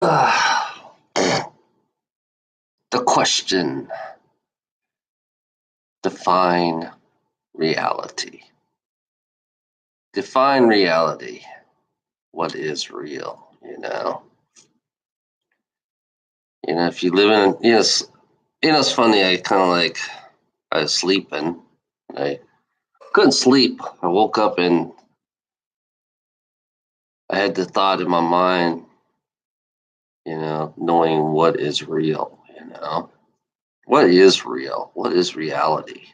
The question: define reality. Define reality. What is real? If you live in, it's funny. I kind of like I was sleeping. I couldn't sleep. I woke up and I had the thought in my mind, knowing what is real. What is real? What is reality?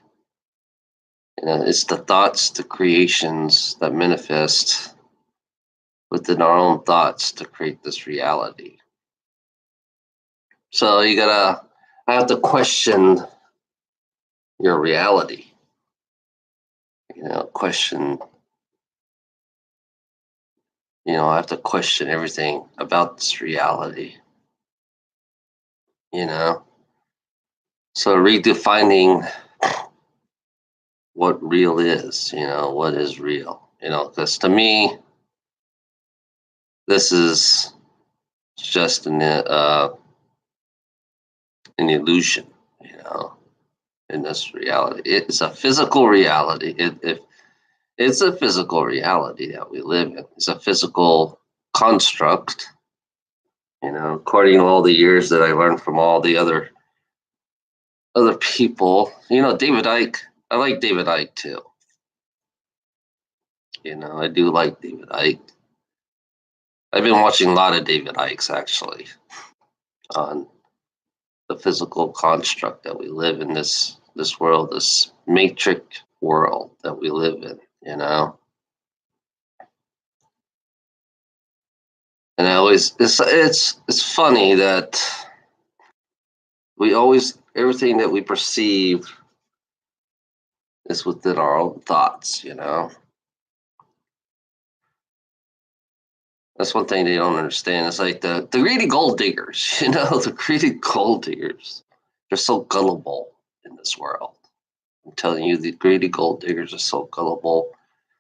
It's the thoughts, the creations that manifest within our own thoughts to create this reality. So I have to question your reality. Question. I have to question everything about this reality. You know, so redefining what real is. What is real. Because to me, this is just an illusion. You know, in this reality, it's a physical reality. It's a physical reality that we live in. It's a physical construct. According to all the years that I learned from all the other people. David Icke. I like David Icke too. I do like David Icke. I've been watching a lot of David Icke's actually on the physical construct that we live in this world, this matrix world that we live in. And I always it's funny that we always everything that we perceive is within our own thoughts. That's one thing they don't understand. It's like the greedy gold diggers, the greedy gold diggers. They're so gullible in this world. I'm telling you, the greedy gold diggers are so gullible,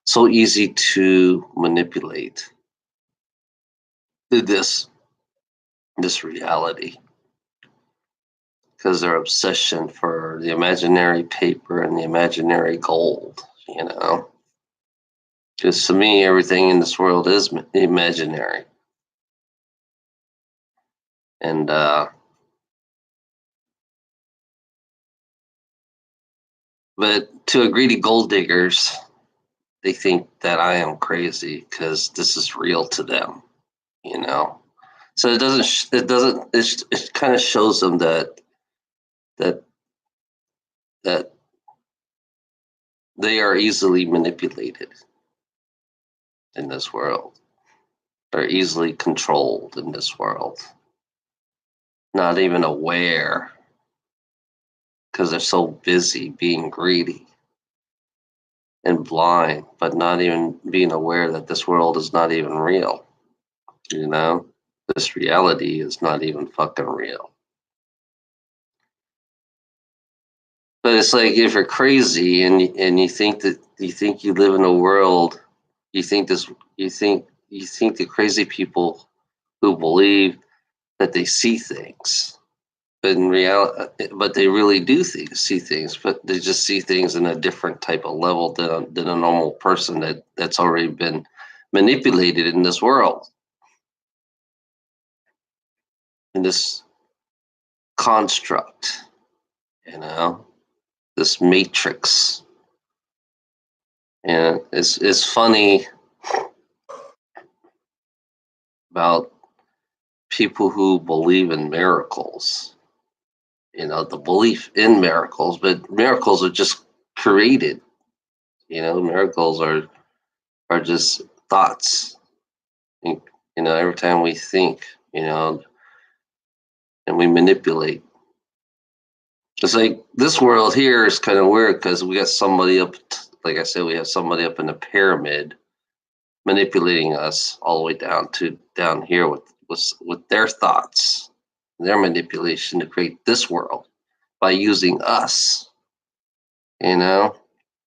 so easy to manipulate this this reality because their obsession for the imaginary paper and the imaginary gold. Because to me, everything in this world is imaginary, and but to a greedy gold diggers, they think that I am crazy because this is real to them. You know, so it kind of shows them that that they are easily manipulated in this world. They're easily controlled in this world, not even aware because they're so busy being greedy and blind, but not even being aware that this world is not even real. You know, this reality is not even fucking real. But it's like if you're crazy and you think you live in a world, you think this, you think the crazy people who believe that they see things, but in reality, but they really do see things, but they just see things in a different type of level than a normal person that's already been manipulated in this world, in this construct, you know, this matrix. And it's funny about people who believe in miracles. The belief in miracles, but miracles are just created. Miracles are just thoughts. And, every time we think, and we manipulate. It's like this world here is kind of weird because we got somebody up, like I said, we have somebody up in the pyramid manipulating us all the way down here with their thoughts, their manipulation to create this world by using us. You know,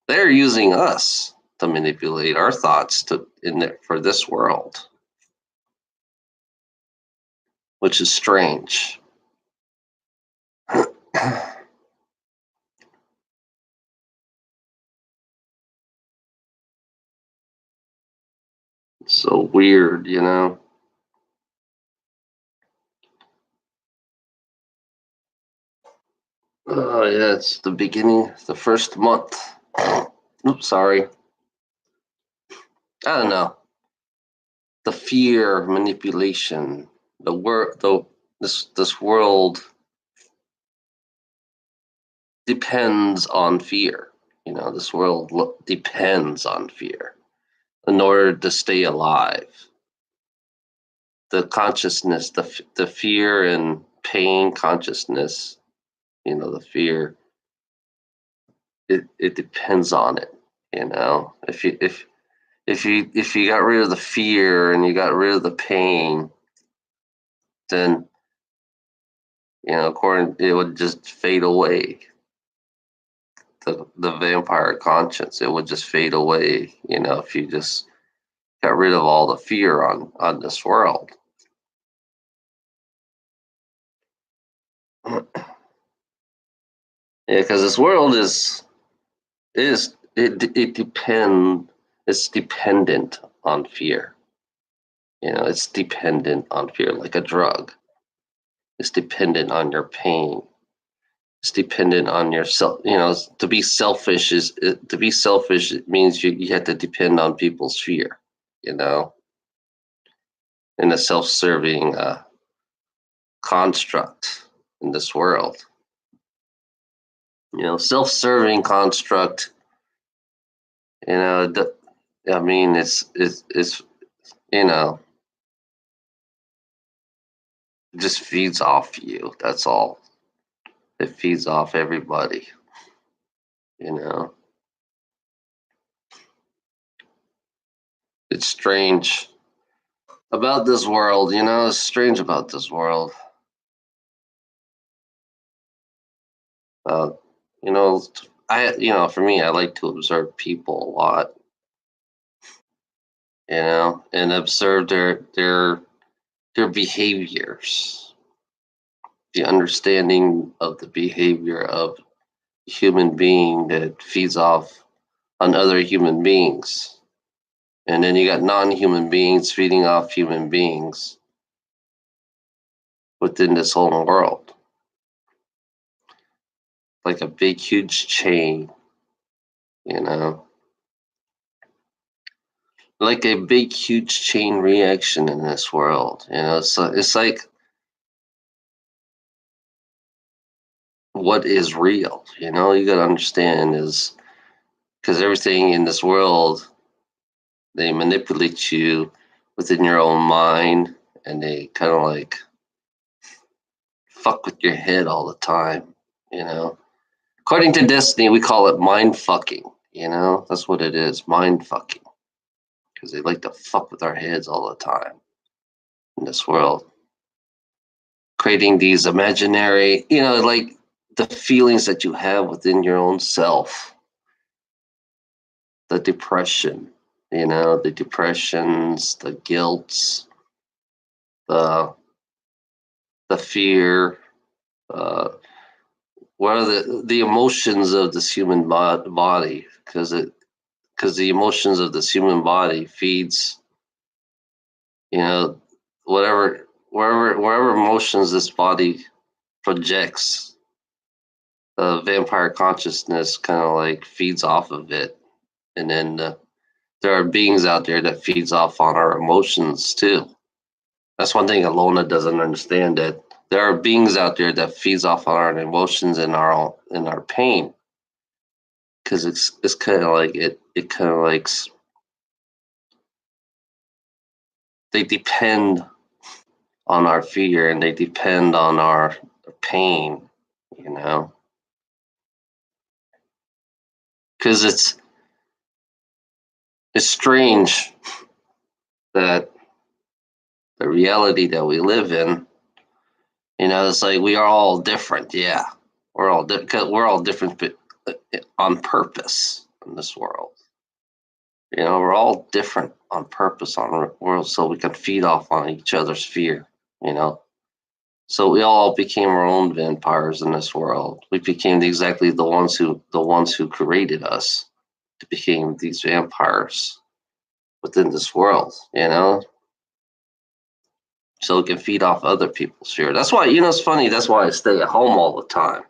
they're using us to manipulate our thoughts for this world. which is strange. So weird, you know. Oh yeah, it's the beginning, the first month. Oops, sorry. I don't know. The fear, manipulation, the this world depends on fear. You know, this world depends on fear in order to stay alive. The consciousness, the fear and pain consciousness, you know, the fear, it depends on it. You know, if you got rid of the fear and you got rid of the pain, then you know, according it would just fade away. The vampire conscience, it would just fade away. You know, if you just got rid of all the fear on this world. Yeah, because this world it depend it's dependent on fear. You know, it's dependent on fear, like a drug. It's dependent on your pain. It's dependent on yourself. You know, to be selfish to be selfish. It means you have to depend on people's fear. You know, in a self-serving construct in this world. You know, self-serving construct. You know, I mean, it's you know, it just feeds off you. That's all. It feeds off everybody. You know, it's strange about this world. You know, it's strange about this world. Uh, you know, for me, I like to observe people a lot. You know, and observe their behaviors, the understanding of the behavior of a human being that feeds off on other human beings. And then you got non-human beings feeding off human beings within this whole world, like a big, huge chain, you know, like a big, huge chain reaction in this world. You know, so it's like what is real. You know, you got to understand is because everything in this world they manipulate you within your own mind, and they kind of like fuck with your head all the time. You know, according to Destiny, we call it mind fucking. You know, that's what it is, mind fucking, because they like to fuck with our heads all the time in this world, creating these imaginary, you know, like the feelings that you have within your own self, the depression, you know, the depressions, the guilts, the fear. Uh, what are the emotions of this human body? Because the emotions of this human body feeds, you know, wherever emotions this body projects, the vampire consciousness kind of like feeds off of it, and then there are beings out there that feeds off on our emotions too. That's one thing Alona doesn't understand, that there are beings out there that feeds off on our emotions and our pain, because it's kind of like it kind of like they depend on our fear and they depend on our pain, you know, because it's strange that the reality that we live in, you know, it's like we are all different. Yeah, we're all different, but on purpose in this world. You know, we're all different on purpose on our world, so we can feed off on each other's fear. You know, So we all became our own vampires in this world. We became exactly the ones who created us to became these vampires within this world, so it can feed off other people's fear. That's why, it's funny. That's why I stay at home all the time,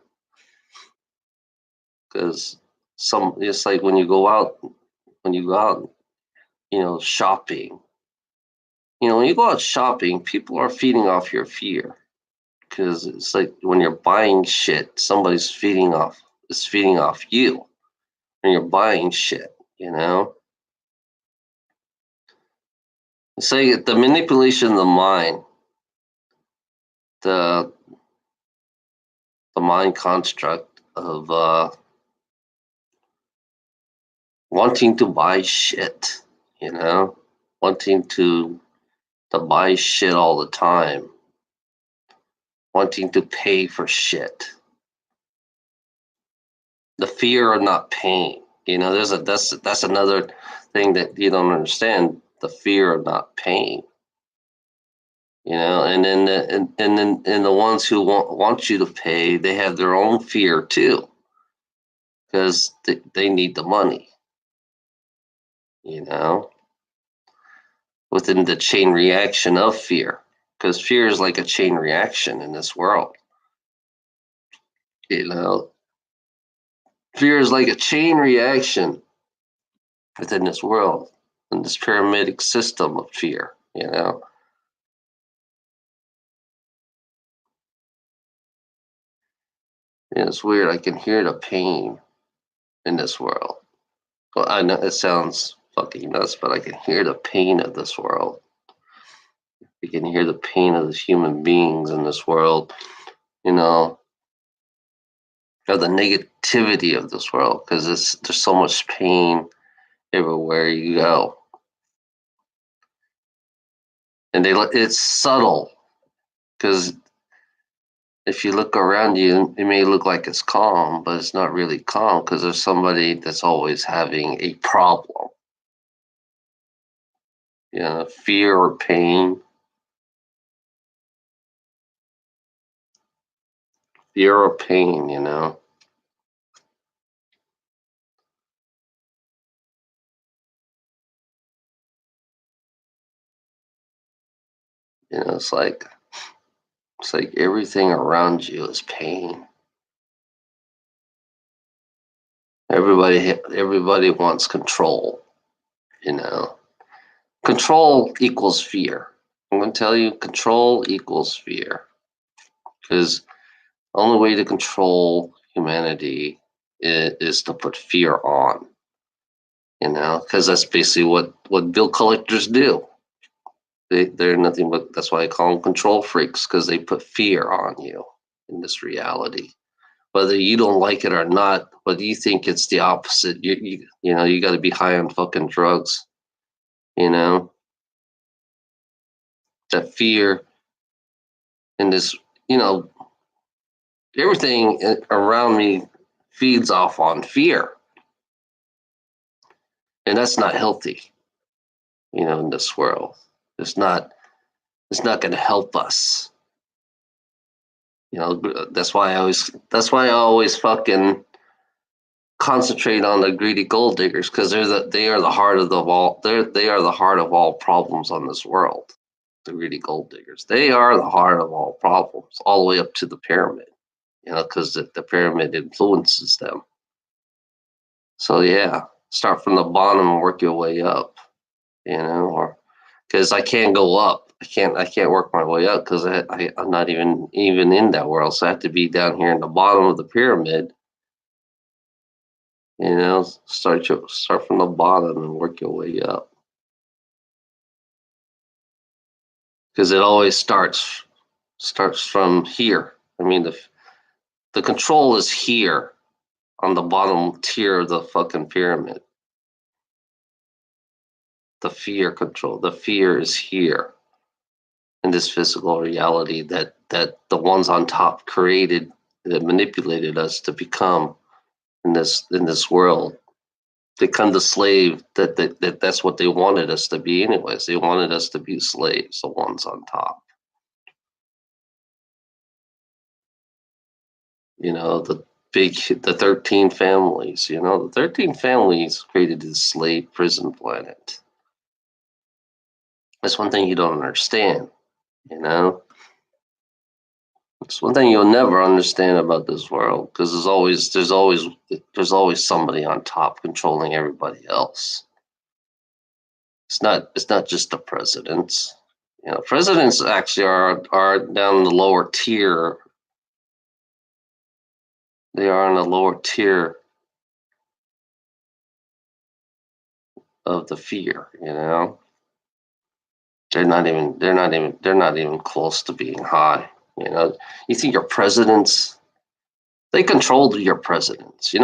because it's like when you go out, shopping. When you go out shopping, people are feeding off your fear, because it's like when you're buying shit, somebody's feeding off you when you're buying shit. It's like the manipulation of the mind, the the mind construct of wanting to buy shit, wanting to buy shit all the time, wanting to pay for shit. The fear of not paying. That's another thing that you don't understand. The fear of not paying. And then the ones who want you to pay, they have their own fear too, because they need the money. You know, within the chain reaction of fear, because fear is like a chain reaction in this world. You know, fear is like a chain reaction within this world, in this pyramidal system of fear. It's weird. I can hear the pain in this world. Well, I know it sounds fucking nuts, but I can hear the pain of this world. You can hear the pain of the human beings in this world, you know, or the negativity of this world, because there's so much pain everywhere you go. And it's subtle, because if you look around you, it may look like it's calm, but it's not really calm, because there's somebody that's always having a problem. Fear or pain. Fear or pain. It's like everything around you is pain. Everybody wants control, you know. Control equals fear. I'm going to tell you, control equals fear. Because the only way to control humanity is to put fear on, because that's basically what bill collectors do. They're nothing but, that's why I call them control freaks, because they put fear on you in this reality. Whether you don't like it or not, whether you think it's the opposite, you got to be high on fucking drugs, you know. That fear and this, everything around me feeds off on fear, and that's not healthy, in this world. It's not. It's not going to help us. That's why I always fucking concentrate on the greedy gold diggers, because they are the heart of they are the heart of all problems on this world. The greedy gold diggers, they are the heart of all problems, all the way up to the pyramid. Because the pyramid influences them. So yeah, start from the bottom and work your way up. Or because I can't go up. I can't work my way up, because I'm not even in that world. So I have to be down here in the bottom of the pyramid. Start from the bottom and work your way up, because it always starts from here. I mean, the control is here on the bottom tier of the fucking pyramid. The fear control. The fear is here in this physical reality that the ones on top created, that manipulated us to become in this world. They become the slave that's what they wanted us to be anyways. They wanted us to be slaves, the ones on top. The 13 families. The 13 families created this slave prison planet. That's one thing you don't understand. It's one thing you'll never understand about this world, because there's always somebody on top controlling everybody else. It's not just the presidents. Presidents actually are down in the lower tier. They are in the lower tier of the fear. They're not even close to being high. You think your presidents, they control your presidents.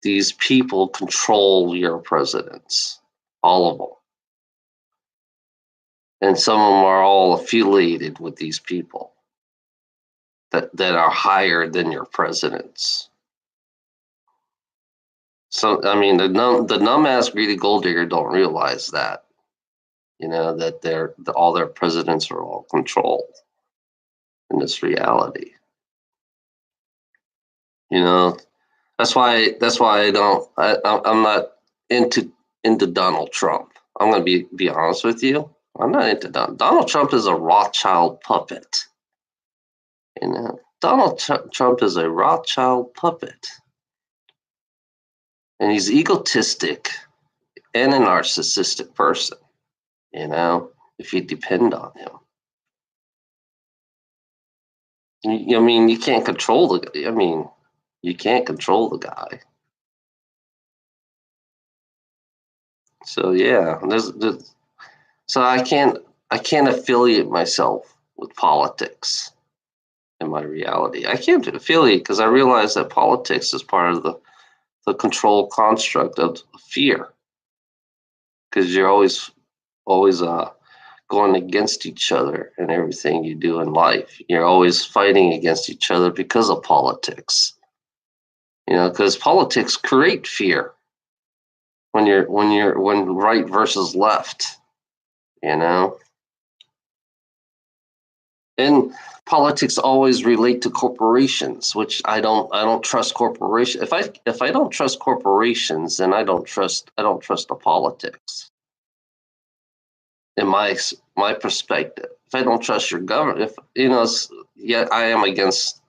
These people control your presidents, all of them. And some of them are all affiliated with these people that are higher than your presidents. So, I mean, the numb-ass greedy gold digger don't realize that, that all their presidents are all controlled in this reality. That's why I'm not into Donald Trump. I'm going to be honest with you. I'm not into Donald Trump is a Rothschild puppet. Donald Trump is a Rothschild puppet. And he's egotistic and a narcissistic person, if you depend on him. You can't control you can't control the guy. So yeah, so I can't affiliate myself with politics in my reality. I can't affiliate because I realize that politics is part of the control construct of fear. Because you're always going against each other in everything you do in life. You're always fighting against each other because of politics. Because politics create fear when right versus left. And politics always relate to corporations, which I don't trust corporations. If I don't trust corporations, then I don't trust the politics. In my perspective, if I don't trust your government, I am against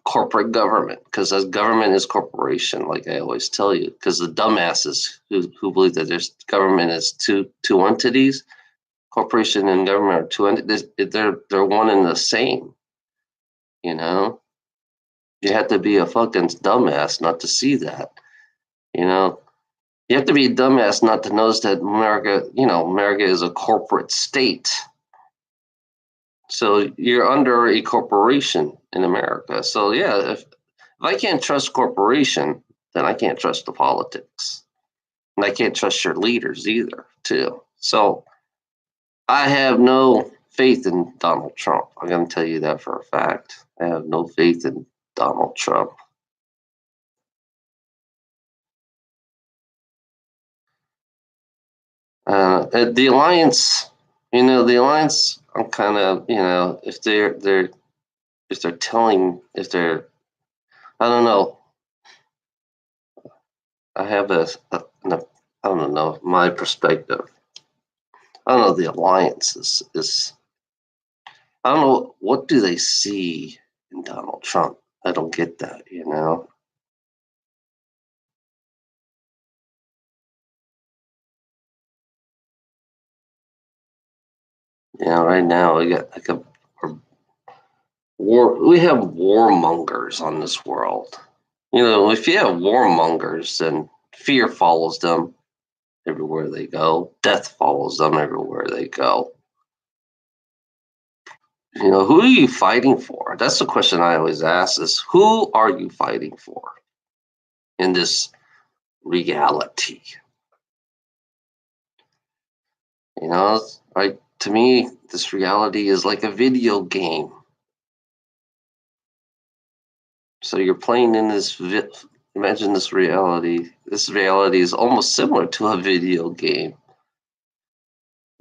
corporate government, because as government is corporation, like I always tell you, because the dumbasses who believe that there's government is two entities. Corporation and government are two entities. They're one and the same. You have to be a fucking dumbass not to see that. You have to be a dumbass not to notice that America is a corporate state. So you're under a corporation in America. So yeah, if I can't trust corporation, then I can't trust the politics, and I can't trust your leaders either, too. So I have no faith in Donald Trump. I'm going to tell you that for a fact. I have no faith in Donald Trump. The alliance, I'm kind of, if they're I don't know. I have I don't know, my perspective. I don't know, the alliance is I don't know, what do they see in Donald Trump? I don't get that. Right now we got like a war. We have warmongers on this world. If you have warmongers, then fear follows them everywhere they go. Death follows them everywhere they go. Who are you fighting for? That's the question I always ask: is who are you fighting for in this reality? Right? To me, this reality is like a video game. So you're playing in this. Imagine this reality. This reality is almost similar to a video game.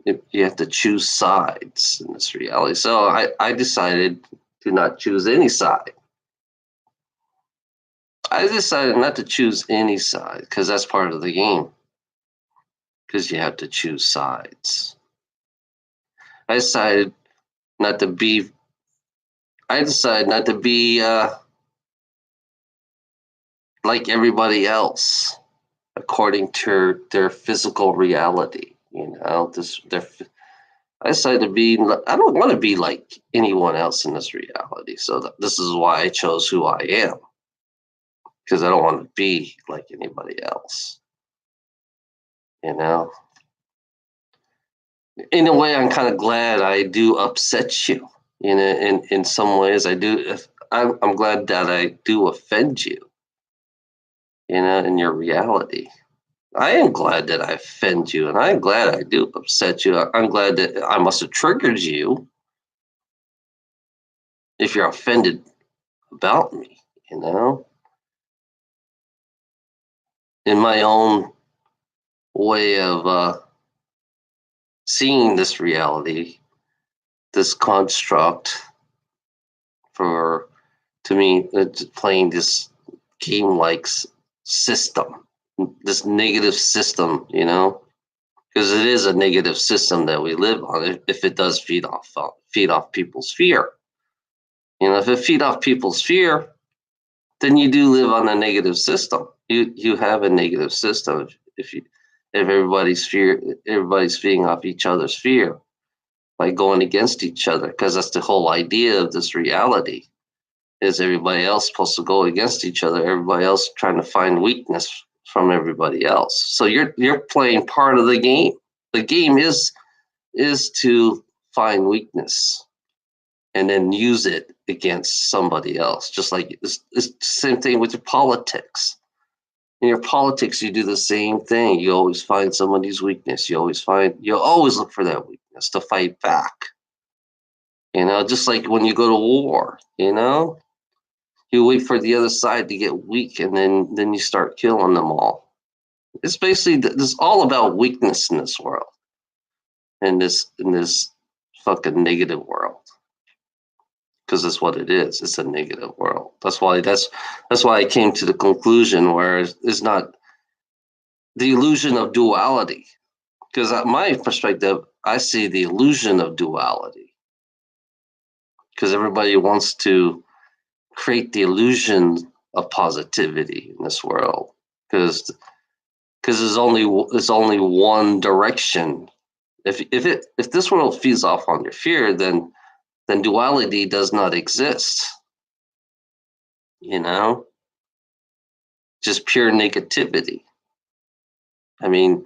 You have to choose sides in this reality. So I decided to not choose any side. I decided not to choose any side because that's part of the game. Because you have to choose sides. I decided not to be. I decided not to be like everybody else, according to their physical reality. I decided to be. I don't want to be like anyone else in this reality. So this is why I chose who I am, because I don't want to be like anybody else. You know. In a way, I'm kind of glad I do upset you. In some ways, I do. I'm glad that I do offend you. In your reality. I am glad that I offend you, and I'm glad I do upset you. I'm glad that I must have triggered you if you're offended about me, you know? In my own way of seeing this reality, this construct for, to me, it's playing this game-like system, this negative system, because it is a negative system that we live on if it does feed off people's fear. If it feed off people's fear, then you do live on a negative system. You have a negative system if everybody's feeding off each other's fear by going against each other, because that's the whole idea of this reality. Is everybody else supposed to go against each other? Everybody else trying to find weakness from everybody else. So you're playing part of the game. The game is to find weakness and then use it against somebody else. Just like it's the same thing with your politics. In your politics, you do the same thing. You always find somebody's weakness. You always look for that weakness to fight back. Just like when you go to war, you wait for the other side to get weak, and then you start killing them all. It's basically this all about weakness in this world, in this fucking negative world. Because that's what it is. It's a negative world. That's why I came to the conclusion where it's not the illusion of duality. Because my perspective, I see the illusion of duality. Because everybody wants to create the illusion of positivity in this world. Because there's only one direction. If this world feeds off on your fear, then duality does not exist. Just pure negativity. I mean,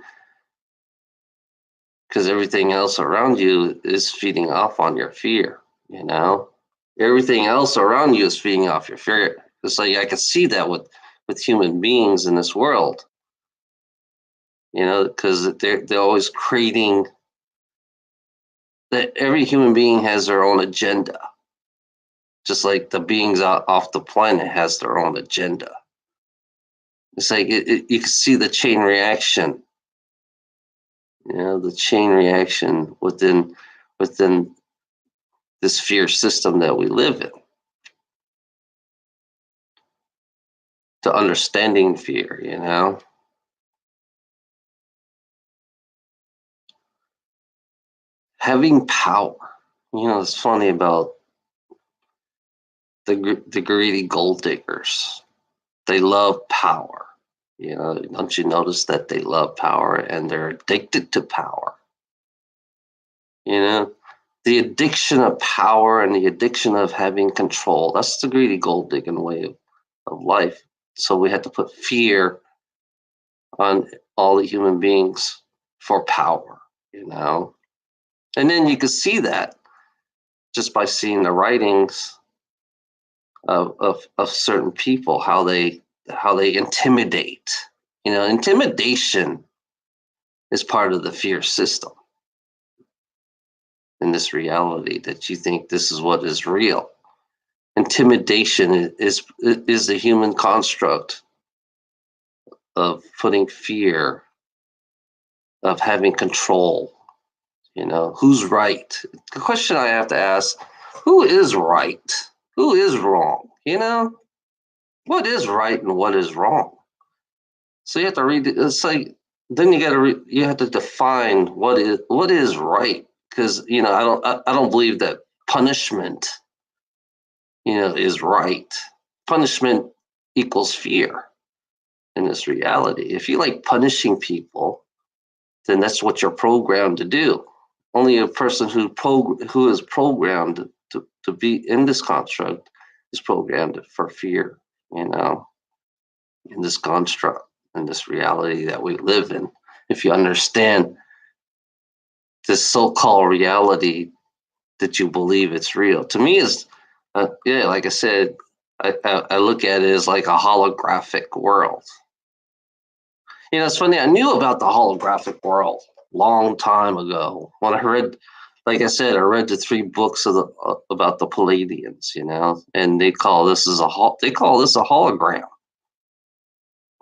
because everything else around you is feeding off on your fear, Everything else around you is feeding off your fear. It's like I can see that with human beings in this world, because they're always creating that every human being has their own agenda. Just like the beings off the planet has their own agenda. It's like you can see the chain reaction. The chain reaction within this fear system that we live in. To understanding fear, Having power. It's funny about the greedy gold diggers. They love power. Don't you notice that they love power and they're addicted to power? The addiction of power and the addiction of having control. That's the greedy gold digging way of life. So we had to put fear on all the human beings for power, And then you could see that just by seeing the writings of certain people, how they intimidate. Intimidation is part of the fear system in this reality that you think this is what is real. Intimidation is the human construct of putting fear, of having control. Who's right? The question I have to ask who is right? Who is wrong? You know, what is right and what is wrong? So you have to read it. It's like then you have to define what is right, because I don't believe that punishment is right. Punishment equals fear in this reality. If you like punishing people, then that's what you're programmed to do. Only a person who is programmed to be in this construct is programmed for fear, you know, in this construct, in this reality that we live in. If you understand this so-called reality that you believe it's real, to me is, yeah, like I said, I look at it as like a holographic world. It's funny. I knew about the holographic world long time ago when I read, like I said, I read the three books about the Palladians. And they call this a hologram.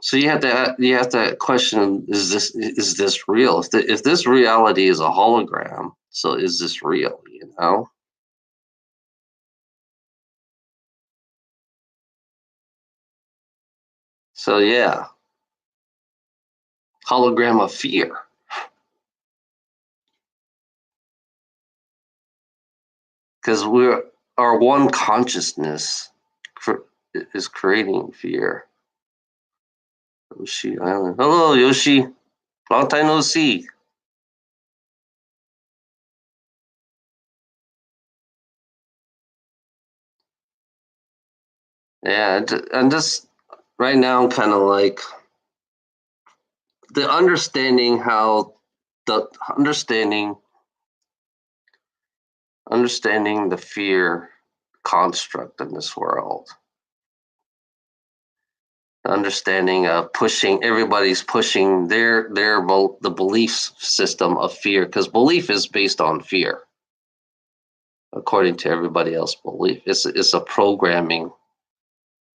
So you have to question: is this real? If this reality is a hologram, so is this real? So yeah, hologram of fear, because our one consciousness is creating fear. Yoshi Island. Hello, Yoshi. Long time no see. Yeah, and just right now, I'm kind of like the understanding how the understanding the fear construct in this world. The understanding of everybody's pushing the belief system of fear, because belief is based on fear, according to everybody else's belief. It's a programming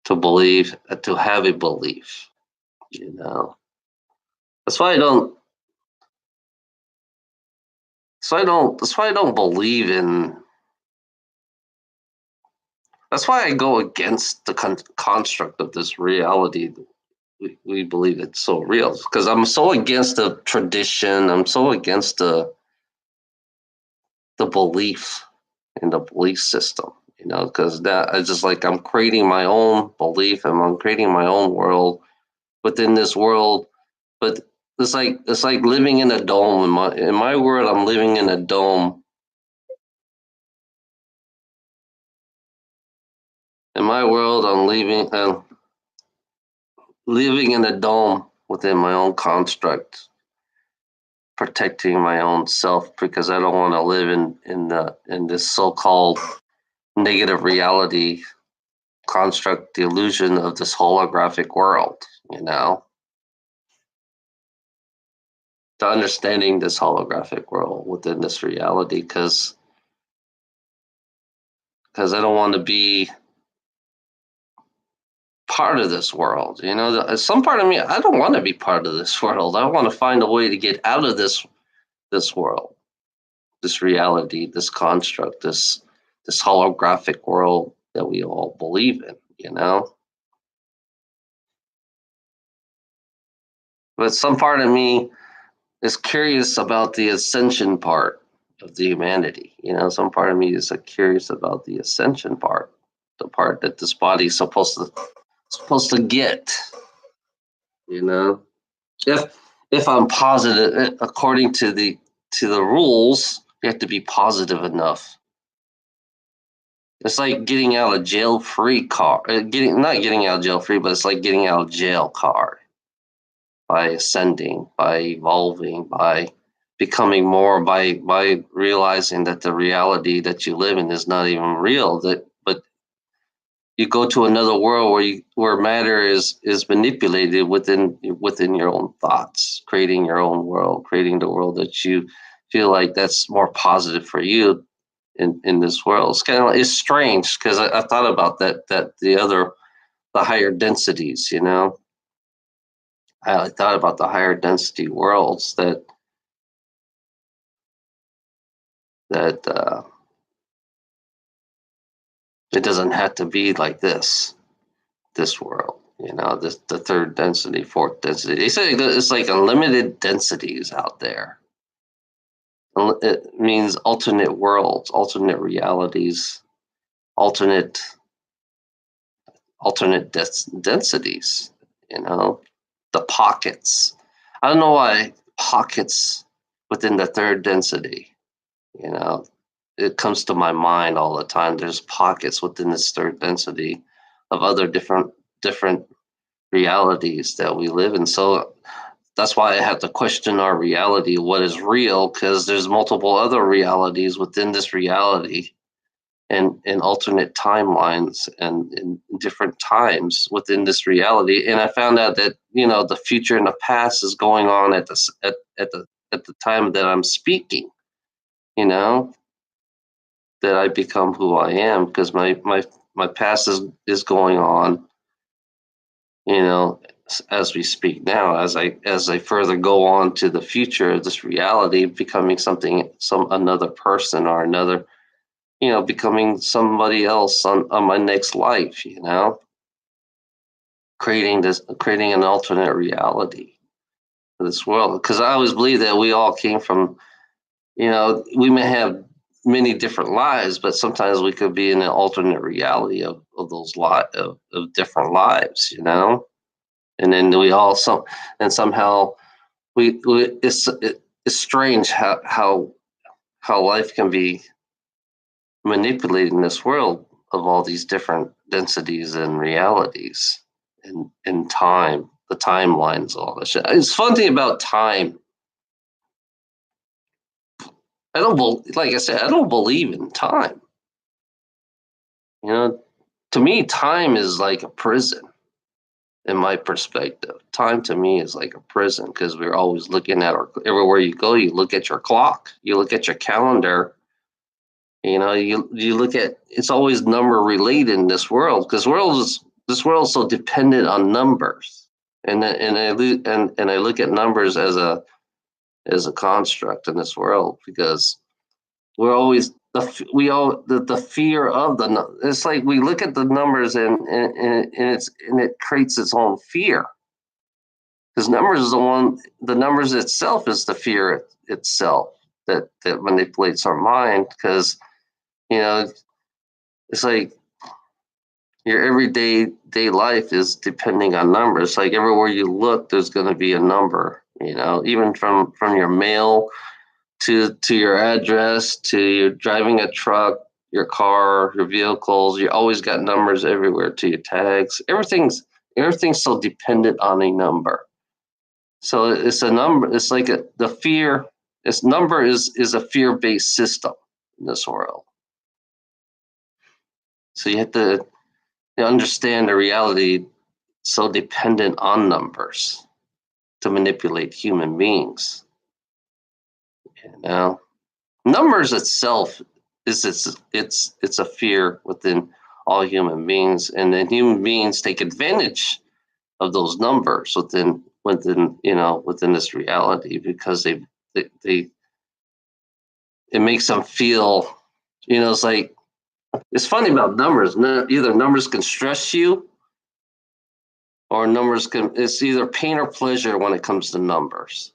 to believe, to have a belief. You know, that's why I don't. That's why I don't believe in. That's why I go against the construct of this reality. We believe it's so real, because I'm so against the tradition. I'm so against the belief in the belief system. Because that I just like I'm creating my own belief and I'm creating my own world within this world. But it's like living in a dome. In my world, I'm living in a dome. In my world, I'm living in a dome within my own construct, protecting my own self, because I don't want to live in this so-called negative reality construct, the illusion of this holographic world. You know, to understanding this holographic world within this reality, because I don't want to be part of this world. Some part of me, I don't want to be part of this world. I want to find a way to get out of this world, this reality, this construct, this holographic world that we all believe in. But some part of me is curious about the ascension part of the humanity. Some part of me is curious about the ascension part, the part that this body is supposed to get. You know, if I'm positive, according to the rules, you have to be positive enough. It's like getting out of jail free card. Getting Not getting out of jail free, but it's like getting out of jail card, by ascending, by evolving, by becoming more, by realizing that the reality that you live in is not even real. But you go to another world where matter is manipulated within your own thoughts, creating your own world, creating the world that you feel like that's more positive for you in this world. It's strange, because I thought about that the higher densities. I thought about the higher density worlds that It doesn't have to be like this world. This the third density, fourth density. They say it's like unlimited densities out there. It means alternate worlds, alternate realities, alternate densities. You know, the pockets. I don't know why pockets within the third density. You know, it comes to my mind all the time. There's pockets within this third density of other different realities that we live in. So that's why I have to question our reality, what is real, because there's multiple other realities within this reality and in alternate timelines and in different times within this reality. And I found out that the future and the past is going on at the time that I'm speaking. You know that I become who I am because my past is going on. As we speak now, as I further go on to the future of this reality, becoming another person or another, becoming somebody else on my next life, creating an alternate reality for this world. Because I always believe that we all came from, we may have many different lives, but sometimes we could be in an alternate reality of those of different lives, and then somehow it's strange how life can be manipulated in this world of all these different densities and realities and time, the timelines, all this shit. It's fun thing about time. Like I said, I don't believe in time. To me, time is like a prison. In my perspective, time to me is like a prison because we're always looking at everywhere you go, you look at your clock, you look at your calendar, you look at, it's always number related in this world because this world is so dependent on numbers. And I look at numbers as a construct in this world because we're always the fear of it's like we look at the numbers and it creates its own fear because the numbers itself is the fear itself that manipulates our mind because it's like your everyday life is depending on numbers. Like everywhere you look there's going to be a number, even from your mail to your address, to your driving a truck, your car, your vehicles. You always got numbers everywhere, to your tags. Everything's so dependent on a number. So it's a number. It's like the fear. This number is a fear-based system in this world. So you have to understand the reality. So dependent on numbers to manipulate human beings. Numbers itself it's a fear within all human beings, and then human beings take advantage of those numbers within this reality because they it makes them feel, it's like, it's funny about numbers. Either numbers can stress you or it's either pain or pleasure when it comes to numbers,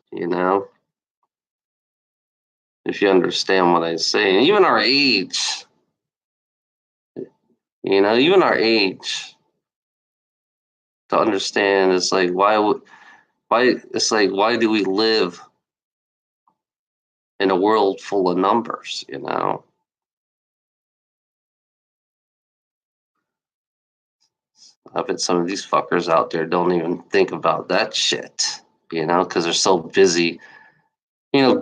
if you understand what I say. And even our age, to understand, it's like why do we live in a world full of numbers, I bet some of these fuckers out there don't even think about that shit, because they're so busy.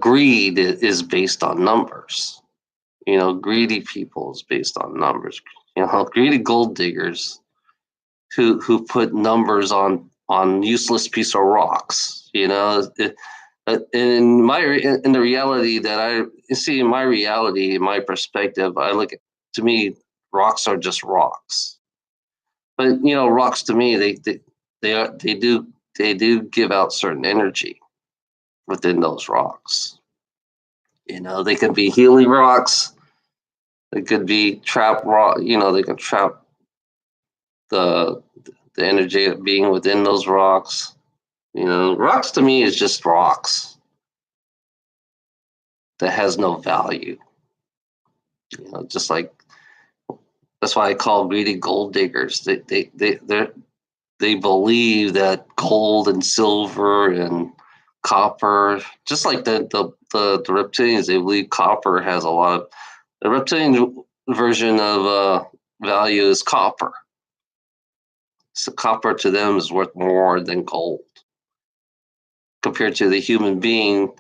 Greed is based on numbers. Greedy people is based on numbers. Greedy gold diggers who put numbers on useless piece of rocks. In the reality that I see, in my reality, in my perspective, to me, rocks are just rocks. But rocks to me, they do give out certain energy within those rocks. They can be healing rocks. It could be trap raw. They can trap the the energy being within those rocks. Rocks to me is just rocks that has no value. Just like that's why I call greedy gold diggers. They believe that gold and silver and copper, just like the reptilians, they believe copper has a lot of the reptilian version of value is copper. So copper to them is worth more than gold compared to the human being.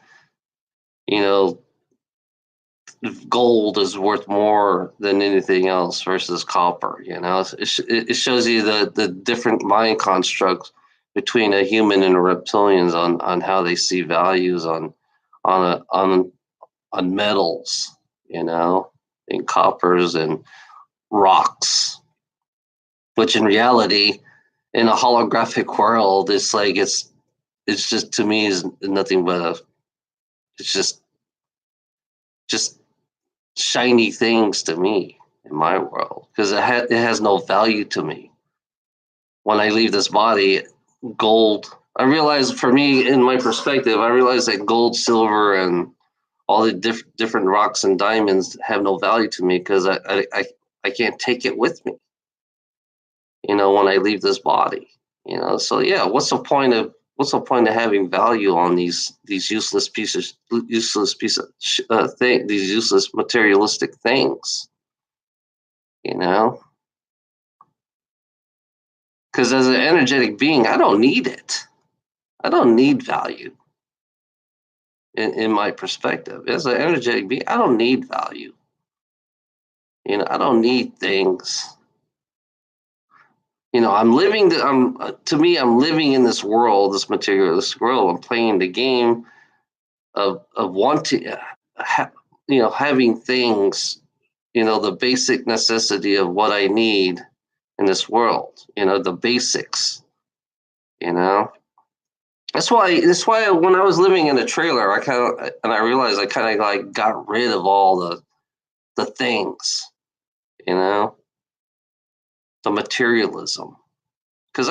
You know, gold is worth more than anything else versus copper. It shows you the different mind constructs between a human and a reptilians on how they see values on metals, and coppers and rocks, which in reality, in a holographic world, it's just to me is nothing but it's just shiny things to me in my world because it has no value to me. When I leave this body, gold. I realize for me, in my perspective, I realize that gold, silver, and all the different rocks and diamonds have no value to me because I can't take it with me. When I leave this body. So yeah, what's the point of having value on these these useless materialistic things? You know, because as an energetic being, I don't need it. I don't need value. In my perspective, as an energetic being, I don't need value. I don't need things. I'm living. To me, I'm living in this world, this materialistic world. I'm playing the game of wanting, having things. The basic necessity of what I need in this world. The basics. You know. That's why when I was living in a trailer, I realized I kind of like got rid of all the things. You know, the materialism. Because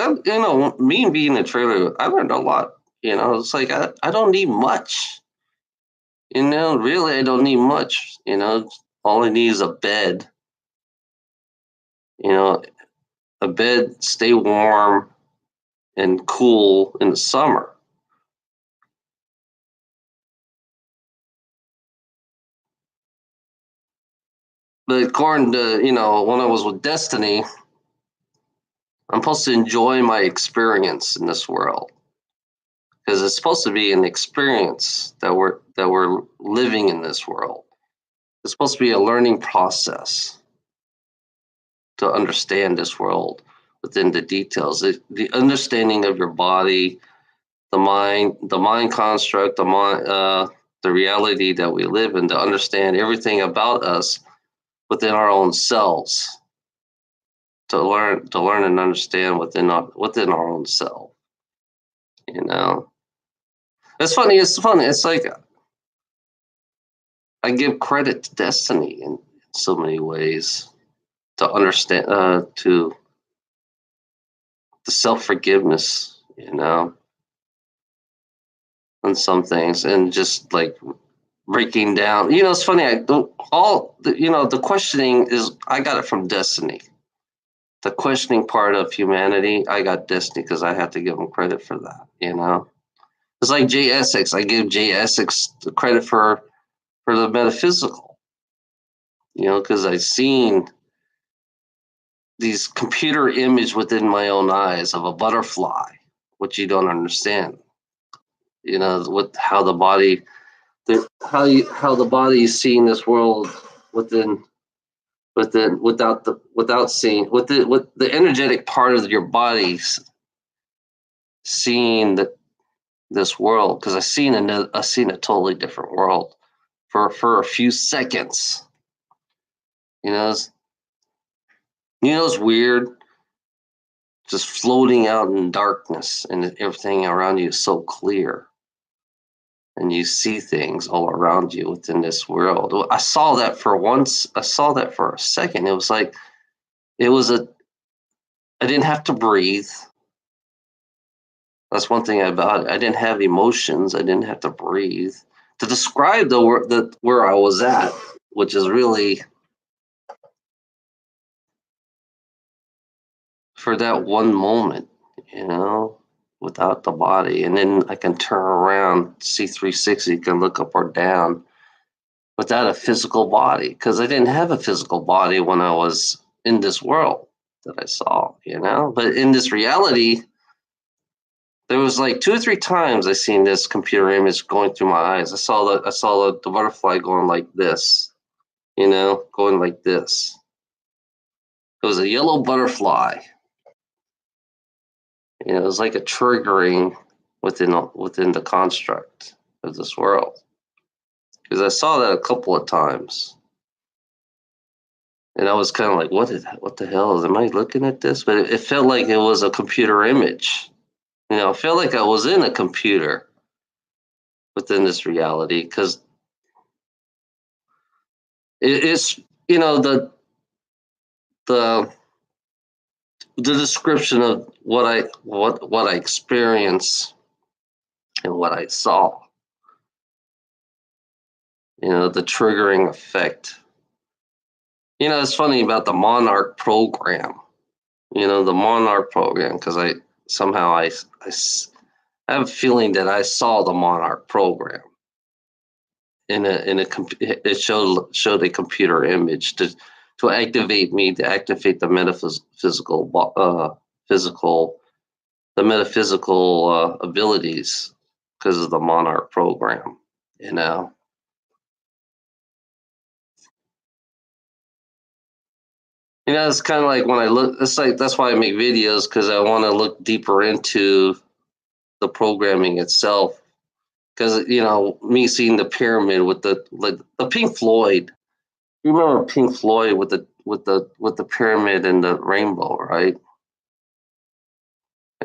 me being in a trailer, I learned a lot. It's like I don't need much. Really, I don't need much. All I need is a bed. You know, a bed, stay warm and cool in the summer. But according to when I was with Destiny, I'm supposed to enjoy my experience in this world because it's supposed to be an experience that we're living in this world. It's supposed to be a learning process to understand this world within the details. The understanding of your body, the mind construct, the reality that we live in, to understand everything about us within our own selves, to learn and understand within our own self. You know, it's funny. It's funny. It's like I give credit to Destiny in so many ways to understand to the self forgiveness. On some things and just like breaking down. It's funny. The questioning is I got it from Destiny. The questioning part of humanity, I got Destiny because I have to give him credit for that. It's like Jay Essex. I give Jay Essex the credit for the metaphysical. Because I've seen these computer image within my own eyes of a butterfly, which you don't understand. With how the body how the body is seeing this world within without seeing with the energetic part of your body seeing this world, because I seen a totally different world for a few seconds. You know, it's, it's weird, just floating out in darkness and everything around you is so clear. and you see things all around you within this world. Well, I saw that for once. I saw that for a second. It was like it was a. I didn't have to breathe. That's one thing about it. I didn't have emotions. I didn't have to breathe to describe the where I was at, which is really for that one moment, you know, without the body, and then I can turn around, see 360, can look up or down without a physical body because I didn't have a physical body when I was in this world that I saw, you know. But in this reality, there was like two or three times I seen this computer image going through my eyes. I saw the butterfly going like this, you know, going like this. It was a yellow butterfly. You know, it was like a triggering within the construct of this world because I saw that a couple of times. And I was kind of like, what the hell? Am I looking at this? But it felt like it was a computer image. You know, I felt like I was in a computer within this reality because it's, you know, the the description of what I experienced and what I saw. You know, the triggering effect. You know, it's funny about the Monarch program. You know, the Monarch program because somehow I have a feeling that I saw the Monarch program it showed a computer image to activate me to activate the metaphysical physical the metaphysical abilities because of the Monarch program. You know, it's kind of like when I look. It's like that's why I make videos because I want to look deeper into the programming itself because me seeing the pyramid with the Pink Floyd. You remember Pink Floyd with the pyramid and the rainbow, right?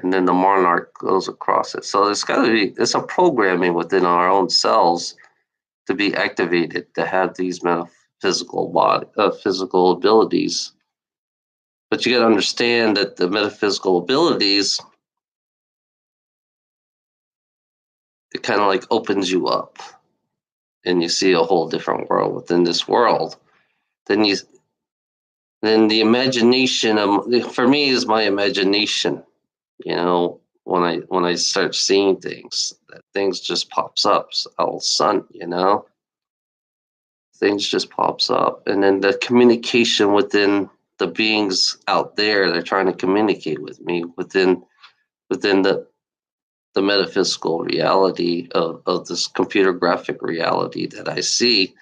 And then the monarch goes across it. So it's a programming within our own cells to be activated to have these physical abilities. But you got to understand that the metaphysical abilities, it kind of like opens you up and you see a whole different world within this world. Then then the imagination for me is my imagination. When I start seeing things, that things just pops up all of a sudden. Things just pops up, and then the communication within the beings out there, they're trying to communicate with me within the metaphysical reality of this computer graphic reality that I see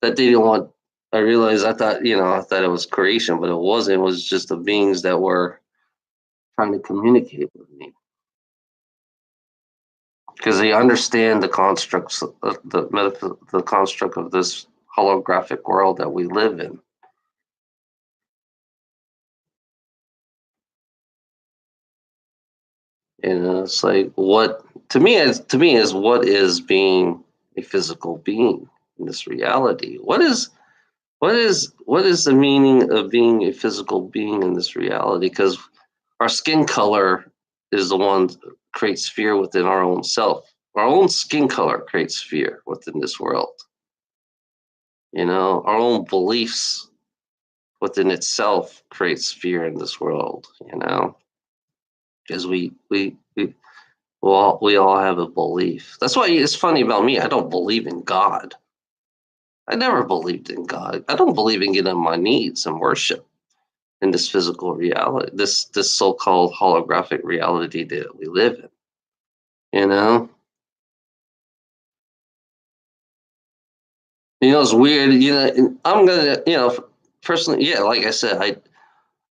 that they don't want. I realized I thought it was creation, but it wasn't. It was just the beings that were trying to communicate with me because they understand the constructs of the construct of this holographic world that we live in. It's like what to me is what is being a physical being in this reality. What is the meaning of being a physical being in this reality? Because our skin color is the one that creates fear within our own self. Our own skin color creates fear within this world. Our own beliefs within itself creates fear in this world. Because we all have a belief. That's why it's funny about me. I don't believe in God. I never believed in God. I don't believe in getting on my knees and worship in this physical reality, this so-called holographic reality that we live in. You know, it's weird. I'm gonna, personally, yeah, like I said,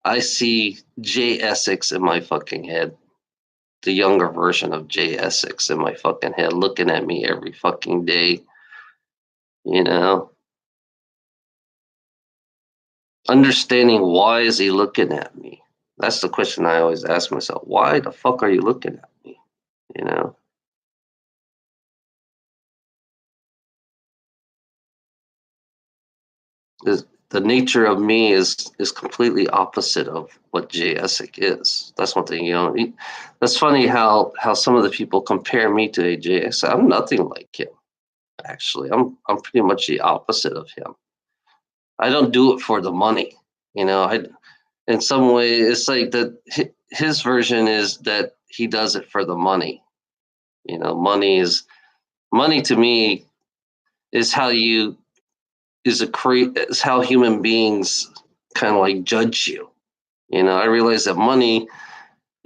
I see Jay Essex in my fucking head, the younger version of Jay Essex in my fucking head, looking at me every fucking day. You know, understanding why is he looking at me? That's the question I always ask myself. Why the fuck are you looking at me? You know? The nature of me is completely opposite of what Jay Essex is. That's one thing, That's funny how some of the people compare me to Jay Essex. I'm nothing like him. Actually, I'm pretty much the opposite of him. I don't do it for the money. I in some way it's like that. His version is that he does it for the money. Money to me is how you is how human beings kind of like judge you. I realize that money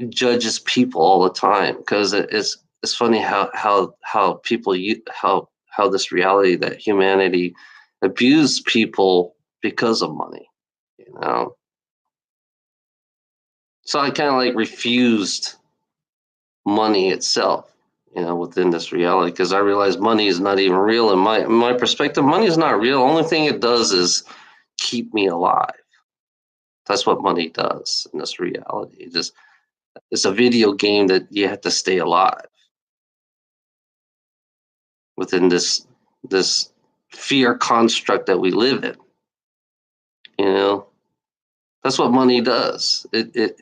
judges people all the time because it's funny how people how this reality that humanity abuse people because of money. You know, so I kind of like refused money itself. Within this reality, because I realize money is not even real in my perspective. Money is not real. Only thing it does is keep me alive. That's what money does in this reality. It's a video game that you have to stay alive within this fear construct that we live in. You know, that's what money does. It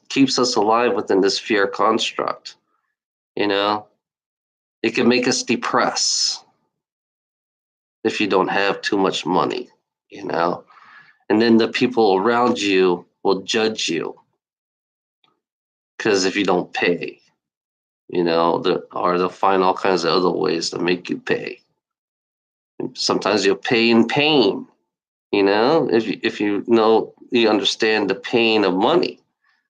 keeps us alive within this fear construct. You know, it can make us depressed if you don't have too much money. You know, and then the people around you will judge you because if you don't pay, they'll find all kinds of other ways to make you pay. Sometimes you'll pay in pain. If you understand the pain of money,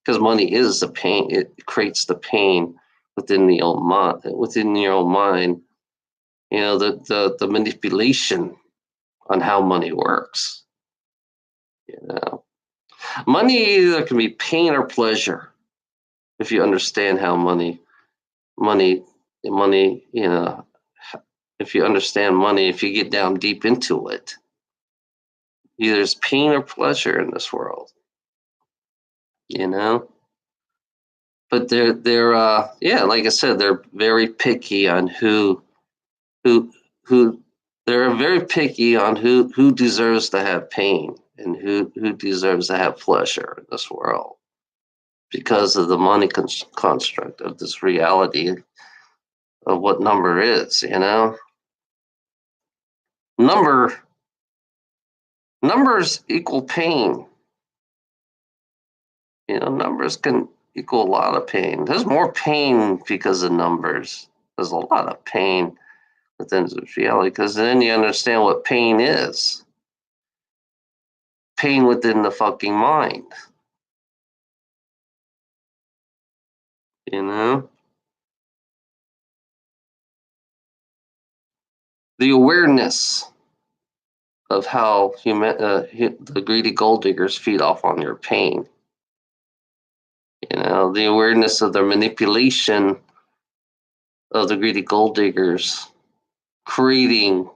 because money is the pain. It creates the pain within your own mind. The manipulation on how money works. You know, money either can be pain or pleasure if you understand how money, money. If you understand money, if you get down deep into it, either there's pain or pleasure in this world. You know, but yeah, like I said, they're very picky on who who they're very picky on who deserves to have pain and who deserves to have pleasure in this world because of the money construct of this reality of what number is. Number numbers equal pain. Numbers can equal a lot of pain. There's more pain because of numbers. There's a lot of pain within this reality because then you understand what pain is. Pain within the fucking mind. You know? The awareness of how the greedy gold diggers feed off on your pain. The awareness of their manipulation of the greedy gold diggers creating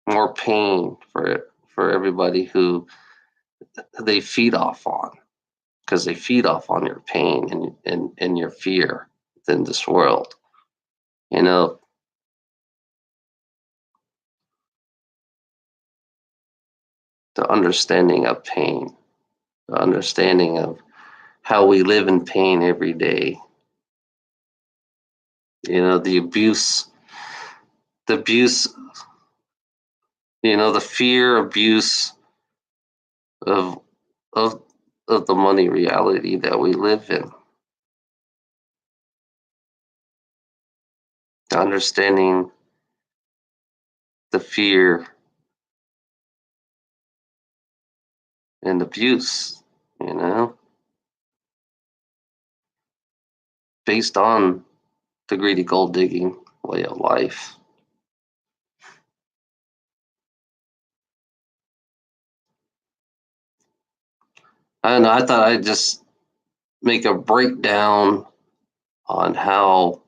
more pain for everybody who they feed off on, because they feed off on your pain and your fear within this world. The understanding of pain, the understanding of how we live in pain every day. The abuse, the abuse, the fear, abuse of of of the money reality that we live in. Understanding the fear and abuse, you know, based on the greedy gold digging way of life. I don't know. I thought I'd just make a breakdown on how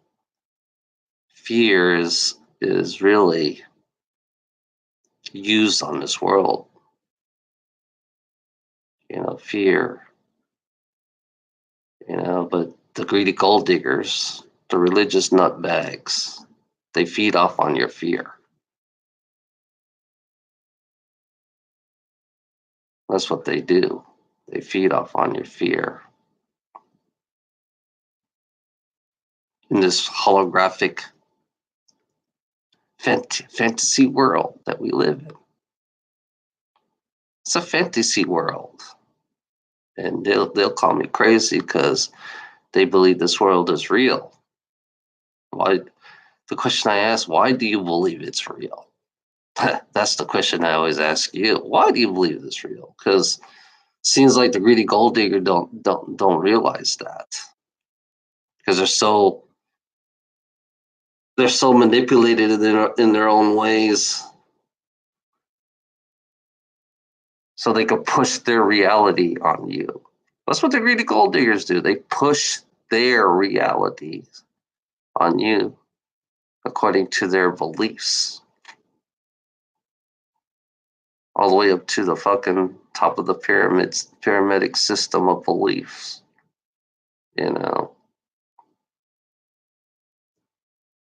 fear is really used on this world. Fear. But the greedy gold diggers, the religious nutbags, they feed off on your fear. That's what they do. They feed off on your fear in this holographic fantasy world that we live in. It's a fantasy world, and they'll call me crazy because they believe this world is real. Why? The question I ask: why do you believe it's real? That's the question I always ask you. Why do you believe it's real? Because seems like the greedy gold digger don't realize that because they're so manipulated in their own ways, so they can push their reality on you. That's what the greedy gold diggers do. They push their reality on you according to their beliefs, all the way up to the fucking top of the pyramidal system of beliefs. You know,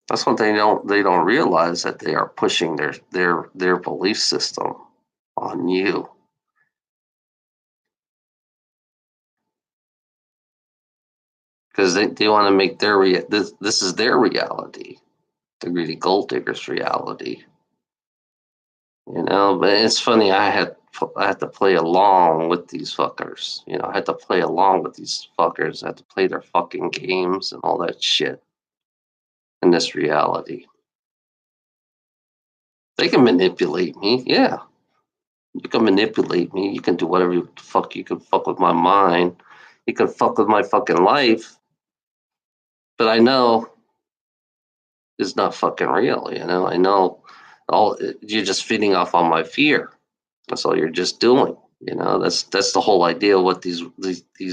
that's what they don't realize, that they are pushing their belief system on you. Because they want to make this is their reality, the greedy gold diggers' reality. You know, but it's funny. I had to play along with these fuckers. You know, I had to play along with these fuckers. I had to play their fucking games and all that shit in this reality. They can manipulate me. Yeah, you can manipulate me. You can do whatever you fuck. You can fuck with my mind. You can fuck with my fucking life. But I know it's not fucking real. You know, I know all you're just feeding off on my fear. That's all you're just doing. You know, that's the whole idea of what these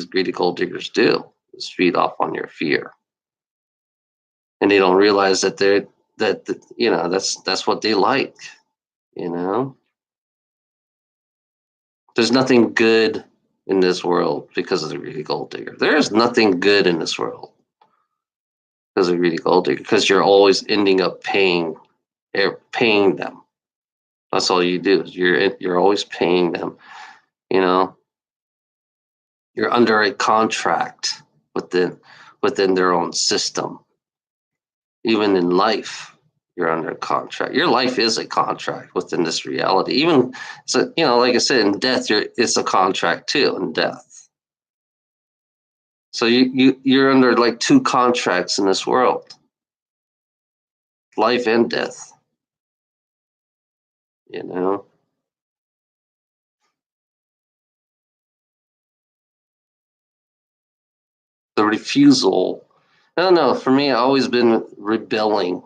greedy gold diggers do, is feed off on your fear, and they don't realize that you know that's what they like. You know, there's nothing good in this world because of the greedy gold digger. There is nothing good in this world because of the greedy gold digger, because you're always ending up paying them. That's all you do. You're always paying them. You know, you're under a contract within their own system. Even in life, you're under a contract. Your life is a contract within this reality. Even so, you know, like I said, in death, it's a contract too. In death, so you're under like two contracts in this world, life and death. You know, the refusal. I don't know. For me, I've always been rebelling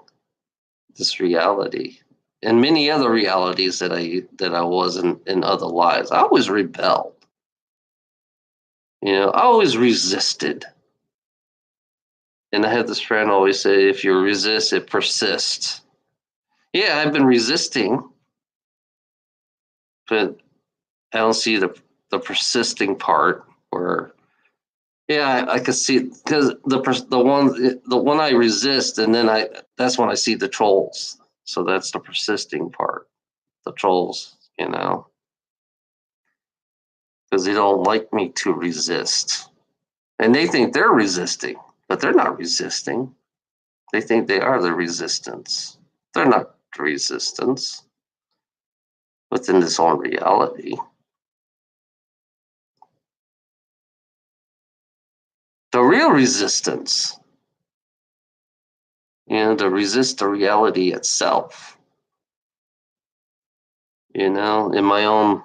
this reality and many other realities that I was in other lives. I always rebelled. You know, I always resisted. And I had this friend always say, if you resist, it persists. Yeah, I've been resisting, but I don't see the persisting part where, yeah, I could see, because the one I resist, and then that's when I see the trolls. So that's the persisting part, the trolls, you know, because they don't like me to resist. And they think they're resisting, but they're not resisting. They think they are the resistance. They're not the resistance within this own reality. The real resistance, you know, to resist the reality itself. You know, in my own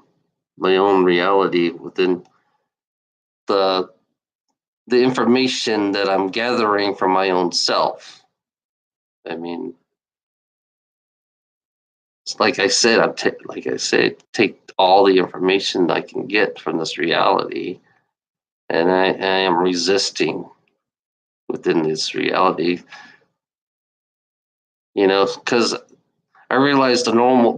reality within the the information that I'm gathering from my own self. I mean, it's like I said, take all the information I can get from this reality, and I am resisting within this reality. You know, because I realize the normal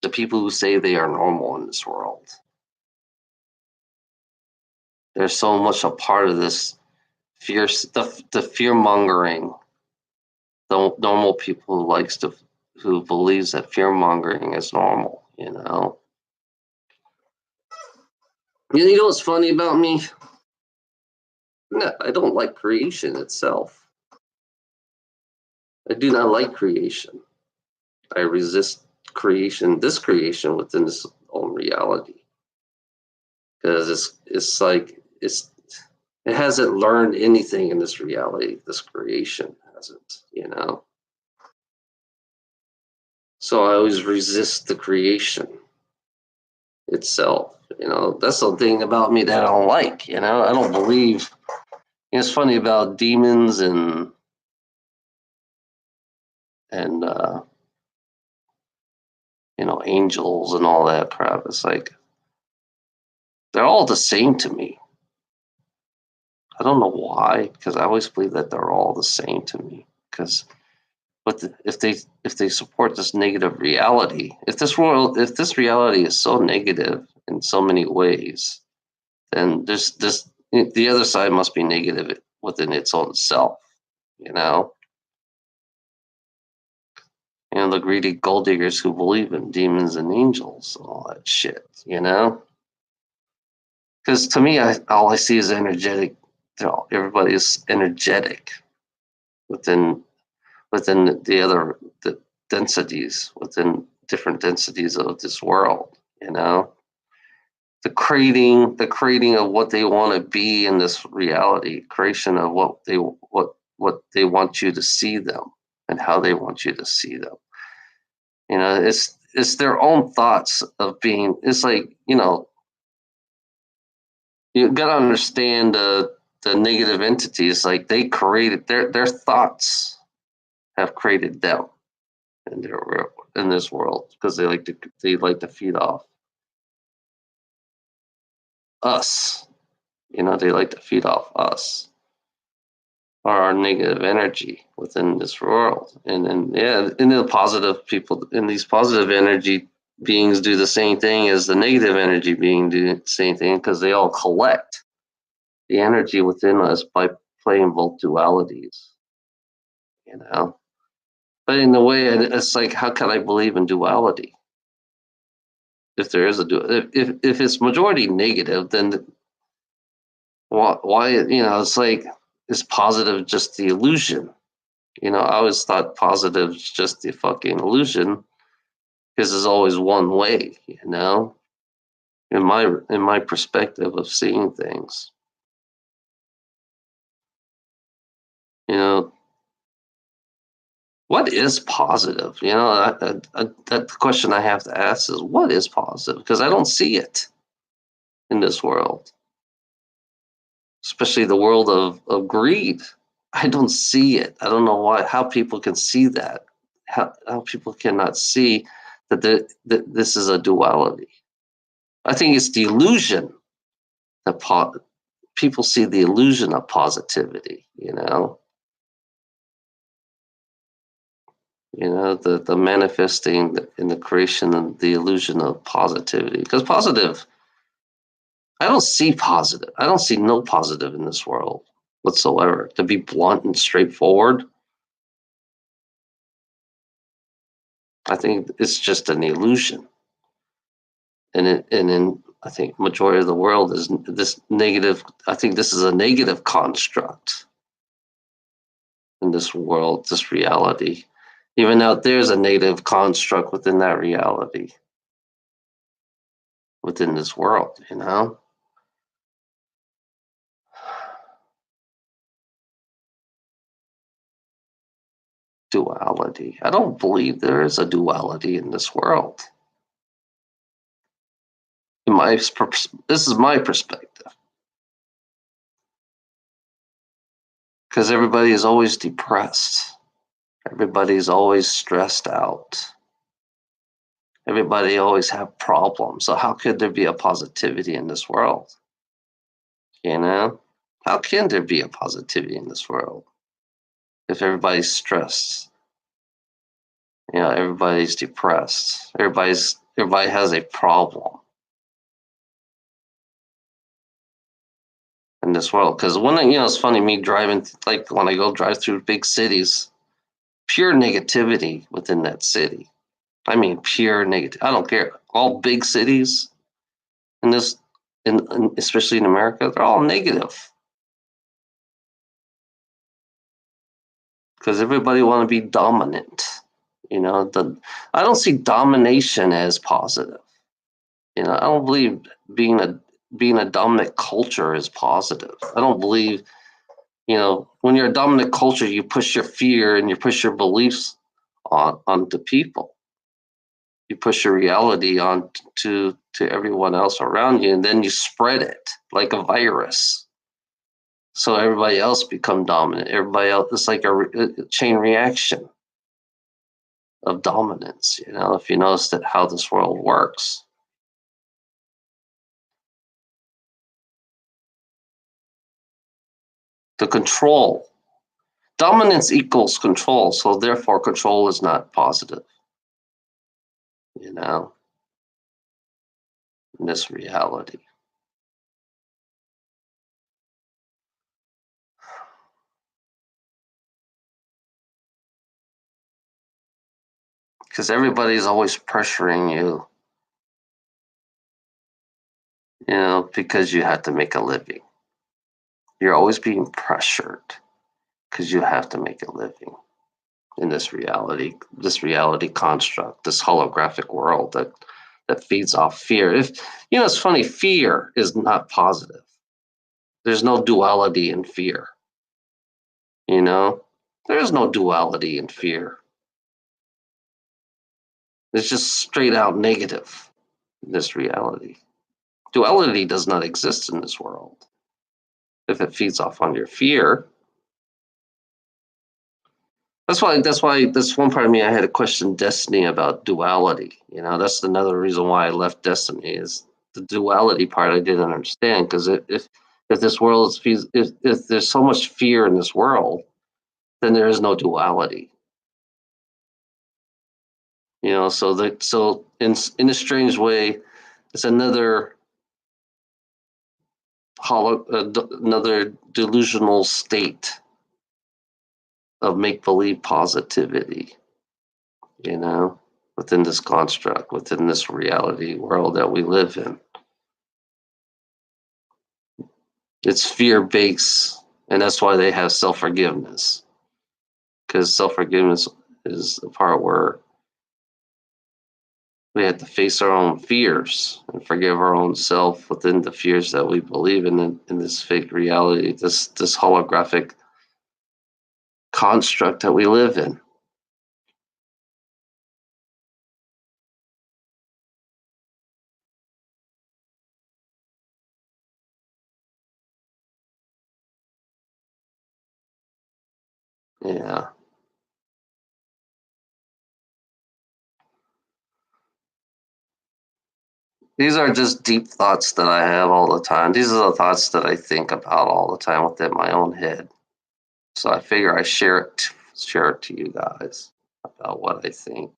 the people who say they are normal in this world. They're so much a part of this the fear mongering. The normal people who likes to who believes that fear mongering is normal. You know what's funny about me? No, I don't like creation itself. I do not like creation. I resist creation, this creation within its own reality, because it's like it hasn't learned anything in this reality. This creation hasn't. So I always resist the creation itself. That's the thing about me that I don't like. I don't believe. It's funny about demons and angels and all that crap. It's like they're all the same to me. I don't know why, because I always believe that they're all the same to me. Because if they support this negative reality, if this reality is so negative in so many ways, then the other side must be negative within its own self. You know, the greedy gold diggers who believe in demons and angels and all that shit. Because to me, all I see is energetic. Everybody is energetic within the densities, within different densities of this world. The creating of what they want to be in this reality, creation of what they want you to see them and how they want you to see them. It's their own thoughts of being. It's like you got to understand the negative entities. Like they created their thoughts have created them in this world, because they like to feed off us. They like to feed off us, or our negative energy within this world. And yeah, and the positive people and these positive energy beings do the same thing as the negative energy being do the same thing, because they all collect the energy within us by playing both dualities. You know, but in a way, it's like, how can I believe in duality if there is a if it's majority negative? Then why it's like, is positive just the illusion? I always thought positive is just the fucking illusion, because there's always one way. In my perspective of seeing things. you know what is positive? That the question I have to ask is, what is positive? Because I don't see it in this world, especially the world of greed. I don't see it. I don't know how people can see that. How people cannot see that this is a duality. I think it's the illusion that people see, the illusion of positivity. The manifesting in the creation of the illusion of positivity. Because positive, I don't see positive. I don't see no positive in this world whatsoever. To be blunt and straightforward, I think it's just an illusion. And I think majority of the world is this negative. I think this is a negative construct in this world, this reality. Even out there's a negative construct within that reality, within this world. Duality. I don't believe there is a duality in this world. This is my perspective, because everybody is always depressed. Everybody's always stressed out. Everybody always have problems. So how could there be a positivity in this world? How can there be a positivity in this world if everybody's stressed? Everybody's depressed. Everybody has a problem in this world. Because it's funny, me driving, like when I go drive through big cities, pure negativity within that city. I mean, pure negative. I don't care. All big cities in this, especially in America, they're all negative because everybody want to be dominant. I don't see domination as positive. I don't believe being a being a dominant culture is positive. I don't believe, when you're a dominant culture, you push your fear and you push your beliefs onto people. You push your reality on to everyone else around you, and then you spread it like a virus. So everybody else become dominant. Everybody else, it's like a chain reaction of dominance. If you notice that how this world works. The control. Dominance equals control, so therefore control is not positive, you know, in this reality. Because everybody's always pressuring you, because you have to make a living. You're always being pressured because you have to make a living in this reality construct, this holographic world that feeds off fear. It's funny, fear is not positive. There's no duality in fear, you know? There is no duality in fear. It's just straight out negative in this reality. Duality does not exist in this world. If it feeds off on your fear, that's why this one part of me, I had to question Destiny about duality. That's another reason why I left Destiny, is the duality part I didn't understand, because if this world if there's so much fear in this world, then there is no duality. So in a strange way, it's another delusional state of make believe positivity, within this construct, within this reality world that we live in. It's fear based, and that's why they have self forgiveness, because self forgiveness is the part where we have to face our own fears and forgive our own self within the fears that we believe in this fake reality, this holographic construct that we live in. Yeah. These are just deep thoughts that I have all the time. These are the thoughts that I think about all the time within my own head. So I figure I share it to you guys about what I think.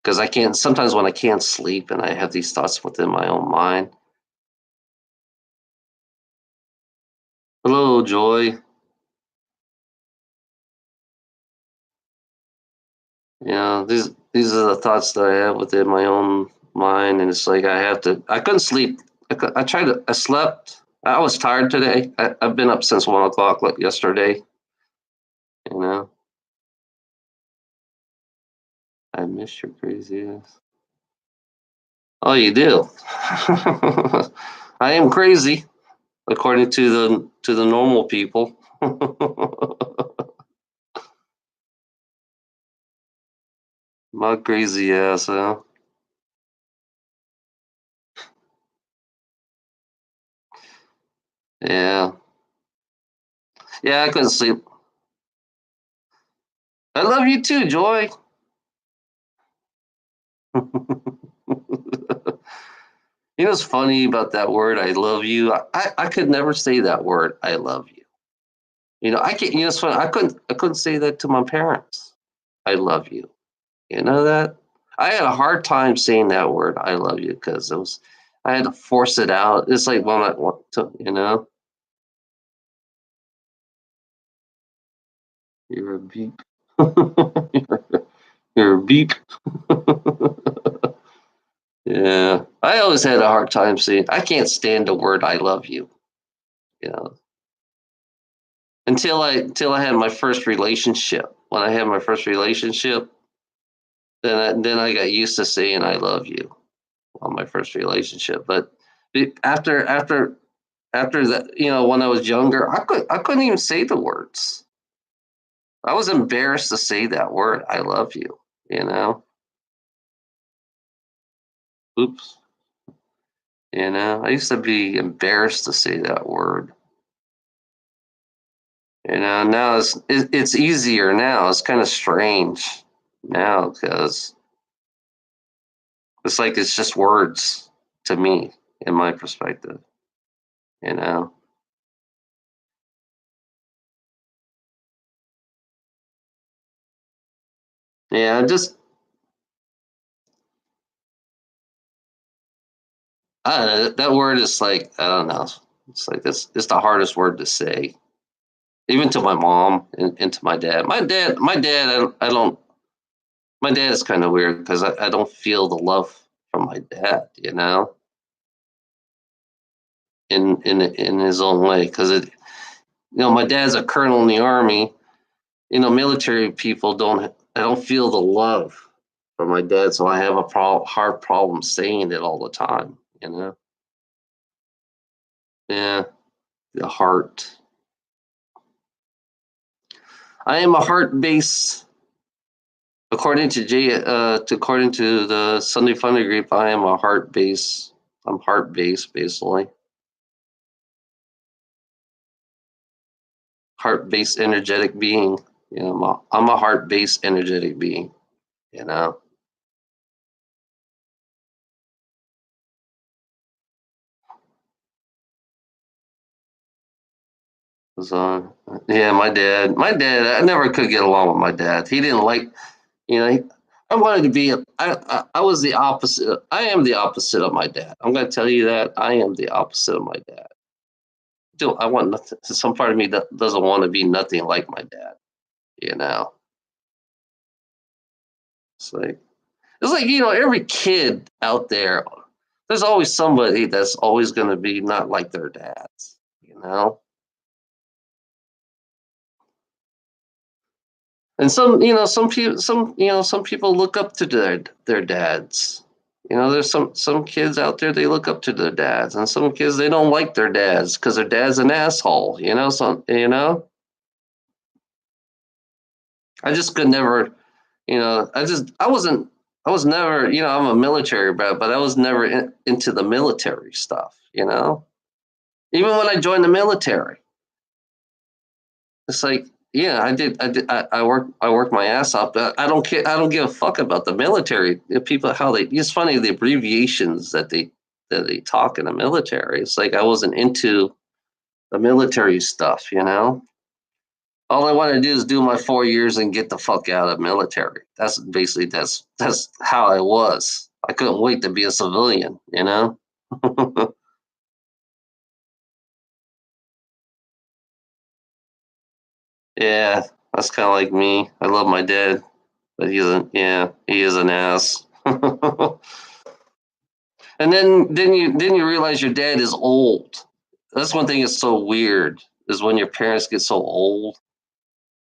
Because I can't, sometimes when I can't sleep and I have these thoughts within my own mind. Hello, Joy. These are the thoughts that I have within my own mind, and it's like I couldn't sleep. I tried to. I slept. I was tired today. I've been up since 1 o'clock, like yesterday. You know, I miss your crazy ass. Oh, you do. I am crazy, according to the normal people. My crazy ass, huh? Yeah, yeah. I couldn't sleep. I love you too, Joy. What's funny about that word, I love you? I could never say that word, I love you. I can't, it's funny. I couldn't say that to my parents. I love you. You know that? I had a hard time saying that word, I love you, because I had to force it out. It's like when I want you're a beep. You're a beep. Yeah, I always had a hard time saying. I can't stand the word "I love you." You know, until I had my first relationship. When I had my first relationship, then I got used to saying "I love you" on my first relationship. But after that, when I was younger, I couldn't even say the words. I was embarrassed to say that word, "I love you." You know, oops. I used to be embarrassed to say that word. Now it's easier now. It's kind of strange now because it's like it's just words to me, in my perspective. You know, yeah, just that word is like I don't know. It's like it's the hardest word to say, even to my mom and to my dad. My dad, I don't. My dad is kind of weird because I don't feel the love from my dad. In his own way because my dad's a colonel in the army. Military people don't. I don't feel the love from my dad, so I have a hard problem saying it all the time. Yeah, the heart. I am a heart base. According to the Sunday Funday group, I am a heart base. I'm heart based, basically. Heart based energetic being. I'm a heart based energetic being. You know. So yeah, my dad, I never could get along with my dad. He didn't like, you know, he, I wanted to be, I was the opposite. I am the opposite of my dad. I'm going to tell you that I am the opposite of my dad. I want nothing. Some part of me that doesn't want to be nothing like my dad. You know, it's like every kid out there. There's always somebody that's always going to be not like their dads. You know, and some people look up to their dads. There's some kids out there they look up to their dads, and some kids they don't like their dads because their dad's an asshole. I just could never. I was never. I'm a military brat, but I was never into the military stuff. Even when I joined the military, it's like, yeah, I worked my ass off, but I don't care. I don't give a fuck about the military. The people, how they. It's funny the abbreviations that they talk in the military. It's like I wasn't into the military stuff. All I want to do is do my 4 years and get the fuck out of the military. That's how I was. I couldn't wait to be a civilian. Yeah, that's kind of like me. I love my dad, but he is an ass. And then you realize your dad is old. That's one thing that's so weird is when your parents get so old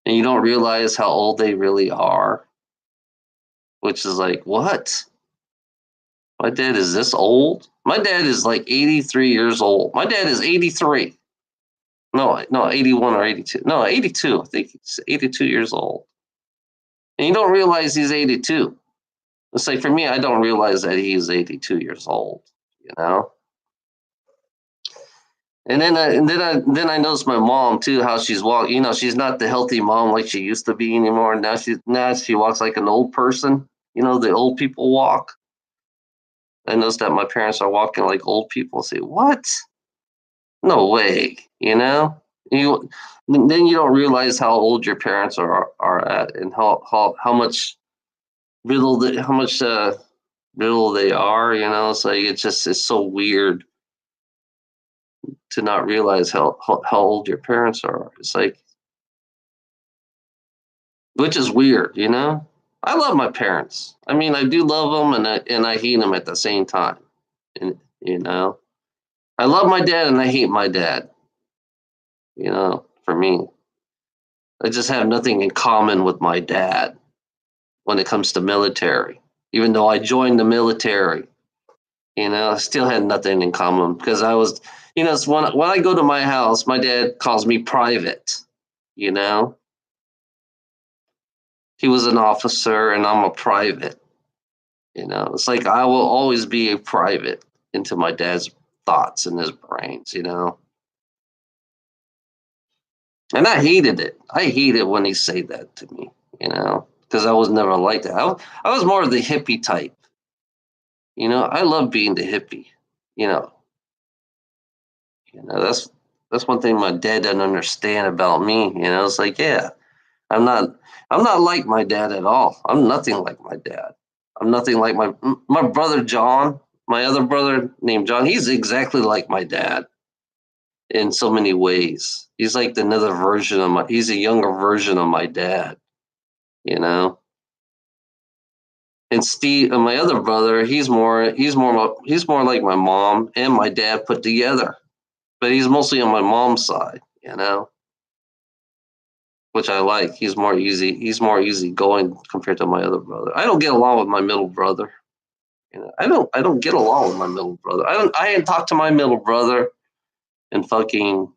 and you don't realize how old they really are, which is like, what? My dad is this old? My dad is like 83 years old. My dad is 83. No, no, 81 or 82. No, 82. I think he's 82 years old. And you don't realize he's 82. It's like for me, I don't realize that he's 82 years old, you know? And then I noticed my mom too, how she's walking. She's not the healthy mom like she used to be anymore. Now she walks like an old person. The old people walk. I noticed that my parents are walking like old people. I say, what? No way. You then you don't realize how old your parents are at and how much how much middle they are. It's like it's so weird to not realize how old your parents are. It's like which is weird, you know. I love my parents. I mean, I do love them, and I hate them at the same time. And you know, I love my dad and I hate my dad. You know, for me, I just have nothing in common with my dad when it comes to military. Even though I joined the military, you know, I still had nothing in common because I was, you know, it's when I go to my house, my dad calls me private. You know, he was an officer and I'm a private. You know, it's like I will always be a private into my dad's thoughts and his brains. You know, and I hated it. I hated when he said that to me. You know, because I was never like that. I was more of the hippie type. You know, I love being the hippie. You know, that's one thing my dad doesn't understand about me. You know, it's like, yeah, I'm not I'm not like my dad at all. I'm nothing like my dad. I'm nothing like my brother John, my other brother named John. He's exactly like my dad in so many ways. He's like another version of my. He's a younger version of my dad. You know. And Steve, and my other brother, he's more like my mom and my dad put together. But he's mostly on my mom's side. You know, which I like. He's more easy. He's more easygoing compared to my other brother. I don't get along with my middle brother. You know, I don't get along with my middle brother. I hadn't talked to my middle brother in fucking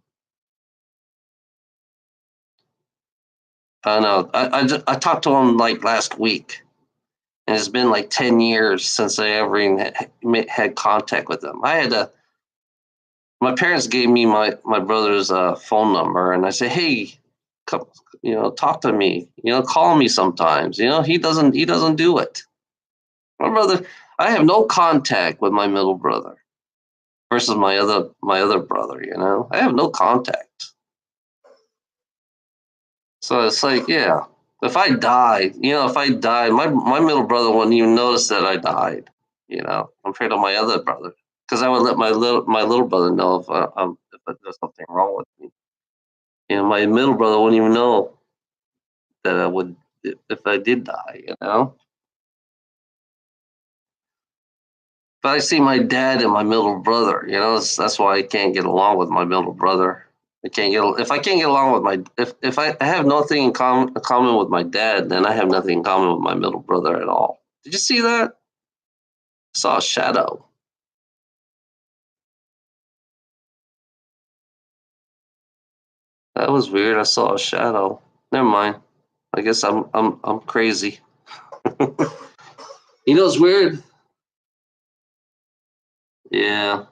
I don't know. I talked to him like last week, and it's been like 10 years since I ever even had contact with him. I had to. My parents gave me my brother's phone number, and I said, "Hey, come, you know, talk to me. You know, call me sometimes." You know, he doesn't do it. My brother, I have no contact with my middle brother versus my other brother. You know, I have no contact. So it's like, yeah, if I died, you know, if I died, my middle brother wouldn't even notice that I died. You know, compared to my other brother, because I would let my little brother know if there's something wrong with me. You know, my middle brother wouldn't even know that I would if I did die. You know, but I see my dad and my middle brother. You know, that's why I can't get along with my middle brother. I can't get if I can't get along with my if I have nothing in common with my dad, then I have nothing in common with my middle brother at all. Did you see that? I saw a shadow. That was weird. I saw a shadow. Never mind. I guess I'm crazy. You know it's weird? Yeah.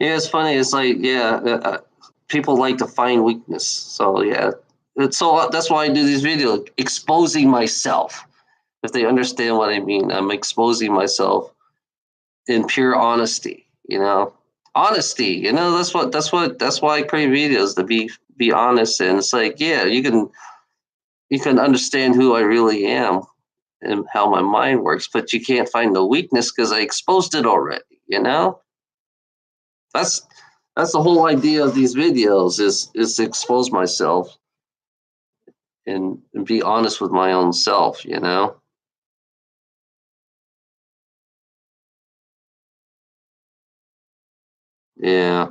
Yeah, it's funny. It's like, yeah, people like to find weakness. So yeah, that's why I do these videos, exposing myself. If they understand what I mean, I'm exposing myself in pure honesty. You know, honesty. You know, that's why I create videos to be honest. And it's like, yeah, you can understand who I really am and how my mind works, but you can't find the weakness because I exposed it already. You know, that's that's the whole idea of these videos is to expose myself and be honest with my own self. You know, yeah.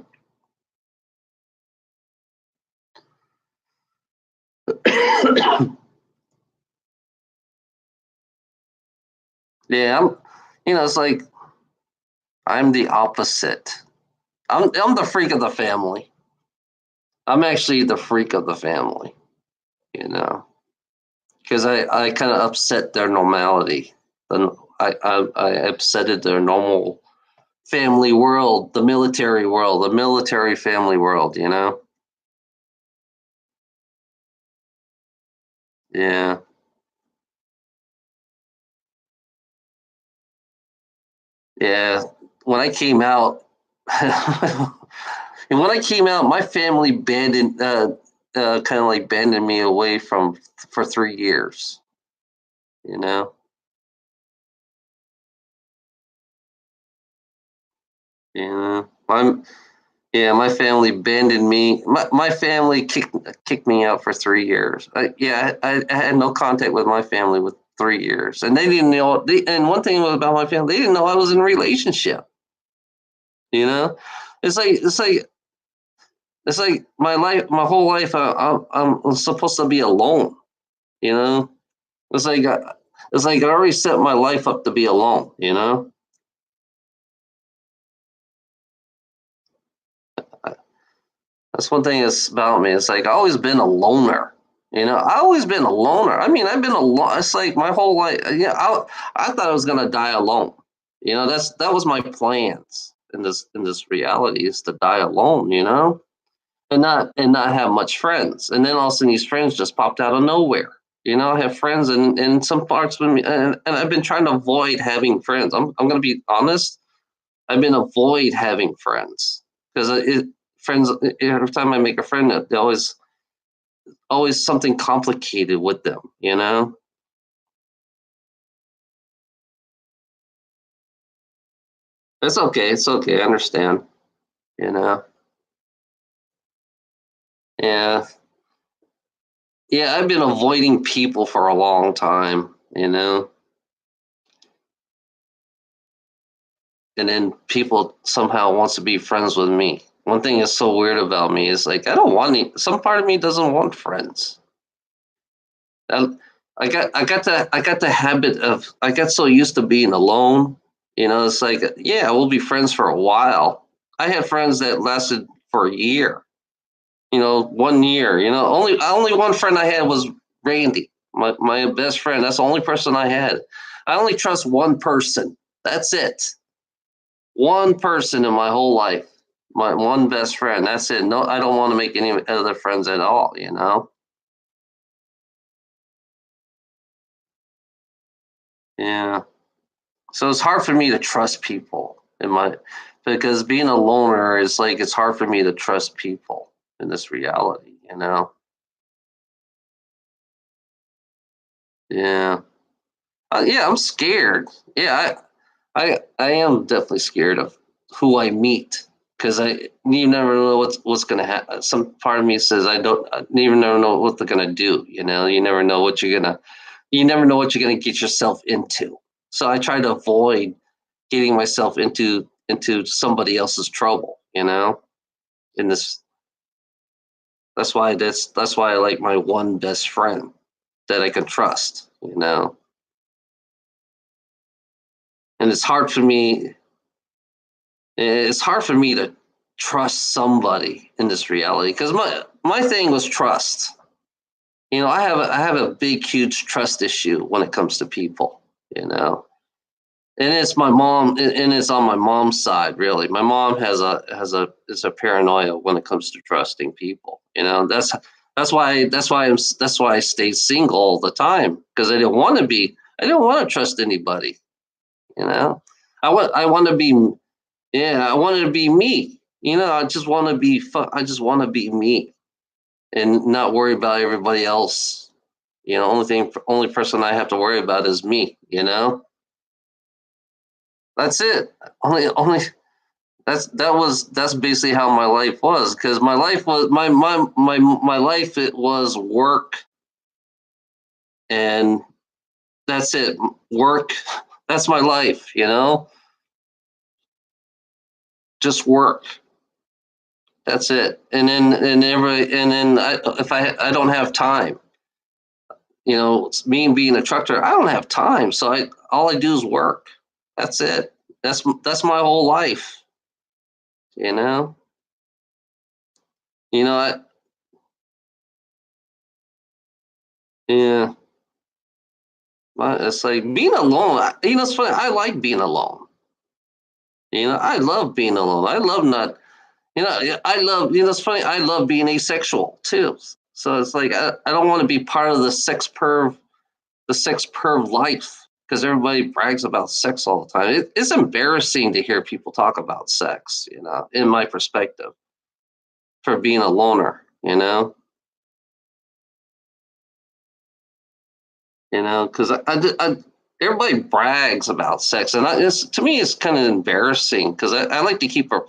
Yeah, you know, it's like I'm the opposite. I'm the freak of the family. I'm actually the freak of the family, you know, because I kind of upset their normality. Then I upsetted their normal family world, the military family world, you know. Yeah, yeah. When I came out, and when I came out, my family kind of like abandoned me away from for 3 years. You know. Yeah, I'm Yeah, my family abandoned me. My family kicked me out for 3 years. I had no contact with my family with 3 years, and they didn't know. And one thing about my family, they didn't know I was in a relationship. You know, it's like it's like it's like my life, my whole life. I'm supposed to be alone. You know, it's like it's like I already set my life up to be alone. You know, that's one thing that's about me. It's like I always been a loner. I always been a loner. I mean, I've been alone. It's like my whole life. Yeah, I thought I was gonna die alone. That was my plans in this reality is to die alone. And not have much friends. And then all of a sudden, these friends just popped out of nowhere. I have friends in some parts of me, and I've been trying to avoid having friends. I'm gonna be honest. I've been avoid having friends because friends. Every time I make a friend, they always something complicated with them. It's okay. It's okay. I understand. You know. Yeah. Yeah. I've been avoiding people for a long time. And then people somehow wants to be friends with me. One thing is so weird about me is like I don't want any. Some part of me doesn't want friends. And I got the habit of I got so used to being alone. It's like yeah, we'll be friends for a while. I had friends that lasted for a year. 1 year. Only one friend I had was Randy, my best friend. That's the only person I had. I only trust one person. That's it. One person in my whole life, my one best friend. That's it. No, I don't want to make any other friends at all. Yeah. So it's hard for me to trust people because being a loner is like it's hard for me to trust people in this reality. Yeah. Yeah, I'm scared. Yeah, I am definitely scared of who I meet because you never know what's gonna happen. Some part of me says I even never know what they're gonna do. You never know what you're gonna get yourself into. So I try to avoid getting myself into somebody else's trouble. In this, that's why I like my one best friend that I can trust. And it's hard for me to trust somebody in this reality because my thing was trust. I have a big huge trust issue when it comes to people. You know, and it's my mom, and it's on my mom's side really. My mom is a paranoia when it comes to trusting people. That's why I stayed single all the time because I didn't want to trust anybody. You know, I want to be yeah, I wanted to be me. I just want to be I just want to be me and not worry about everybody else. Only person I have to worry about is me. That's it. Only that's basically how my life was because my life was my life it was work and that's it. Work. That's my life. Just work. That's it. And then if I don't have time. It's me being a trucker, I don't have time. So all I do is work. That's it. That's my whole life. You know. You know. Yeah. It's like being alone. It's funny. I like being alone. I love being alone. I love not. I love. It's funny. I love being asexual too. So it's like I don't want to be part of the sex perv life because everybody brags about sex all the time. It's embarrassing to hear people talk about sex, in my perspective, for being a loner, because everybody brags about sex, and to me, it's kind of embarrassing because I like to keep it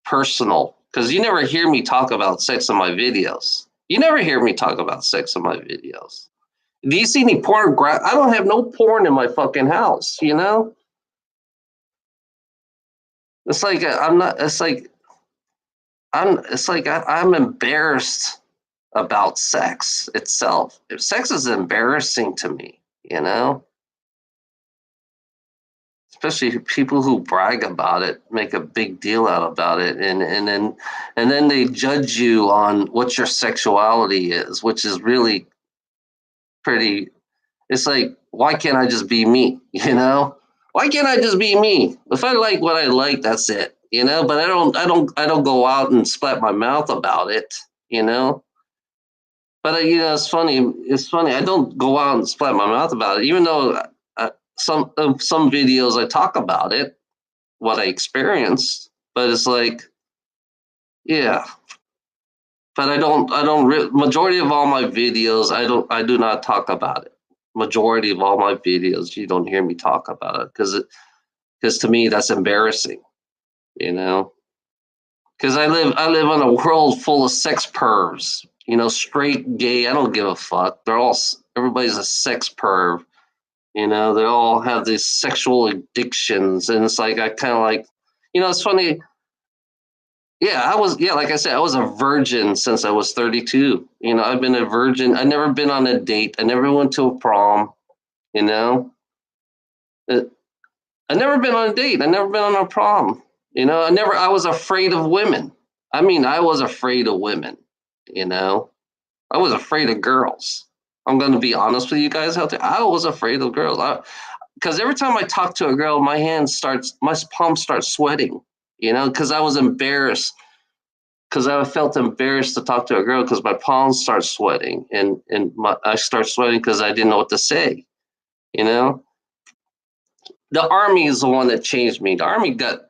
personal, because you never hear me talk about sex in my videos. You never hear me talk about sex in my videos. Do you see any porn? I don't have no porn in my fucking house. You know, it's like I'm not. It's like I'm. It's like I'm embarrassed about sex itself. If sex is embarrassing to me, you know, especially people who brag about it, make a big deal out about it, and then they judge you on what your sexuality is, which is really pretty. It's like, why can't I just be me? You know, why can't I just be me? If I like what I like, that's it. You know, but I don't go out and splat my mouth about it. You know, but it's funny. It's funny. I don't go out and splat my mouth about it, even though some videos I talk about it, what I experienced. But it's like, yeah. But majority of all my videos, I do not talk about it. Majority of all my videos, you don't hear me talk about it because to me that's embarrassing. You know, because I live in a world full of sex pervs. You know, straight, gay. I don't give a fuck. Everybody's a sex perv. You know, they all have these sexual addictions, and it's like I kind of like, it's funny. Yeah, like I said, I was a virgin since I was 32. You know, I've been a virgin. I never been on a date. I never went to a prom. You know, Uh, I never been on a date. I never been on a prom. I was afraid of women. I mean, I was afraid of women. You know, I was afraid of girls. I'm going to be honest with you guys out there. I was afraid of girls. Because every time I talk to a girl, my palms start sweating. You know, because I was embarrassed. Because I felt embarrassed to talk to a girl because my palms start sweating and I start sweating because I didn't know what to say. You know, the army is the one that changed me. The army got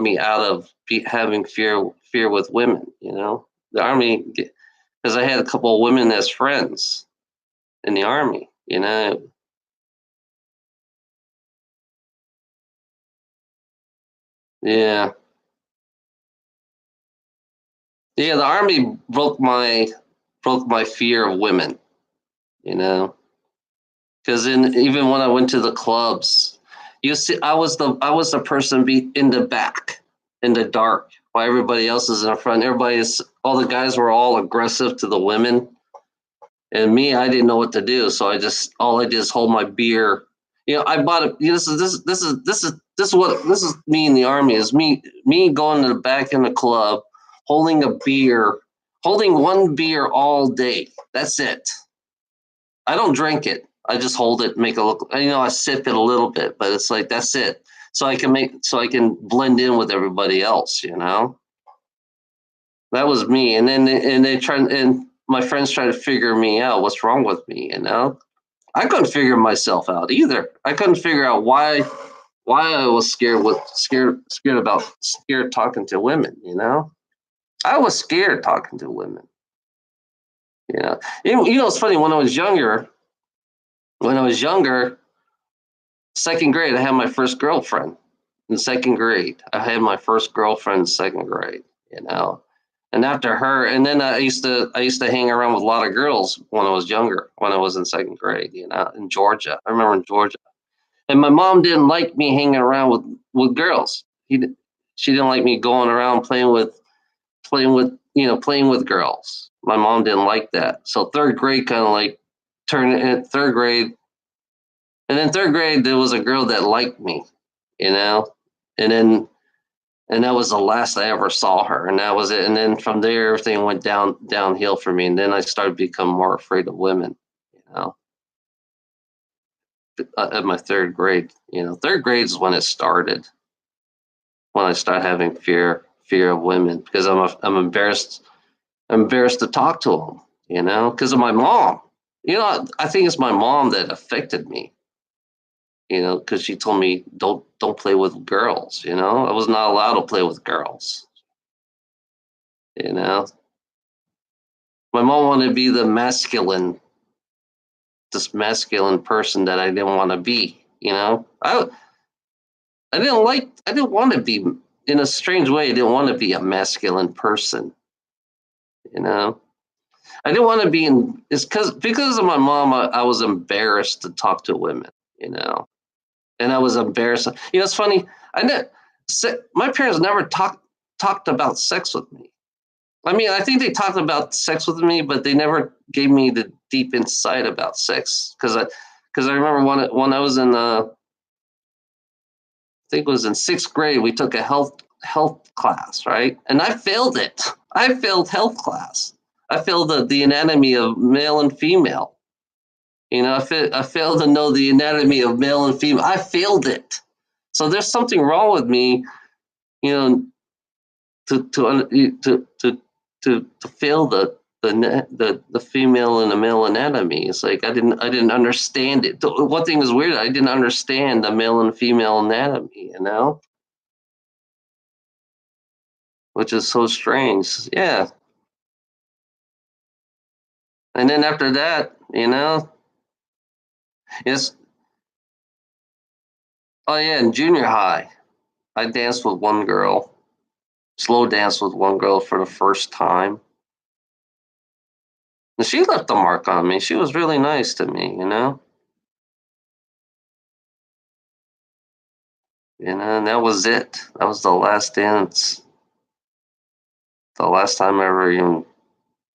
me out of having fear with women. You know, the army, because I had a couple of women as friends in the army. You know, yeah, yeah. The army broke my fear of women. You know, because even when I went to the clubs, you see, I was the person be in the back in the dark while everybody else is in the front. All the guys were all aggressive to the women, and me, I didn't know what to do. So all I did is hold my beer. I bought it. This is me in the army. Is me going to the back in the club, holding a beer, holding one beer all day. That's it. I don't drink it. I just hold it, make it look. I sip it a little bit, but it's like that's it. So I can blend in with everybody else. That was me. And my friends try to figure me out. What's wrong with me? I couldn't figure myself out either. I couldn't figure out why I was scared talking to women. I was scared talking to women. It's funny when I was younger, second grade, I had my first girlfriend. In second grade, I had my first girlfriend in second grade. You know, and after her, and then I used to hang around with a lot of girls when I was younger. When I was in second grade, in Georgia. I remember in Georgia, and my mom didn't like me hanging around with girls. She didn't like me going around playing with girls. My mom didn't like that. So third grade kind of like turned in third grade. And then third grade, there was a girl that liked me, you know, and then and that was the last I ever saw her, and that was it. And then from there, everything went downhill for me, and then I started to become more afraid of women, you know, at my third grade. Third grade is when it started, when I started having fear of women because I'm embarrassed to talk to them, because of my mom. I think it's my mom that affected me, because she told me don't play with girls. I was not allowed to play with girls. You know, my mom wanted to be this masculine person that I didn't want to be. I didn't want to be. in a strange way, I didn't want to be a masculine person. You know, I didn't want to be in. It's because of my mom. I was embarrassed to talk to women. You know, and I was embarrassed. You know, it's funny. I ne- My parents never talked about sex with me. I mean, I think they talked about sex with me, but they never gave me the deep insight about sex. Because I remember when I was in I think it was in sixth grade, we took a health class, right? And I failed it. I failed health class. I failed the anatomy of male and female. You know, I failed to know the anatomy of male and female. I failed it. So there's something wrong with me, you know, to fail the female and the male anatomy. It's like I didn't understand it. One thing was weird. I didn't understand the male and female anatomy. You know, which is so strange. Yeah. And then after that, it's oh yeah, in junior high, I danced with one girl, slow danced with one girl for the first time. And she left a mark on me. She was really nice to me, you know? And that was it. That was the last dance. The last time I ever even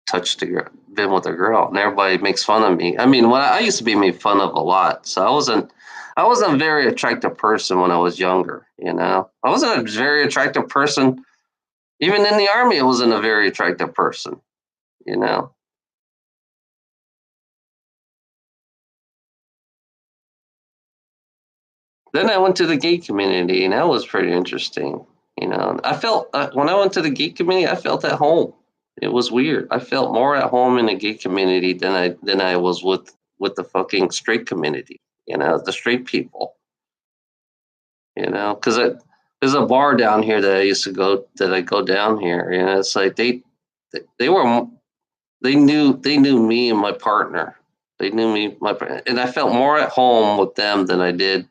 touched a girl, been with a girl. And everybody makes fun of me. I mean, when I used to be made fun of a lot. So I wasn't a very attractive person when I was younger, you know? I wasn't a very attractive person. Even in the army, I wasn't a very attractive person, you know? Then I went to the gay community, and that was pretty interesting. You know, I felt when I went to the gay community, I felt at home. It was weird. I felt more at home in the gay community than I was with the fucking straight community. You know, the straight people. You know, because there's a bar down here that I used to go that I go down here. You know, it's like they were they knew me and my partner. They knew me and I felt more at home with them than I did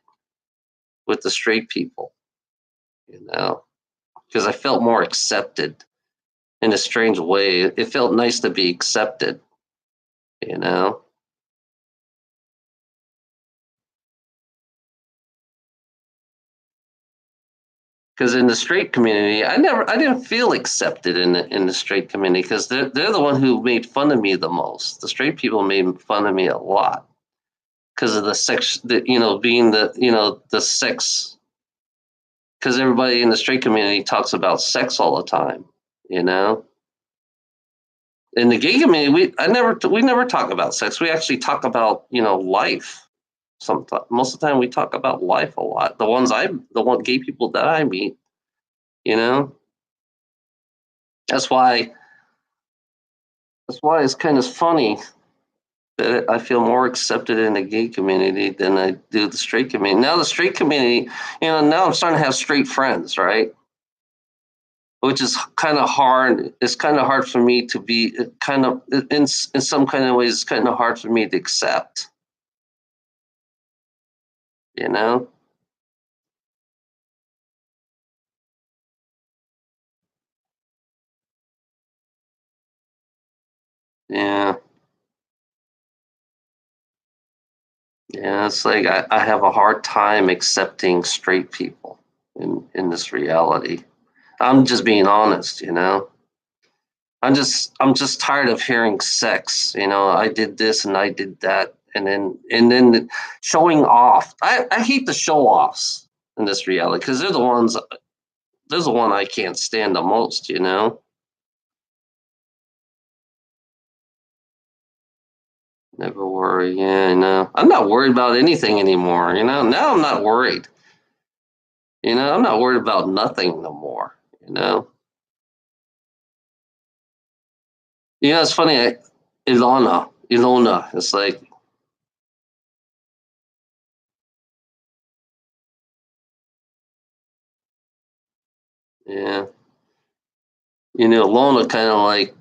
with the straight people. You know, because I felt more accepted in a strange way. It felt nice to be accepted, you know. Because in the straight community, I didn't feel accepted in the straight community because they're the one who made fun of me the most. The straight people made fun of me a lot because of the sex, being the sex. Because everybody in the straight community talks about sex all the time, you know. In the gay community, we never talk about sex. We actually talk about life. Most of the time we talk about life a lot. The gay people that I meet, you know, that's why it's kind of funny that I feel more accepted in the gay community than I do the straight community. Now the straight community, now I'm starting to have straight friends, right? Which is kind of hard. It's kind of hard for me to be kind of in some kind of ways. It's kind of hard for me to accept, you know. Yeah, yeah. It's like I have a hard time accepting straight people in this reality. I'm just being honest, you know. I'm just tired of hearing sex. You know, I did this and I did that, and then showing off. I hate the show offs in this reality because they're the ones. They're the one I can't stand the most. You know, never worry. Yeah, you know, I'm not worried about anything anymore. You know, now I'm not worried. You know, I'm not worried about nothing no more. You know, it's funny. Ilona. It's like, yeah, Ilona kind of like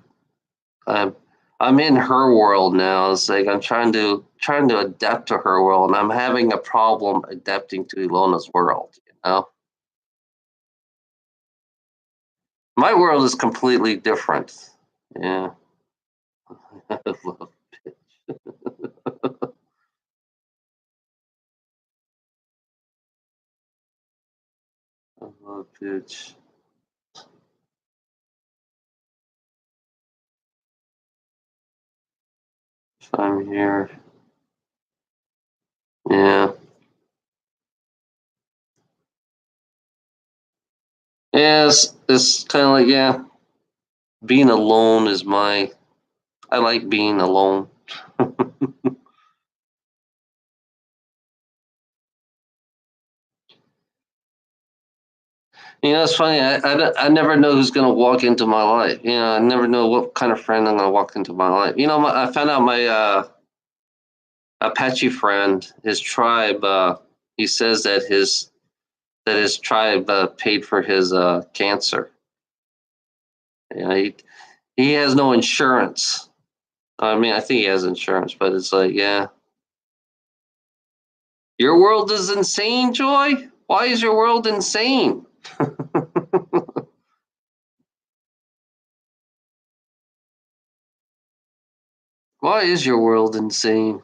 I'm I'm in her world now. It's like I'm trying to adapt to her world, and I'm having a problem adapting to Ilona's world. You know, My world is completely different. Yeah. I love I love pitch. If I'm here. Yeah. Yeah, it's kind of like, yeah, being alone is my. I like being alone. It's funny. I never know who's going to walk into my life. I never know what kind of friend I'm going to walk into my life. I found out my Apache friend, his tribe. He says that his tribe paid for his cancer. He has no insurance. I mean, I think he has insurance, but it's like, yeah, your world is insane, Joy. Why is your world insane? Why is your world insane?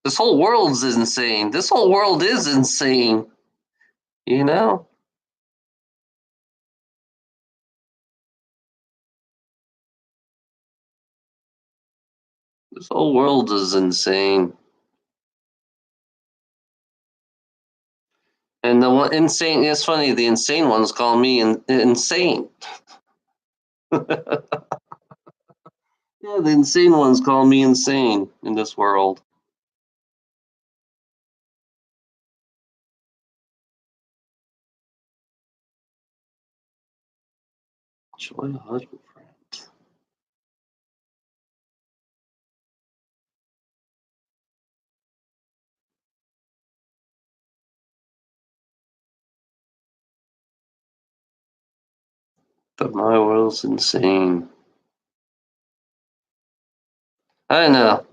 This whole world's insane. This whole world is insane. You know? This whole world is insane. And the one insane, it's funny, the insane ones call me insane. Yeah, the insane ones call me insane in this world. Joy husband friend. But my world's insane. I don't know.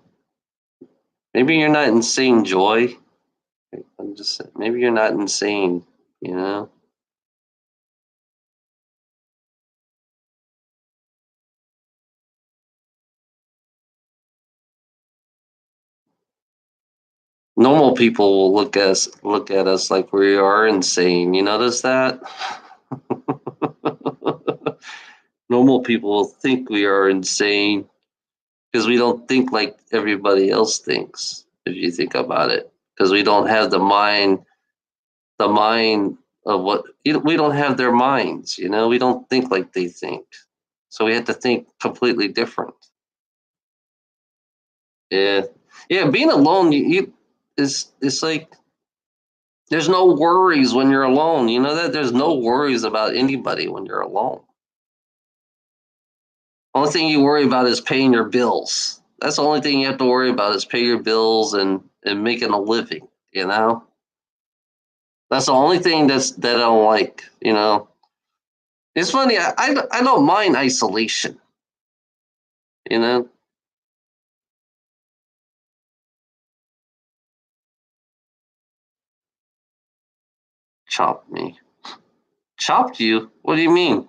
Maybe you're not insane, Joy. I'm just saying, maybe you're not insane, you know? Normal people will look at us like we are insane. You notice that? Normal people will think we are insane because we don't think like everybody else thinks. If you think about it, because we don't have the mind of what we don't have their minds. We don't think like they think, so we have to think completely different. Yeah, yeah. Being alone, is it's like there's no worries when you're alone. You know that there's no worries about anybody when you're alone. Only thing you worry about is paying your bills. That's the only thing you have to worry about is pay your bills and making a living. You know, that's the only thing that I don't like. It's funny. I don't mind isolation. You know, chopped me. Chopped you? What do you mean?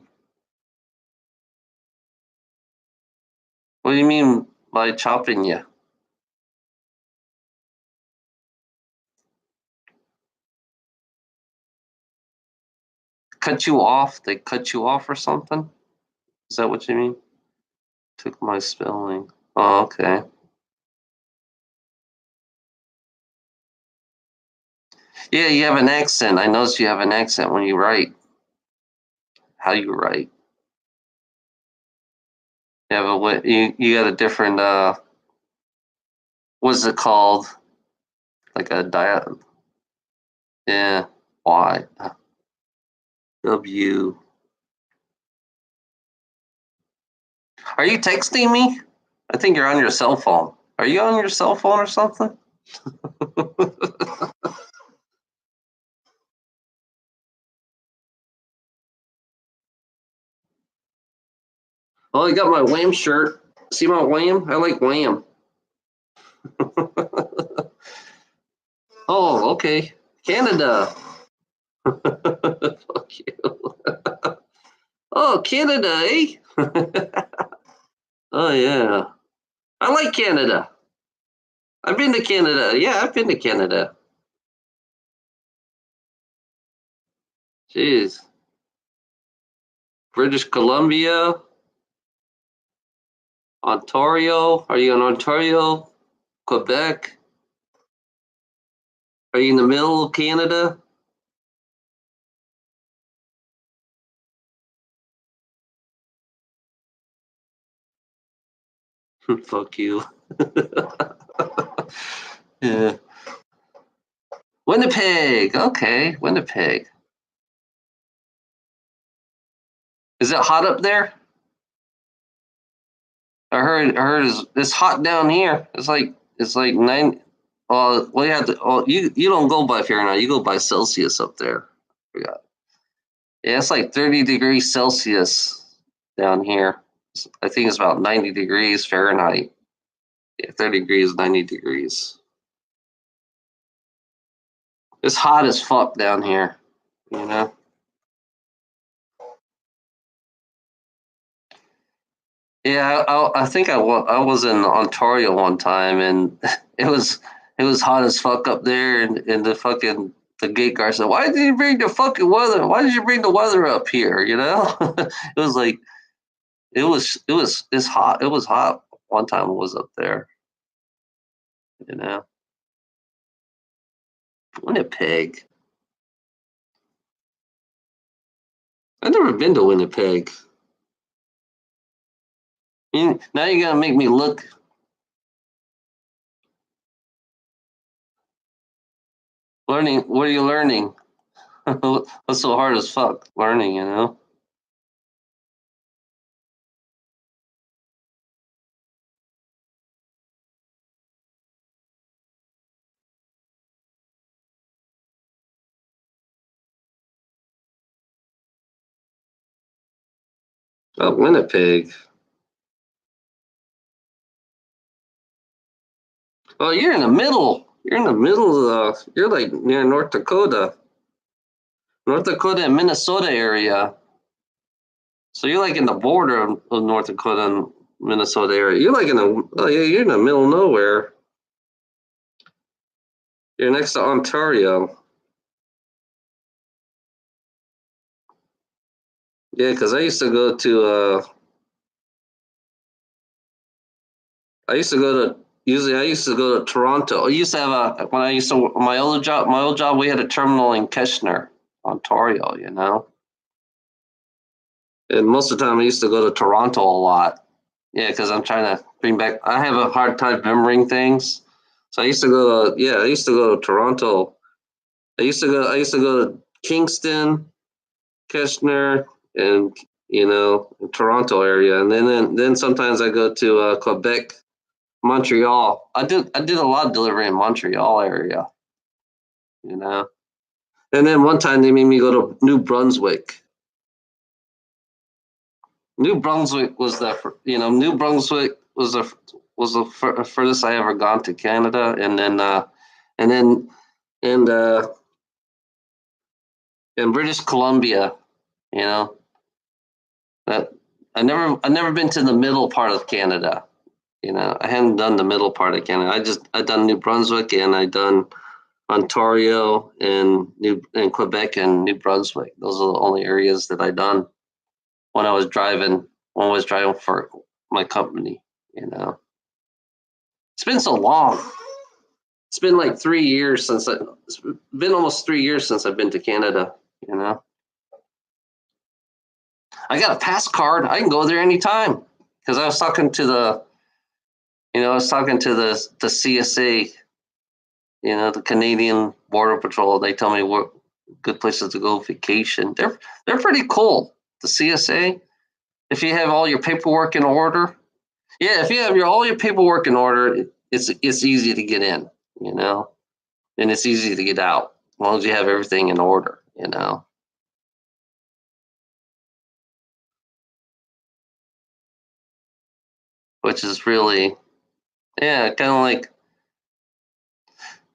What do you mean by chopping you? Cut you off? They cut you off or something? Is that what you mean? Took my spelling. Oh, okay. Yeah, you have an accent. I noticed you have an accent when you write. How you write? You have you got a different what's it called? Like a diet. Yeah. Y. W. Are you texting me? I think you're on your cell phone. Are you on your cell phone or something? Well, I got my Wham shirt. See my Wham? I like Wham. Oh, okay. Canada. Fuck you. Oh, Canada, eh? Oh yeah, I like Canada. I've been to Canada. Yeah, I've been to Canada. Jeez, British Columbia, Ontario. Are you in Ontario? Quebec? Are you in the middle of Canada? Fuck you. Yeah. Winnipeg. Okay, Winnipeg. Is it hot up there? I heard it's hot down here. It's like nine. Well, we have to. Oh, you don't go by Fahrenheit. You go by Celsius up there. Forgot. Yeah, it's like 30 degrees Celsius down here. I think it's about 90 degrees Fahrenheit. Yeah, 30 degrees, 90 degrees. It's hot as fuck down here. You know. Yeah, I think I was in Ontario one time, and it was it was hot as fuck up there, and the gate guard said, "Why did you bring the fucking weather? Why did you bring the weather up here?" You know, it was like it's hot. It was hot one time. I was up there. You know, Winnipeg. I've never been to Winnipeg. Now you're gonna make me look. Learning. What are you learning? What's so hard as fuck? Learning. You know. Oh, Winnipeg. Oh, you're in the middle. You're in the middle of you're like near North Dakota. North Dakota and Minnesota area. So you're like in the border of North Dakota and Minnesota area. You're like in the oh yeah, you're in the middle of nowhere. You're next to Ontario. Yeah, because I used to go to usually I used to go to Toronto. I used to have a when I used to my old job we had a terminal in Kitchener, Ontario, you know. And most of the time I used to go to Toronto a lot. Yeah, because I'm trying to bring back. I have a hard time remembering things, so I used to go. Yeah, I used to go to Toronto. I used to go to Kingston, Kitchener, and Toronto area, and then sometimes I go to Quebec, Montreal. I did a lot of delivery in Montreal area, you know. And then one time they made me go to New Brunswick. New Brunswick was New Brunswick was the furthest I ever gone to Canada, and then and in British Columbia, you know that I never been to the middle part of Canada. You know, I hadn't done the middle part of Canada. I done New Brunswick and I done Ontario and Quebec and New Brunswick. Those are the only areas that I done when I was driving for my company. You know. It's been so long. It's been like 3 years it's been almost 3 years since I've been to Canada, you know. I got a pass card. I can go there anytime. Because I was talking to the CSA, the Canadian Border Patrol. They tell me what good places to go vacation. They're pretty cool. The CSA. If you have all your paperwork in order. Yeah, if you have all your paperwork in order, it's easy to get in, you know. And it's easy to get out as long as you have everything in order, you know. Which is really, yeah, kind of like,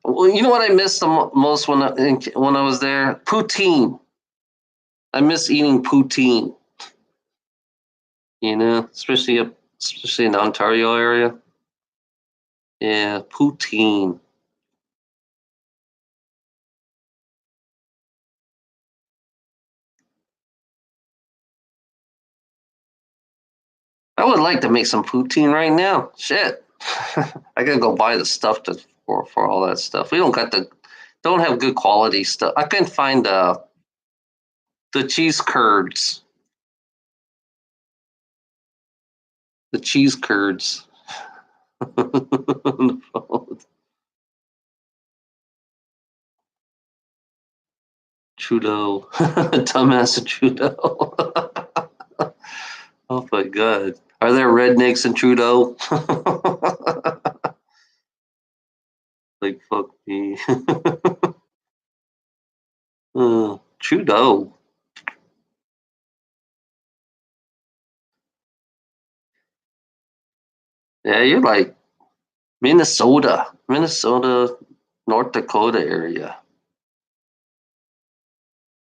well, you know what I missed the most when I was there? Poutine. I miss eating poutine. especially in the Ontario area. Yeah, poutine. I would like to make some poutine right now. Shit, I gotta go buy the stuff for all that stuff. We don't have good quality stuff. I couldn't find the cheese curds. The cheese curds. Trudeau, dumbass Trudeau. Oh my god, are there rednecks in Trudeau? Like fuck me. Trudeau. Yeah, you're like Minnesota, North Dakota area.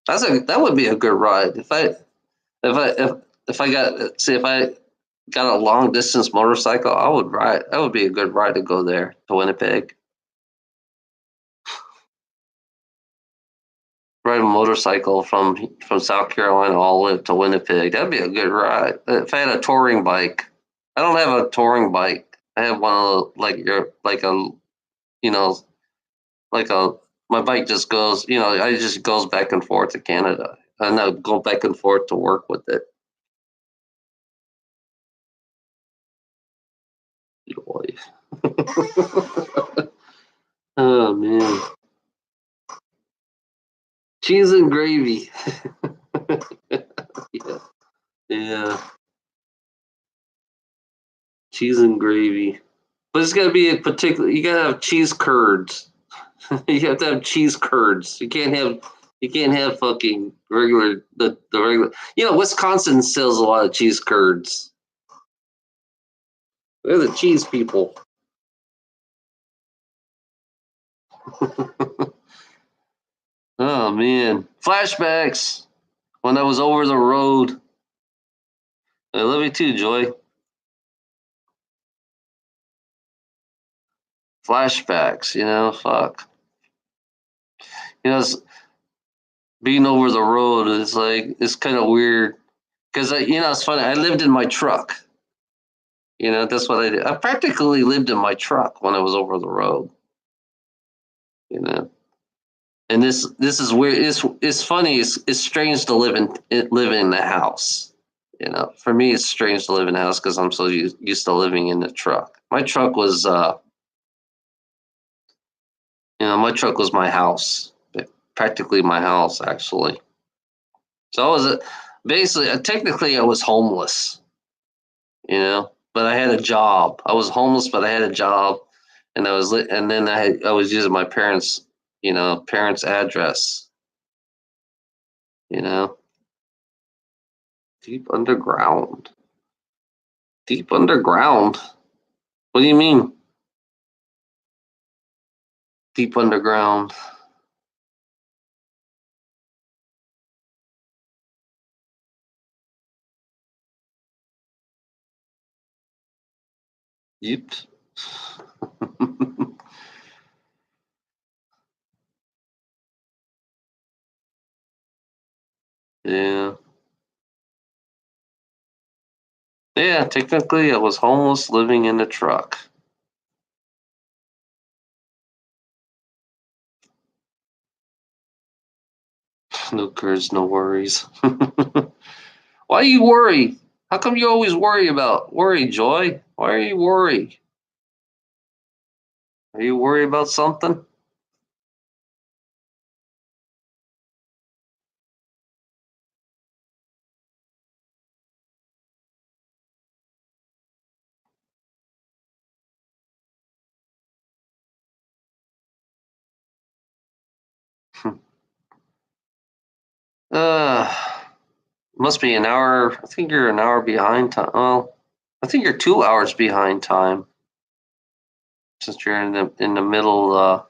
That would be a good ride if I if I got see if I got a long distance motorcycle, I would ride. That would be a good ride to go there to Winnipeg. Ride a motorcycle from South Carolina all the way to Winnipeg. That'd be a good ride. If I had a touring bike, I don't have a touring bike. I have one of the, like a you know like a my bike just goes. I just goes back and forth to Canada, and I go back and forth to work with it. Boy. Oh man, cheese and gravy. Yeah, yeah, cheese and gravy. But it's gotta be a particular. You gotta have cheese curds. You have to have cheese curds. You can't have fucking the regular. Wisconsin sells a lot of cheese curds. They're the cheese people. Oh man, flashbacks when I was over the road. I love you too, Joy. Flashbacks, fuck. It's being over the road is like it's kind of weird because it's funny. I lived in my truck. That's what I did. I practically lived in my truck when I was over the road. You know, and this is weird. It's funny. It's strange to live in the house. For me, it's strange to live in a house because I'm so used to living in the truck. My truck was my house, practically my house actually. So I was basically, technically, I was homeless. But I had a job. I was homeless, but I had a job, and and then I was using my parents' address. You know, deep underground. Deep underground. What do you mean? Deep underground. Deep. Yeah. Yeah, technically, I was homeless living in a truck. No cares, no worries. Why you worry? How come you always worry, Joy? Why are you worried? Are you worried about something? Uh, must be an hour. I think you're an hour behind time. Well, I think you're 2 hours behind time since you're in the middle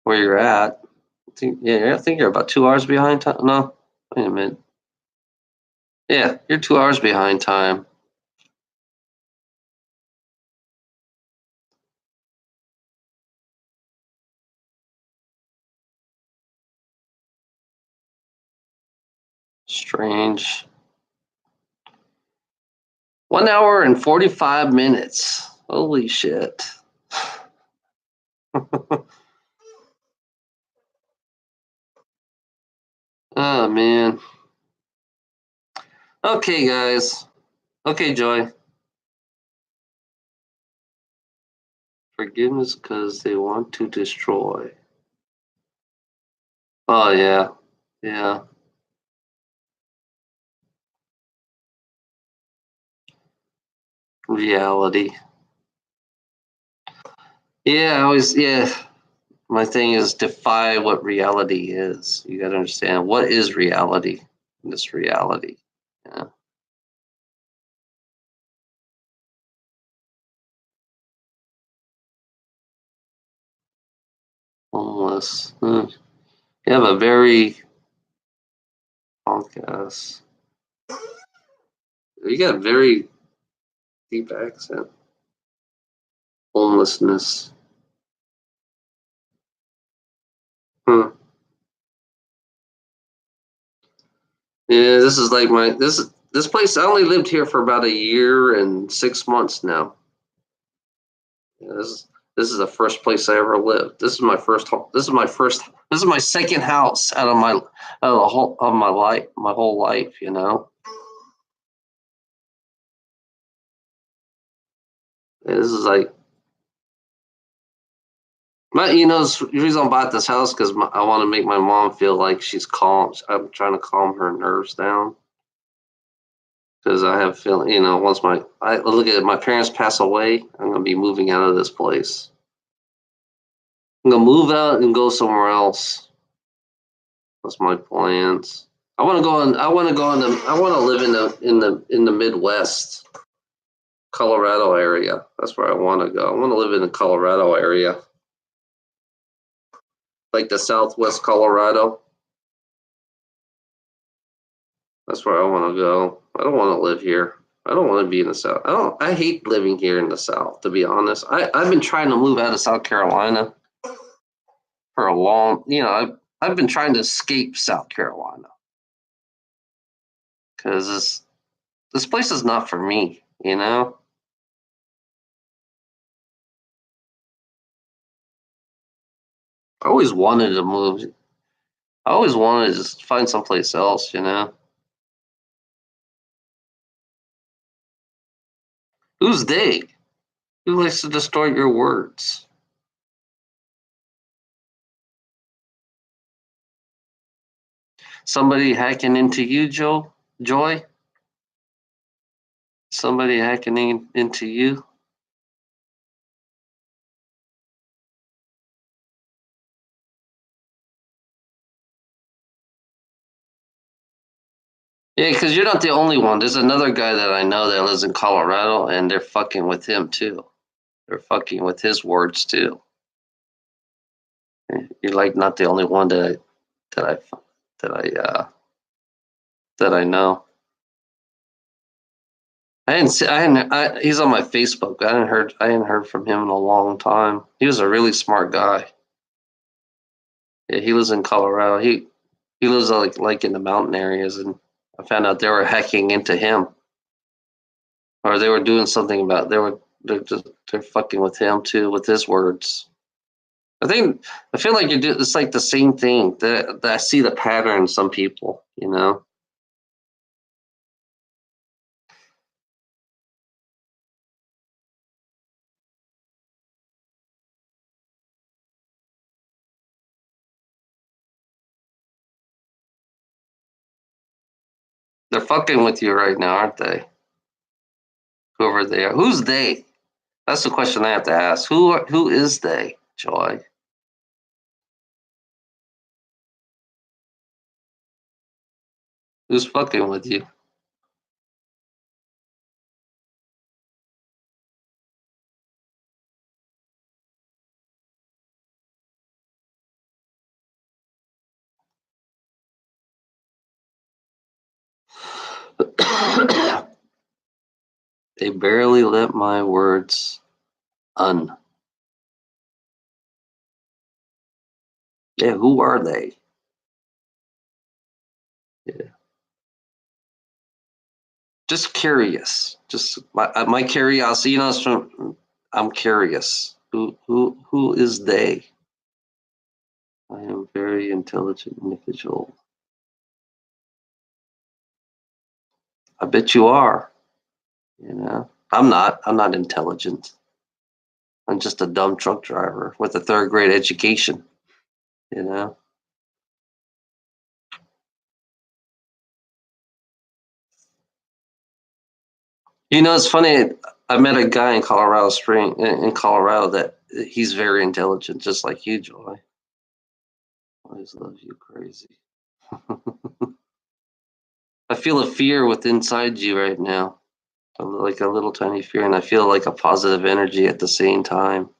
where you're at. I think you're about 2 hours behind time. No, wait a minute. Yeah, you're 2 hours behind time. Strange. 1 hour and 45 minutes. Holy shit. Oh man. Okay, guys. Okay, Joy. Forgiveness because they want to destroy. Oh yeah. Yeah. Reality. Yeah, I always yeah. My thing is defy what reality is. You gotta understand what is reality. This reality. Yeah. Homeless. You have a very podcast. You got a very deep accent. Homelessness. Hmm. Yeah, this is like this place. I only lived here for about a year and 6 months now. Yeah, this is the first place I ever lived. This is my first home. This is my first. This is my second house out of the whole of my life, my whole life. You know, and this is like my. You know, the reason I bought this house because I want to make my mom feel like she's calm. I'm trying to calm her nerves down because I have a feeling. You know, once I look at it, my parents pass away, I'm gonna be moving out of this place. I'm gonna move out and go somewhere else. That's my plans. I want to go on. I want to go on the. I want to live in the Midwest, Colorado area. That's where I want to go. I want to live in the Colorado area, like the Southwest Colorado. That's where I want to go. I don't want to live here. I don't want to be in the South. I don't. I hate living here in the South. To be honest, I've been trying to move out of South Carolina for a long. You know, I've been trying to escape South Carolina because this place is not for me. You know. I always wanted to move. I always wanted to just find someplace else, you know. Who's they? Who likes to distort your words? Somebody hacking into you, Joy? Somebody hacking into you? Yeah, because you're not the only one. There's another guy that I know that lives in Colorado, and they're fucking with him too. They're fucking with his words too. You're like not the only one that I that I that I know. I didn't see. I hadn't. He's on my Facebook. I hadn't heard from him in a long time. He was a really smart guy. Yeah, he lives in Colorado. He lives like in the mountain areas, and I found out they were hacking into him, or they were doing something about. They're fucking with him too with his words. I feel like it's like the same thing. That I see the pattern in some people. You know, they're fucking with you right now, aren't they? Whoever they are, who's they? That's the question I have to ask. Who is they, Joy? Who's fucking with you? They barely let my words un. Yeah, who are they? Yeah. Just curious. Just my curiosity. You know, I'm curious. Who is they? I am a very intelligent individual. I bet you are. You know, I'm not. I'm not intelligent. I'm just a dumb truck driver with a third grade education. You know. You know, it's funny. I met a guy in Colorado Spring in Colorado that he's very intelligent, just like you, Joy. Always love you, crazy. I feel a fear with inside you right now, like a little tiny fear, and I feel like a positive energy at the same time.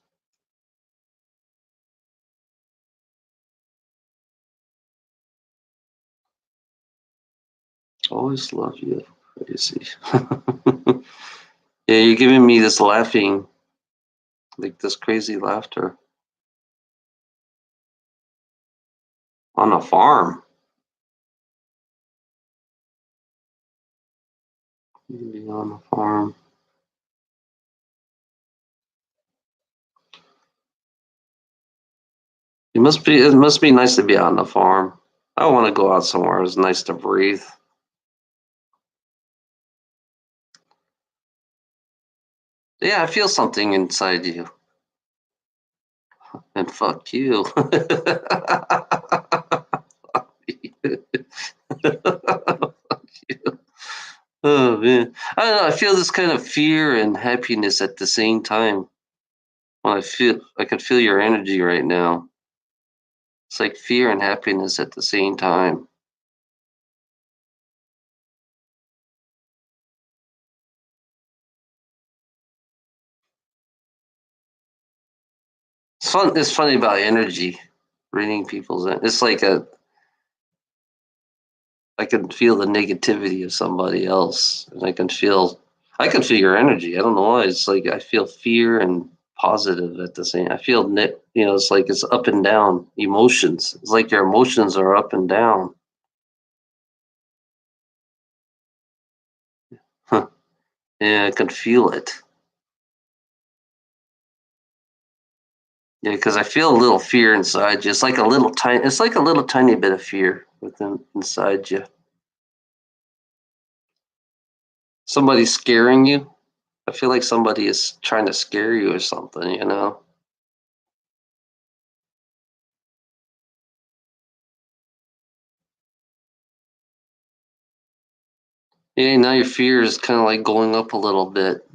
Always love you, crazy. Yeah, you're giving me this laughing, like this crazy laughter on a farm. Maybe on a farm. It must be. It must be nice to be out on the farm. I want to go out somewhere. It's nice to breathe. Yeah, I feel something inside you. And fuck you. Oh man, I don't know. I feel this kind of fear and happiness at the same time. When I can feel your energy right now. It's like fear and happiness at the same time. It's fun. It's funny about energy, reading people's. It's like I can feel the negativity of somebody else, and I can feel your energy. I don't know why. It's like I feel fear and positive at the same. I feel you know, it's like it's up and down emotions. It's like your emotions are up and down. Huh. Yeah, I can feel it. Yeah, because I feel a little fear inside you. It's like a little tiny. It's like a little tiny bit of fear within inside you. Somebody's scaring you. I feel like somebody is trying to scare you or something. You know. Yeah, now your fear is kind of like going up a little bit.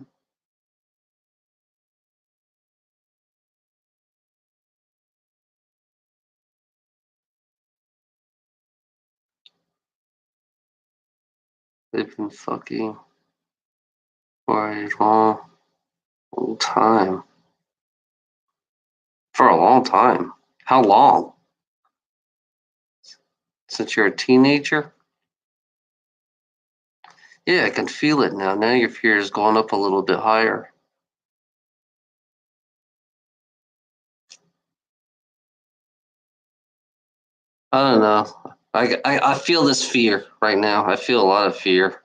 They've been fucking for a long time. For a long time. How long? Since you're a teenager? Yeah, I can feel it now. Now your fear is going up a little bit higher. I don't know. I feel this fear right now. I feel a lot of fear.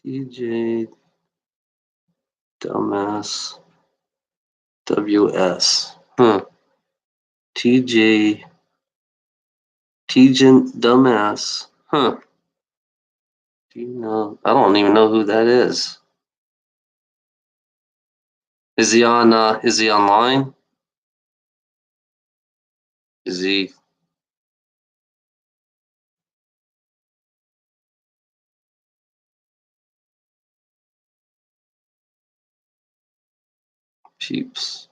TJ Dumbass WS. Huh. TJ TJ Dumbass. Huh. Do you know? I don't even know who that is. Is he on? Is he online? Is he peeps?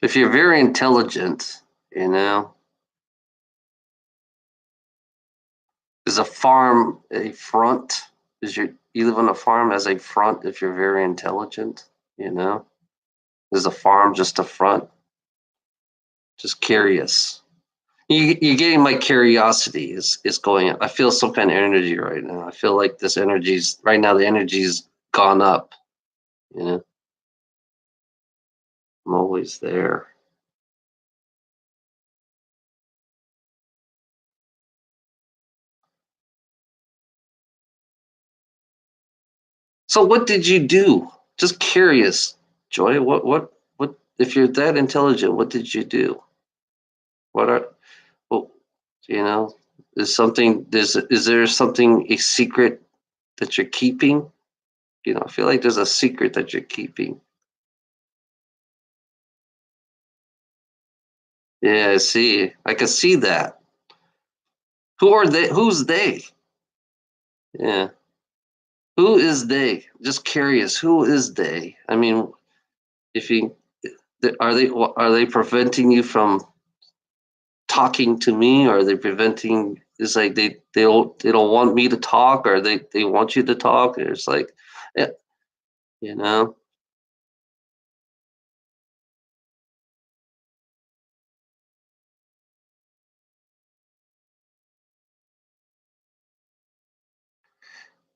If you're very intelligent, you know, is a farm a front? Is your You live on a farm as a front if you're very intelligent, you know? Is a farm just a front? Just curious. You're getting my curiosity is going up. I feel some kind of energy right now. I feel like this energy's right now. The energy's gone up. You know, I'm always there. So what did you do? Just curious, Joy. What? If you're that intelligent, what did you do? What are? Well, you know, is there something a secret that you're keeping? You know, I feel like there's a secret that you're keeping. Yeah, I see. I can see that. Who are they? Who's they? Yeah. Who is they? Just curious. Who is they? I mean, if you are they preventing you from talking to me? Or are they preventing? It's like they don't want me to talk, or they want you to talk. It's like, yeah, you know.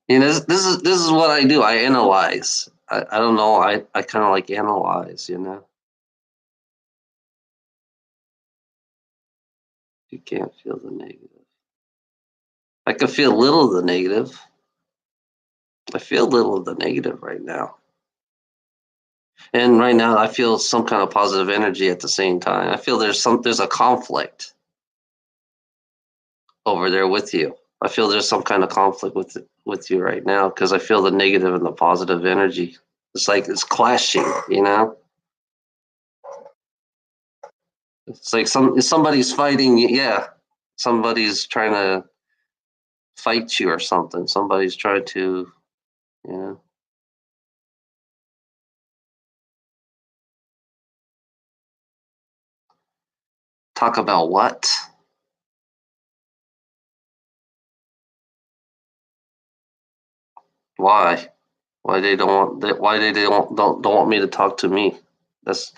You know, this is what I do. I analyze. I don't know. I kind of like analyze. You know, you can't feel the negative. I can feel a little of the negative. I feel a little of the negative right now. And right now, I feel some kind of positive energy at the same time. I feel there's a conflict over there with you. I feel there's some kind of conflict with you right now because I feel the negative and the positive energy. It's like it's clashing, you know. It's like somebody's fighting. Yeah, somebody's trying to fight you or something. Somebody's trying to, you know, talk about what? Why? Why they don't want that? Why they don't want me to talk to me? That's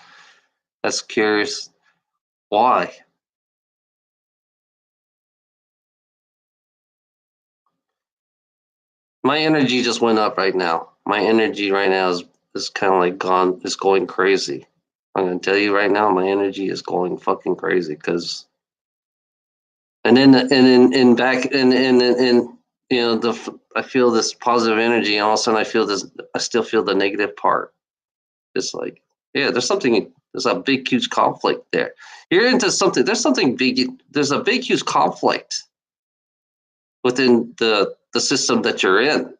that's curious. Why? My energy just went up right now. My energy right now is kind of like gone. Is going crazy. I'm gonna tell you right now, my energy is going fucking crazy because and back and you know I feel this positive energy and all of a sudden I feel this. I still feel the negative part. It's like, yeah, there's a big huge conflict there. You're into something. There's something big. There's a big huge conflict within the system that you're in.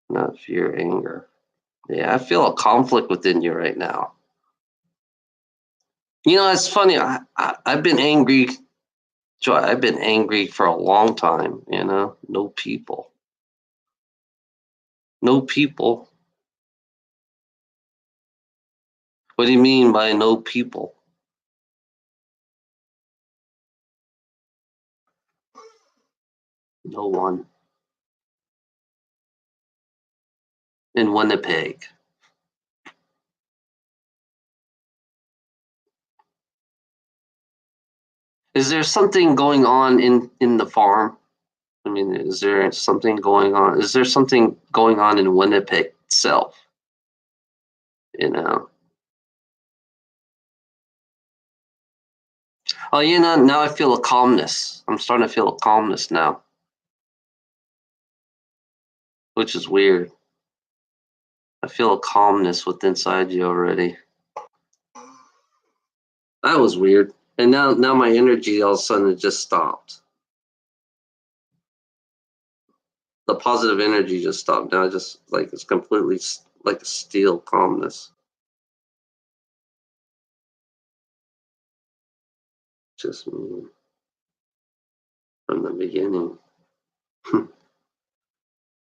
Not fear, anger. Yeah, I feel a conflict within you right now. You know, it's funny. I've been angry. Joy, I've been angry for a long time. You know, no people, no people. What do you mean by no people? No one in Winnipeg. Is there something going on in the farm? I mean, is there something going on? Is there something going on in Winnipeg itself? You know. Oh, you know. Now I feel a calmness. I'm starting to feel a calmness now, which is weird. I feel a calmness within inside you already. That was weird. And now my energy all of a sudden it just stopped. The positive energy just stopped. Now I just like it's completely like a steel calmness. Just me from the beginning.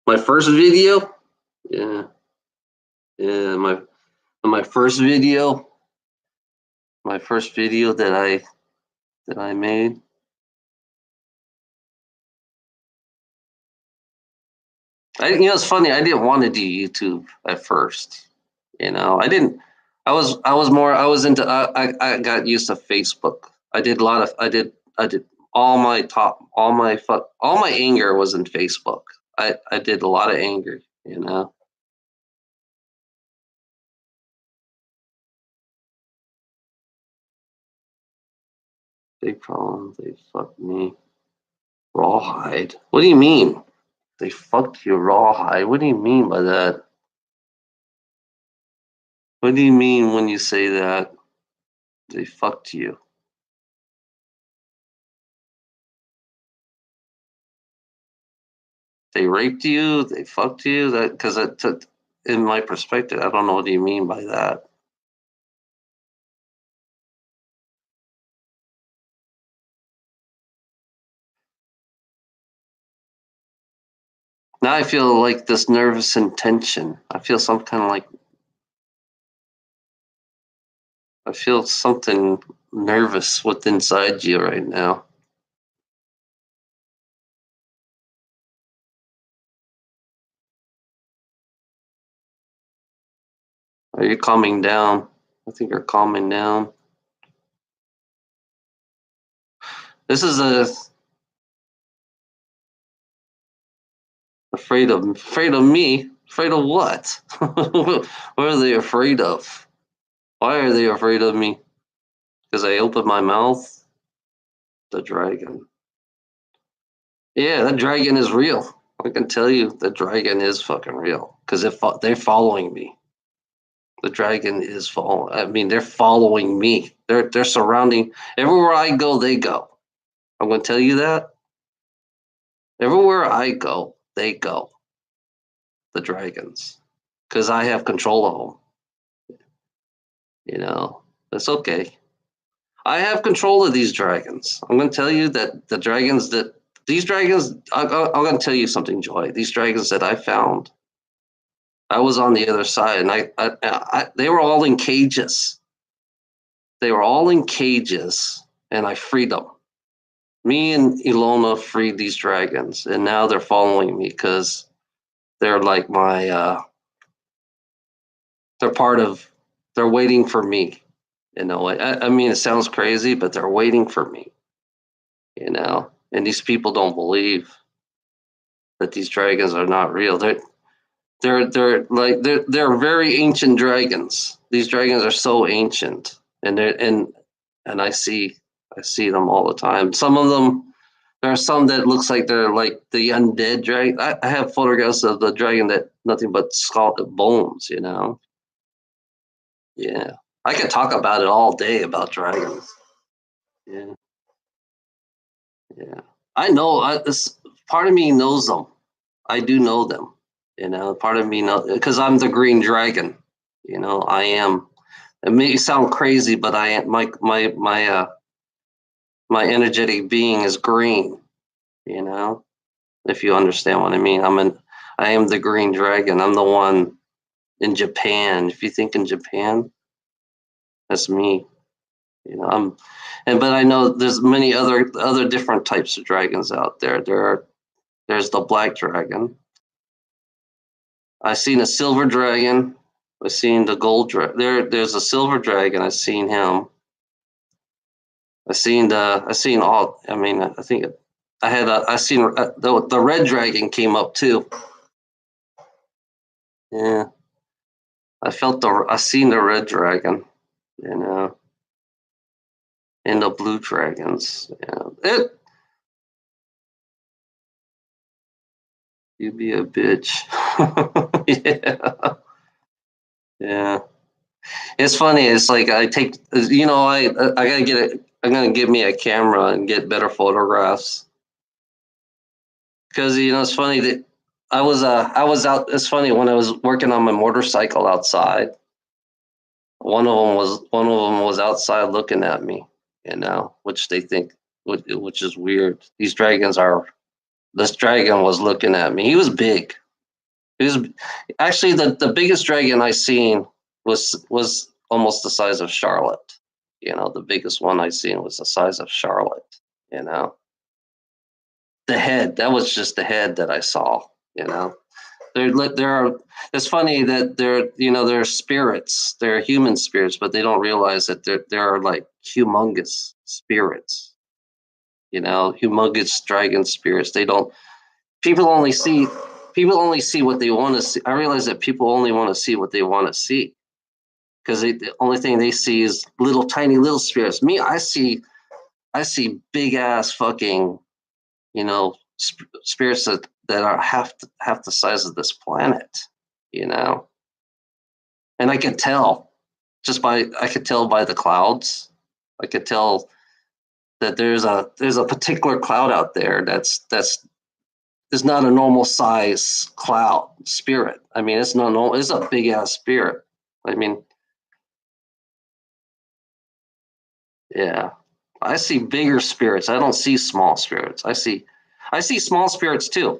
My first video, yeah, yeah. My first video, my first video that I made. It's funny. I didn't want to do YouTube at first. I didn't. I was more. I was into. I got used to Facebook. I did a lot of. I did all my top. All my anger was in Facebook. I did a lot of anger. Big problem. They fucked me. Rawhide. What do you mean? They fucked you rawhide. What do you mean by that? What do you mean when you say that? They fucked you. They raped you. They fucked you. That because in my perspective, I don't know what do you mean by that. Now I feel like this nervous tension. I feel some kind of like I feel something nervous within inside you right now. Are you calming down? I think you're calming down. This is a afraid of me. Afraid of what? What are they afraid of? Why are they afraid of me? Because I opened my mouth. The dragon. Yeah, that dragon is real. I can tell you, the dragon is fucking real. Because they're following me. The dragon is following. I mean, they're following me. They're surrounding. Everywhere I go, they go. I'm going to tell you that. Everywhere I go, they go. The dragons, because I have control of them. That's okay. I have control of these dragons. I'm going to tell you that the dragons that these dragons. I'm going to tell you something, Joy. These dragons that I found, I was on the other side, and they were all in cages. They were all in cages, and I freed them. Me and Ilona freed these dragons, and now they're following me because they're like my. They're part of. They're waiting for me. I mean, it sounds crazy, but they're waiting for me. And these people don't believe that these dragons are not real. They're very ancient dragons. These dragons are so ancient, and I see them all the time. Some of them, there are some that looks like they're like the undead dragon. I have photographs of the dragon that nothing but skull bones. Yeah, I could talk about it all day about dragons. Yeah, yeah. I know. This part of me knows them. I do know them. Part of me know because I'm the green dragon. I am. It may sound crazy, but I am my energetic being is green. You know, if you understand what I mean. I am the green dragon. I'm the one in Japan. If you think in Japan, that's me. I'm, but I know there's many other different types of dragons out there. There's the black dragon. I've seen a silver dragon. I've seen the gold dragon. There's a silver dragon. I've seen him. I've seen all. I mean, I think I seen the red dragon came up too. Yeah, I seen the red dragon. You know, and the blue dragons. Yeah, you be a bitch. Yeah, yeah. It's funny. It's like I take. I gotta get it. I'm gonna give me a camera and get better photographs. Because it's funny that I was out. It's funny when I was working on my motorcycle outside. One of them was outside looking at me, which they think, which is weird. This dragon was looking at me. He was big. He was actually the biggest dragon I seen was almost the size of Charlotte. The biggest one I seen was the size of Charlotte. You know, the head. That was just the head that I saw. You know, There are. It's funny that they're spirits. They're human spirits, but they don't realize that there are like humongous spirits. Humongous dragon spirits. They don't. People only see. People only see what they want to see. I realize that people only want to see what they want to see because the only thing they see is little tiny little spirits. Me, I see big ass fucking spirits that are half the size of this planet, you know, and I could tell by the clouds. I could tell that there's a particular cloud out there that's is not a normal size cloud spirit. I mean, it's not normal. It's a big ass spirit. I mean, yeah, I see bigger spirits. I don't see small spirits. I see small spirits too.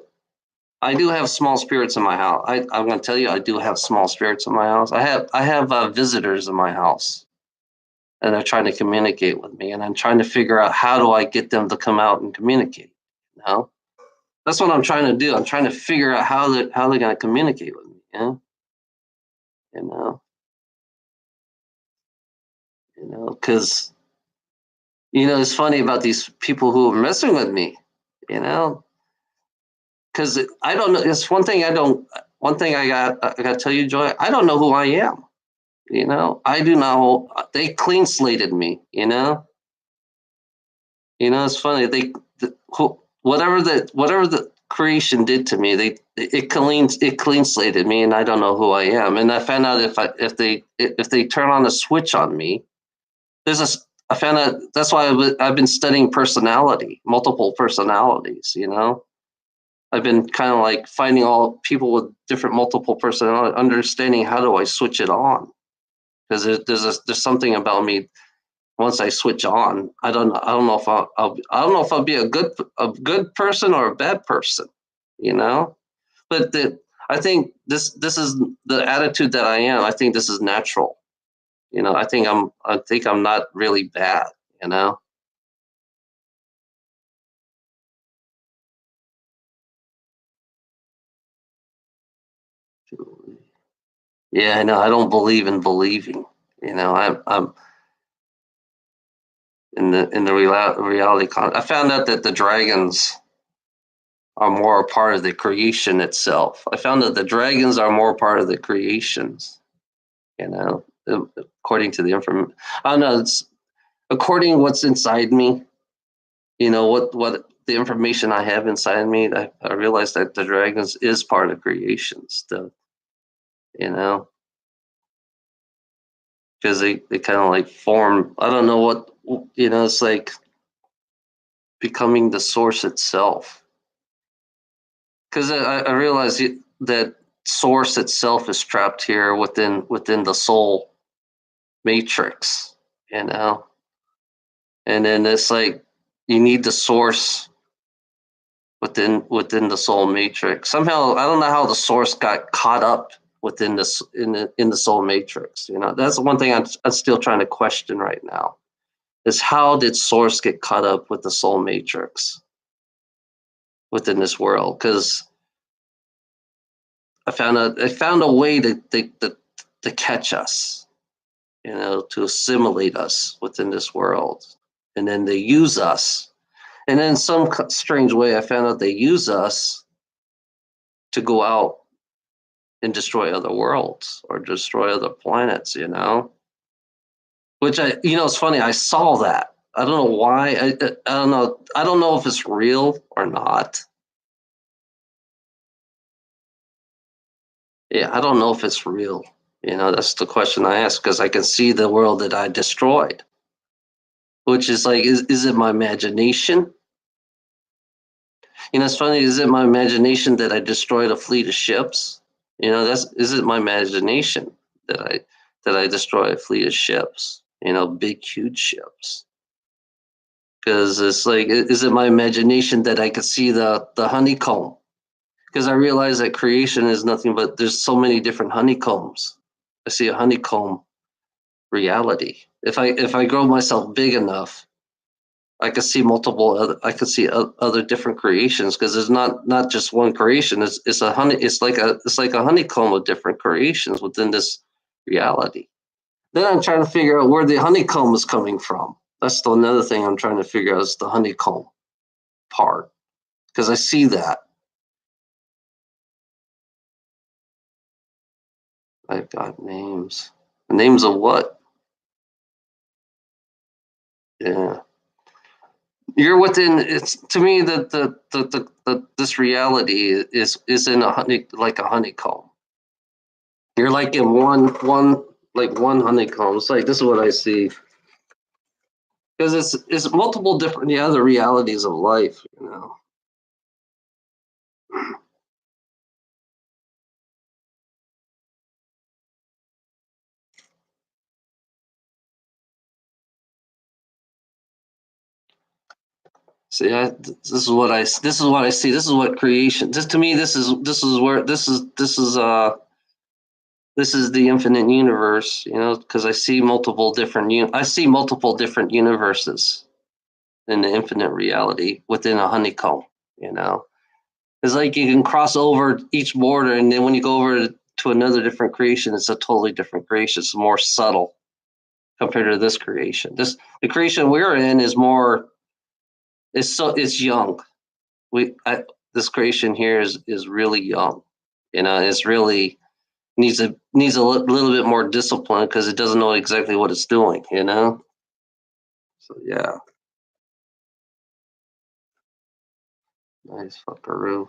I do have small spirits in my house. I'm going to tell you, I do have small spirits in my house. I have visitors in my house, and they're trying to communicate with me, and I'm trying to figure out how do I get them to come out and communicate. You know, that's what I'm trying to do. I'm trying to figure out how they're going to communicate with me. You know, because it's funny about these people who are messing with me. You know, because I don't know. It's one thing I don't. One thing I got to tell you, Joy. I don't know who I am. I do not. They clean slated me. It's funny. Whatever the creation did to me, it clean slated me, and I don't know who I am. And I found out if they turn on a switch on me, there's a. I found out that's why I've been studying personality, multiple personalities. I've been kind of like finding all people with different multiple personality, understanding how do I switch it on, because there's something about me. Once I switch on, I don't know if I don't know if I'll be a good person or a bad person, you know. But I think this is the attitude that I am. I think this is natural. I think I'm not really bad. You know. Yeah, I know. I don't believe in believing. I'm in the reality. I found out that the dragons are more a part of the creation itself. I found that the dragons are more part of the creations. You know, according to the information. I don't know. It's according to what's inside me. What the information I have inside me. I realized that the dragons is part of creation still. You know, because they kind of like form. I don't know what. It's like becoming the source itself. Because I realize that source itself is trapped here within the soul matrix. You know, and then it's like you need the source within the soul matrix. Somehow I don't know how the source got caught up within this in the soul matrix. That's the one thing I'm still trying to question right now. Is how did source get caught up with the soul matrix within this world? Because I found a way to catch us, to assimilate us within this world, and then they use us. And in some strange way, I found out they use us to go out and destroy other worlds or destroy other planets. Which it's funny. I saw that. I don't know why. I don't know. I don't know if it's real or not. Yeah, I don't know if it's real. That's the question I ask because I can see the world that I destroyed, which is like, is it my imagination? It's funny. Is it my imagination that I destroyed a fleet of ships? Is it my imagination that I destroy a fleet of ships? Big, huge ships. Because it's like, is it my imagination that I could see the honeycomb? Because I realize that creation is nothing but there's so many different honeycombs. I see a honeycomb reality. If I grow myself big enough, I could see multiple other. I could see other different creations because there's not just one creation. It's a honey. It's like a honeycomb of different creations within this reality. Then I'm trying to figure out where the honeycomb is coming from. That's another thing I'm trying to figure out is the honeycomb part because I see that. I've got names. Names of what? Yeah. You're within. It's to me that the this reality is in a honey like a honeycomb. You're like in one like one honeycomb. It's like this is what I see because it's multiple different the realities of life. You know. See, this is what I this is what I see. This is what creation. This to me, this is where this is the infinite universe. You know, because I see multiple different I see multiple different universes in the infinite reality within a honeycomb. You know, it's like you can cross over each border, and then when you go over to another different creation, it's a totally different creation. It's more subtle compared to this creation. The creation we're in is more. It's young. We this creation here is really young. You know, it's really needs a little bit more discipline because it doesn't know exactly what it's doing. You know. So yeah, nice fuckaroo,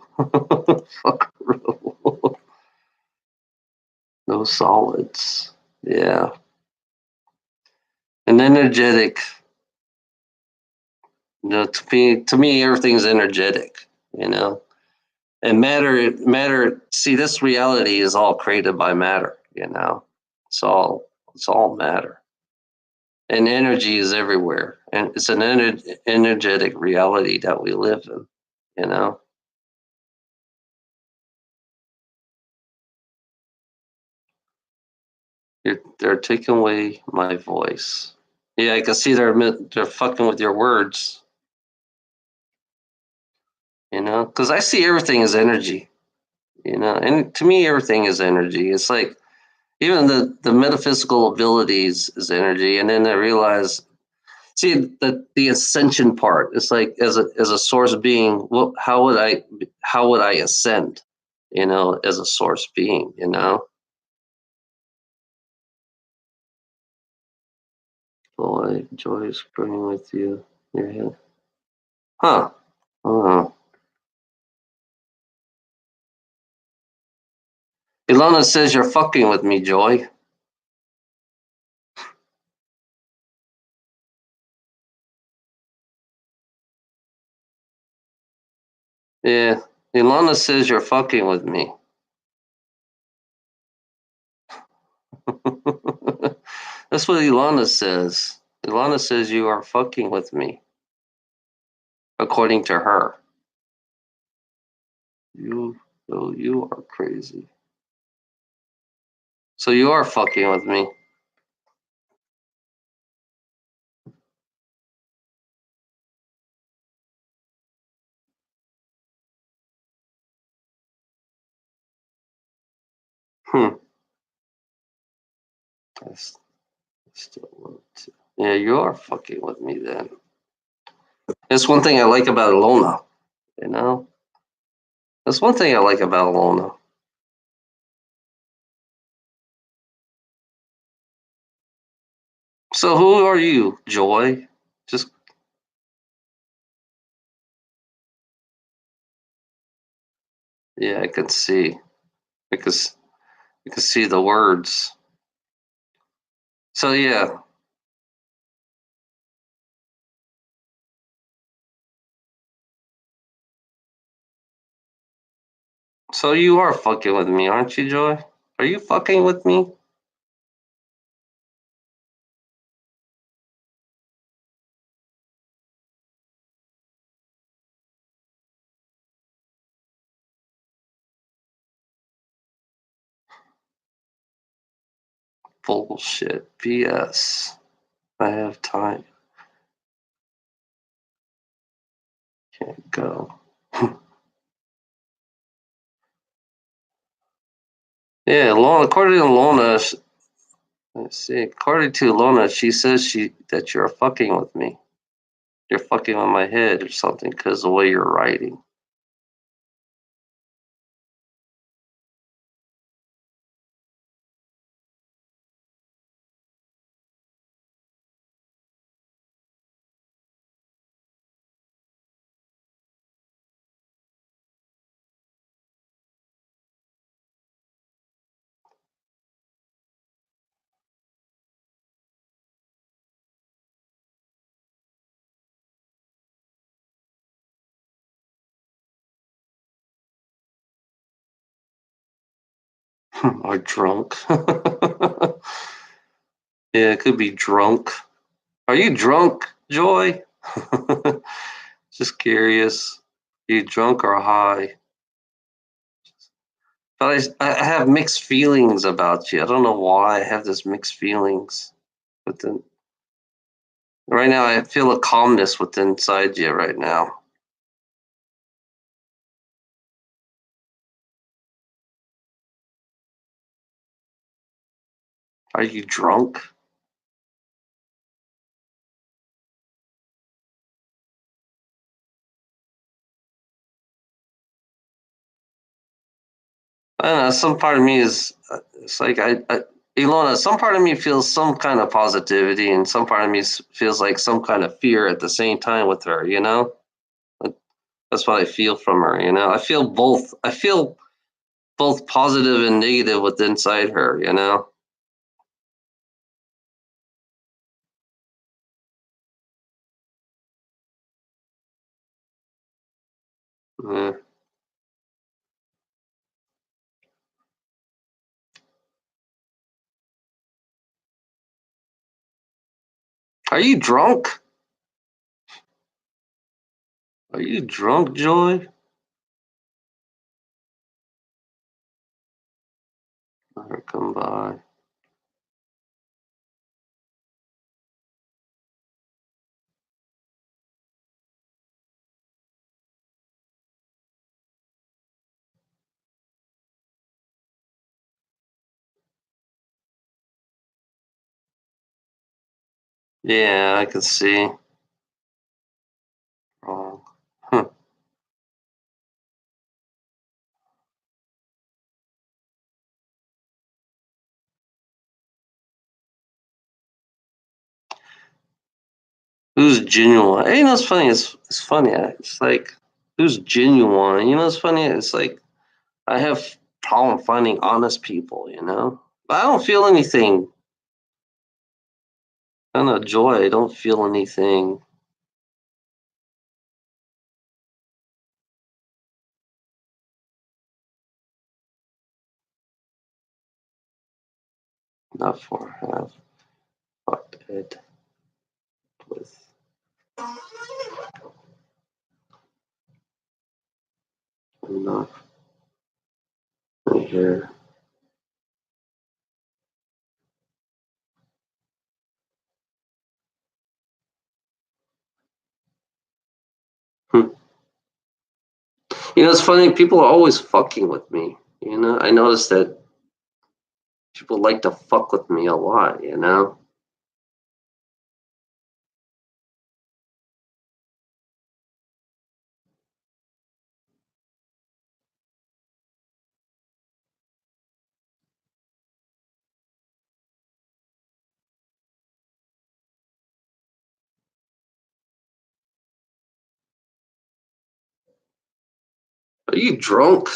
fuckaroo. No solids. Yeah, and energetic. You know, to me, everything's energetic. You know, and matter. See, this reality is all created by matter. You know, it's all matter, and energy is everywhere, and it's an energetic reality that we live in. You know, they're taking away my voice. Yeah, I can see they're fucking with your words. You know, because I see everything as energy. You know, and to me, everything is energy. It's like even the metaphysical abilities is energy, and then I realize, see the ascension part. It's like as a source being, what how would I ascend? You know, as a source being. You know, boy, joy is burning with you. Your head, huh? Oh, Ilana says you're fucking with me, Joy. Yeah, Ilana says you're fucking with me. That's what Ilana says. Ilana says you are fucking with me, according to her. You, oh, you are crazy. So you are fucking with me. Hmm. I still want to. Yeah, you are fucking with me then. That's one thing I like about Ilona. You know, that's one thing I like about Ilona. So who are you, Joy? Just yeah, I can see because I can see the words. So yeah, so you are fucking with me, aren't you, Joy? Are you fucking with me? Bullshit. BS. I have time. Can't go. Yeah, Lorna. According to Lorna, let's see. According to Lorna, she says that you're fucking with me. You're fucking on my head or something because the way you're writing. Or drunk. Yeah, it could be drunk. Are you drunk, Joy? Just curious. Are you drunk or high? But I have mixed feelings about you. I don't know why I have this mixed feelings. But then right now I feel a calmness within inside you right now. Are you drunk? I don't know. Some part of me is, it's like Ilona. Some part of me feels some kind of positivity, and some part of me feels like some kind of fear at the same time with her. That's what I feel from her. I feel both. I feel both positive and negative with inside her. Yeah. Are you drunk? Are you drunk, Joy? Let her come by. Yeah, I can see. Wrong. Huh. Who's genuine? Hey, it's funny. It's funny. It's like who's genuine? It's funny. It's like I have problem finding honest people. But I don't feel anything. I don't know, Joy. I don't feel anything. Not for have fucked Ed with enough here. Hmm. It's funny. People are always fucking with me. I noticed that people like to fuck with me a lot. Are you drunk?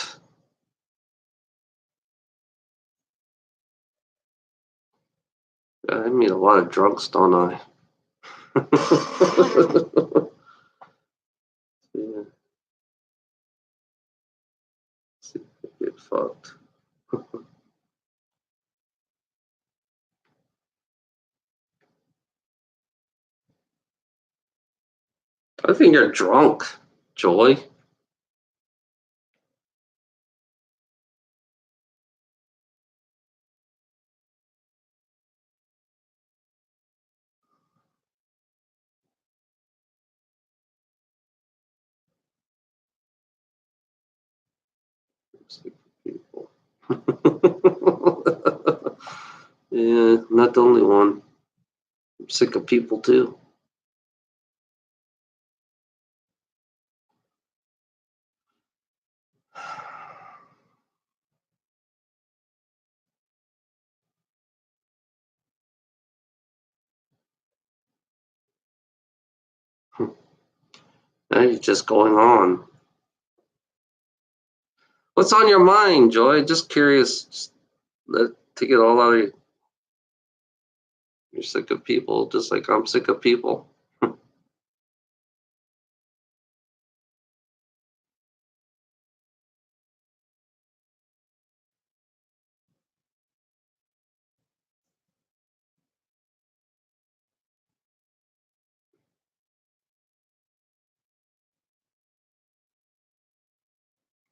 I meet a lot of drunks, don't I? Yeah, get fucked. I think you're drunk, Joy. Sick of people. Yeah, not the only one. I'm sick of people too. Now you're just going on. What's on your mind, Joy? Just curious. Just take it all out of you. You're sick of people, just like I'm sick of people.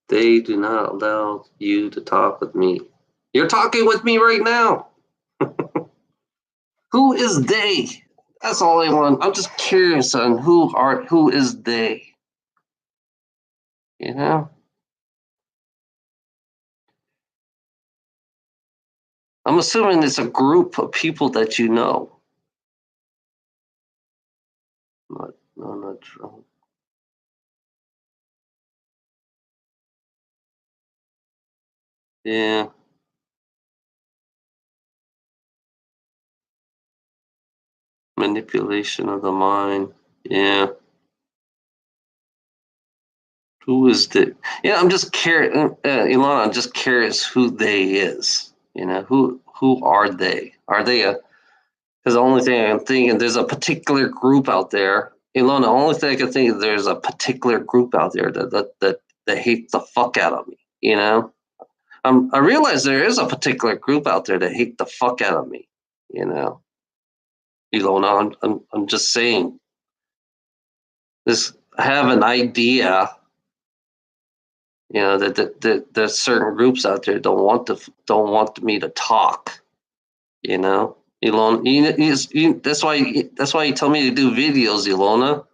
They do not allow you to talk with me. You're talking with me right now. Who is they? That's all I want. I'm just curious on who is they. You know? I'm assuming it's a group of people that you know. Not Trump. Yeah. Manipulation of the mind. Yeah. Who is the? Yeah, I'm just curious, Ilana. I'm just curious who they is. You know, who are they? Are they a? Because the only thing I'm thinking, there's a particular group out there. Ilona, the only thing I can think of, there's a particular group out there that hates the fuck out of me. You know, I realize there is a particular group out there that hate the fuck out of me. You know, Ilona, I'm just saying. This I have an idea. You know that there's certain groups out there don't want me to talk. You know, Ilona, that's why you tell me to do videos, Ilona.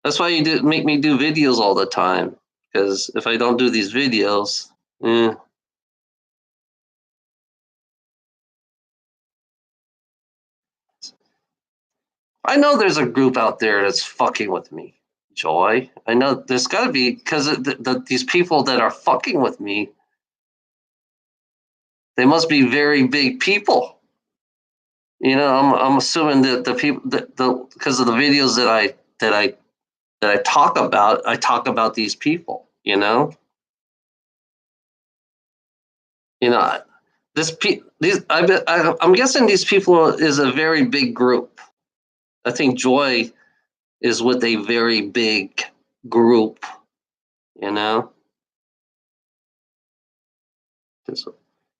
That's why you make me do videos all the time. Because if I don't do these videos, eh, I know there's a group out there that's fucking with me, Joy. I know there's got to be because these people that are fucking with me, they must be very big people. You know, I'm assuming that the people that the because of the videos that I talk about these people. You know, I'm guessing these people is a very big group. I think Joy is with a very big group. You know,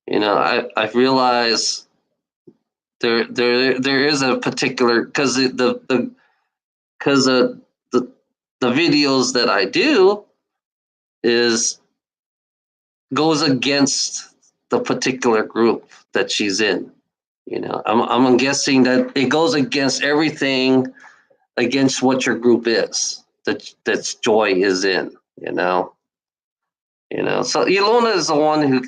I realize there is a particular because because the videos that I do is goes against the particular group that she's in. You know, I'm guessing that it goes against everything against what your group is that's Joy is in. So Ilona is the one who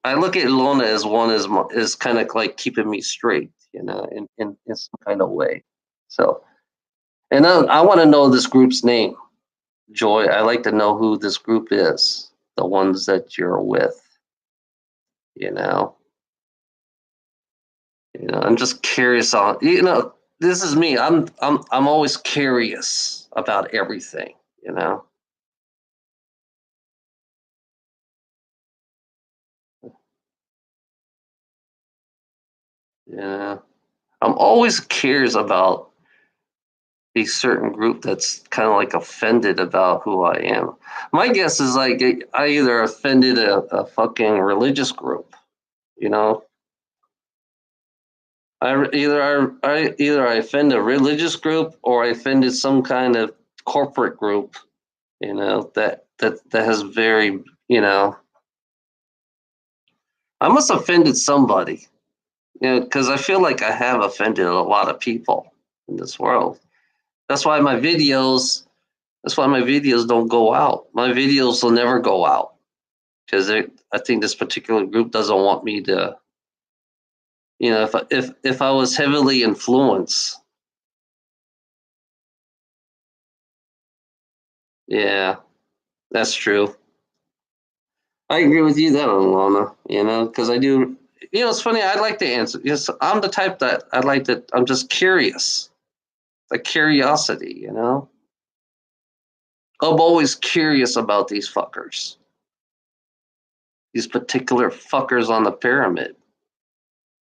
I look at Ilona as one is kind of like keeping me straight, in some kind of way. So, and I want to know this group's name, Joy. I like to know who this group is, the ones that you're with. You know, I'm just curious on. This is me. I'm always curious about everything. You know. Yeah. I'm always curious about a certain group that's kind of like offended about who I am. My guess is like I either offended a fucking religious group, you know. I offend a religious group or I offended some kind of corporate group, that has very, I must have offended somebody, because I feel like I have offended a lot of people in this world. That's why my videos That's why my videos don't go out. My videos will never go out. because I think this particular group doesn't want me to. If I was heavily influenced, yeah, that's true. I agree with you there, Lana. Because I do. It's funny. I'd like to answer. Yes, I'm the type that I like to. I'm just curious. The curiosity. I'm always curious about these fuckers. These particular fuckers on the pyramid.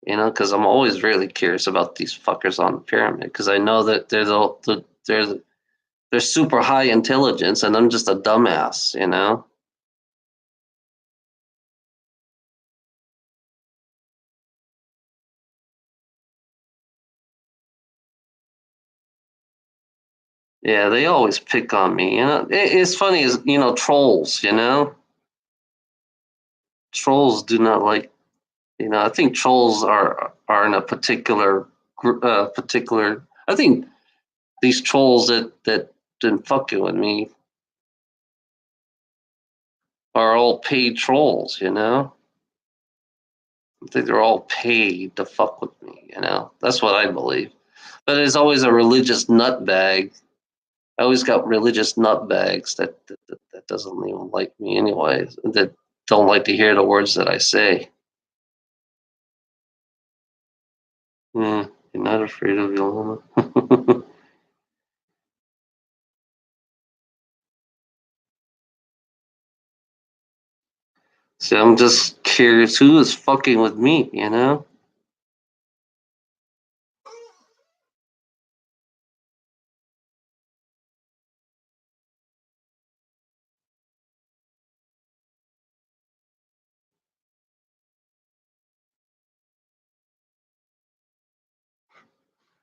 Because I'm always really curious about these fuckers on the pyramid. Because I know that they're super high intelligence, and I'm just a dumbass. Yeah, they always pick on me. It's funny as trolls. Trolls do not like. I think trolls are in a particular particular. I think these trolls that been fucking with me are all paid trolls. I think they're all paid to fuck with me. That's what I believe. But there's always a religious nutbag. I always got religious nutbags that doesn't even like me anyway. That don't like to hear the words that I say. You're not afraid of Yolanda. So I'm just curious who is fucking with me.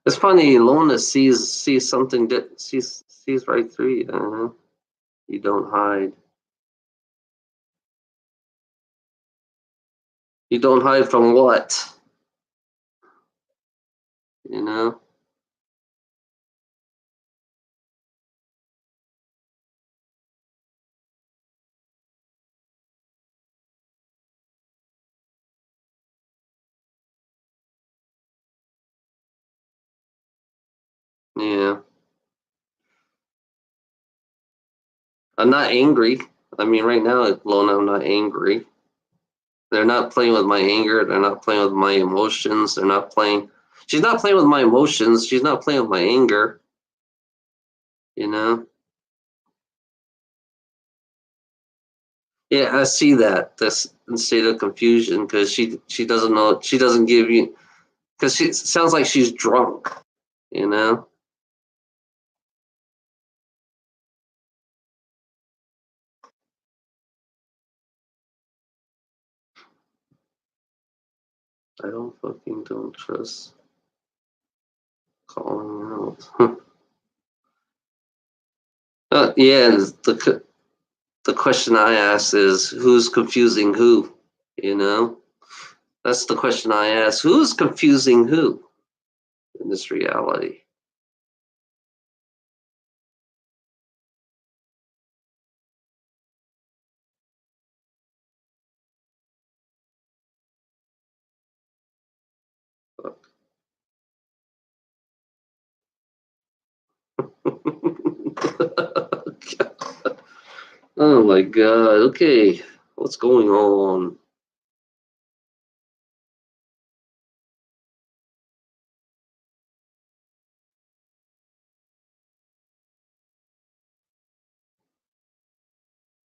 It's funny, Lona sees something that sees right through you. You don't hide. You don't hide from what? You know? Yeah. I'm not angry. I mean, right now, Lona, I'm not angry. They're not playing with my anger. They're not playing with my emotions. They're not playing. She's not playing with my emotions. She's not playing with my anger. You know? Yeah, I see that. That's in state of confusion because she doesn't know. She doesn't give you because she sounds like she's drunk. You know? I don't trust calling out. Yeah, the question I ask is who's confusing who? You know? That's the question I ask. Who's confusing who in this reality? Oh my god. Okay. What's going on?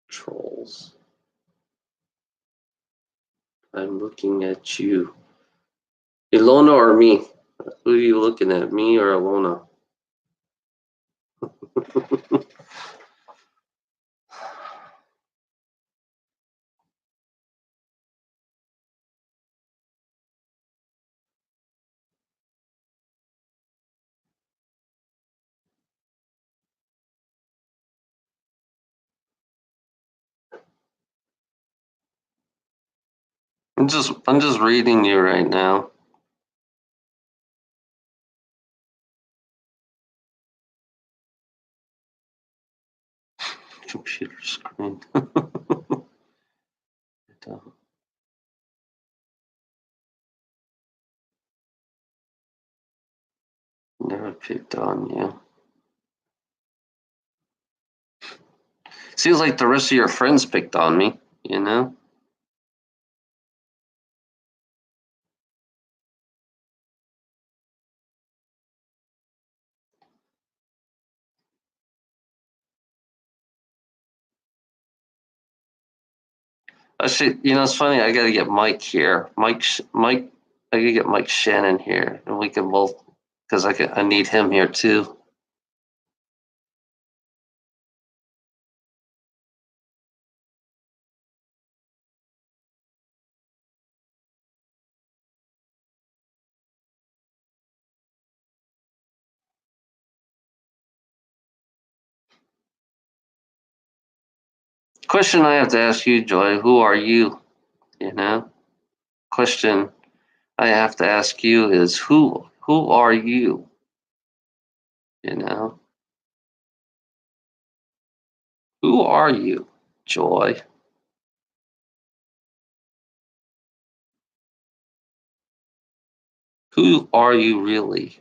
Trolls. I'm looking at you. Ilona or me? Who are you looking at? Me or Ilona? I'm just reading you right now. Computer screen. on. Never picked on you. Seems like the rest of your friends picked on me, you know? I should, it's funny. I got to get Mike here. Mike. I got to get Mike Shannon here, and we can both, because I need him here too. Question I have to ask you, Joy. Who are you? You know. Question I have to ask you is who are you? You know. Who are you, Joy? Who are you really?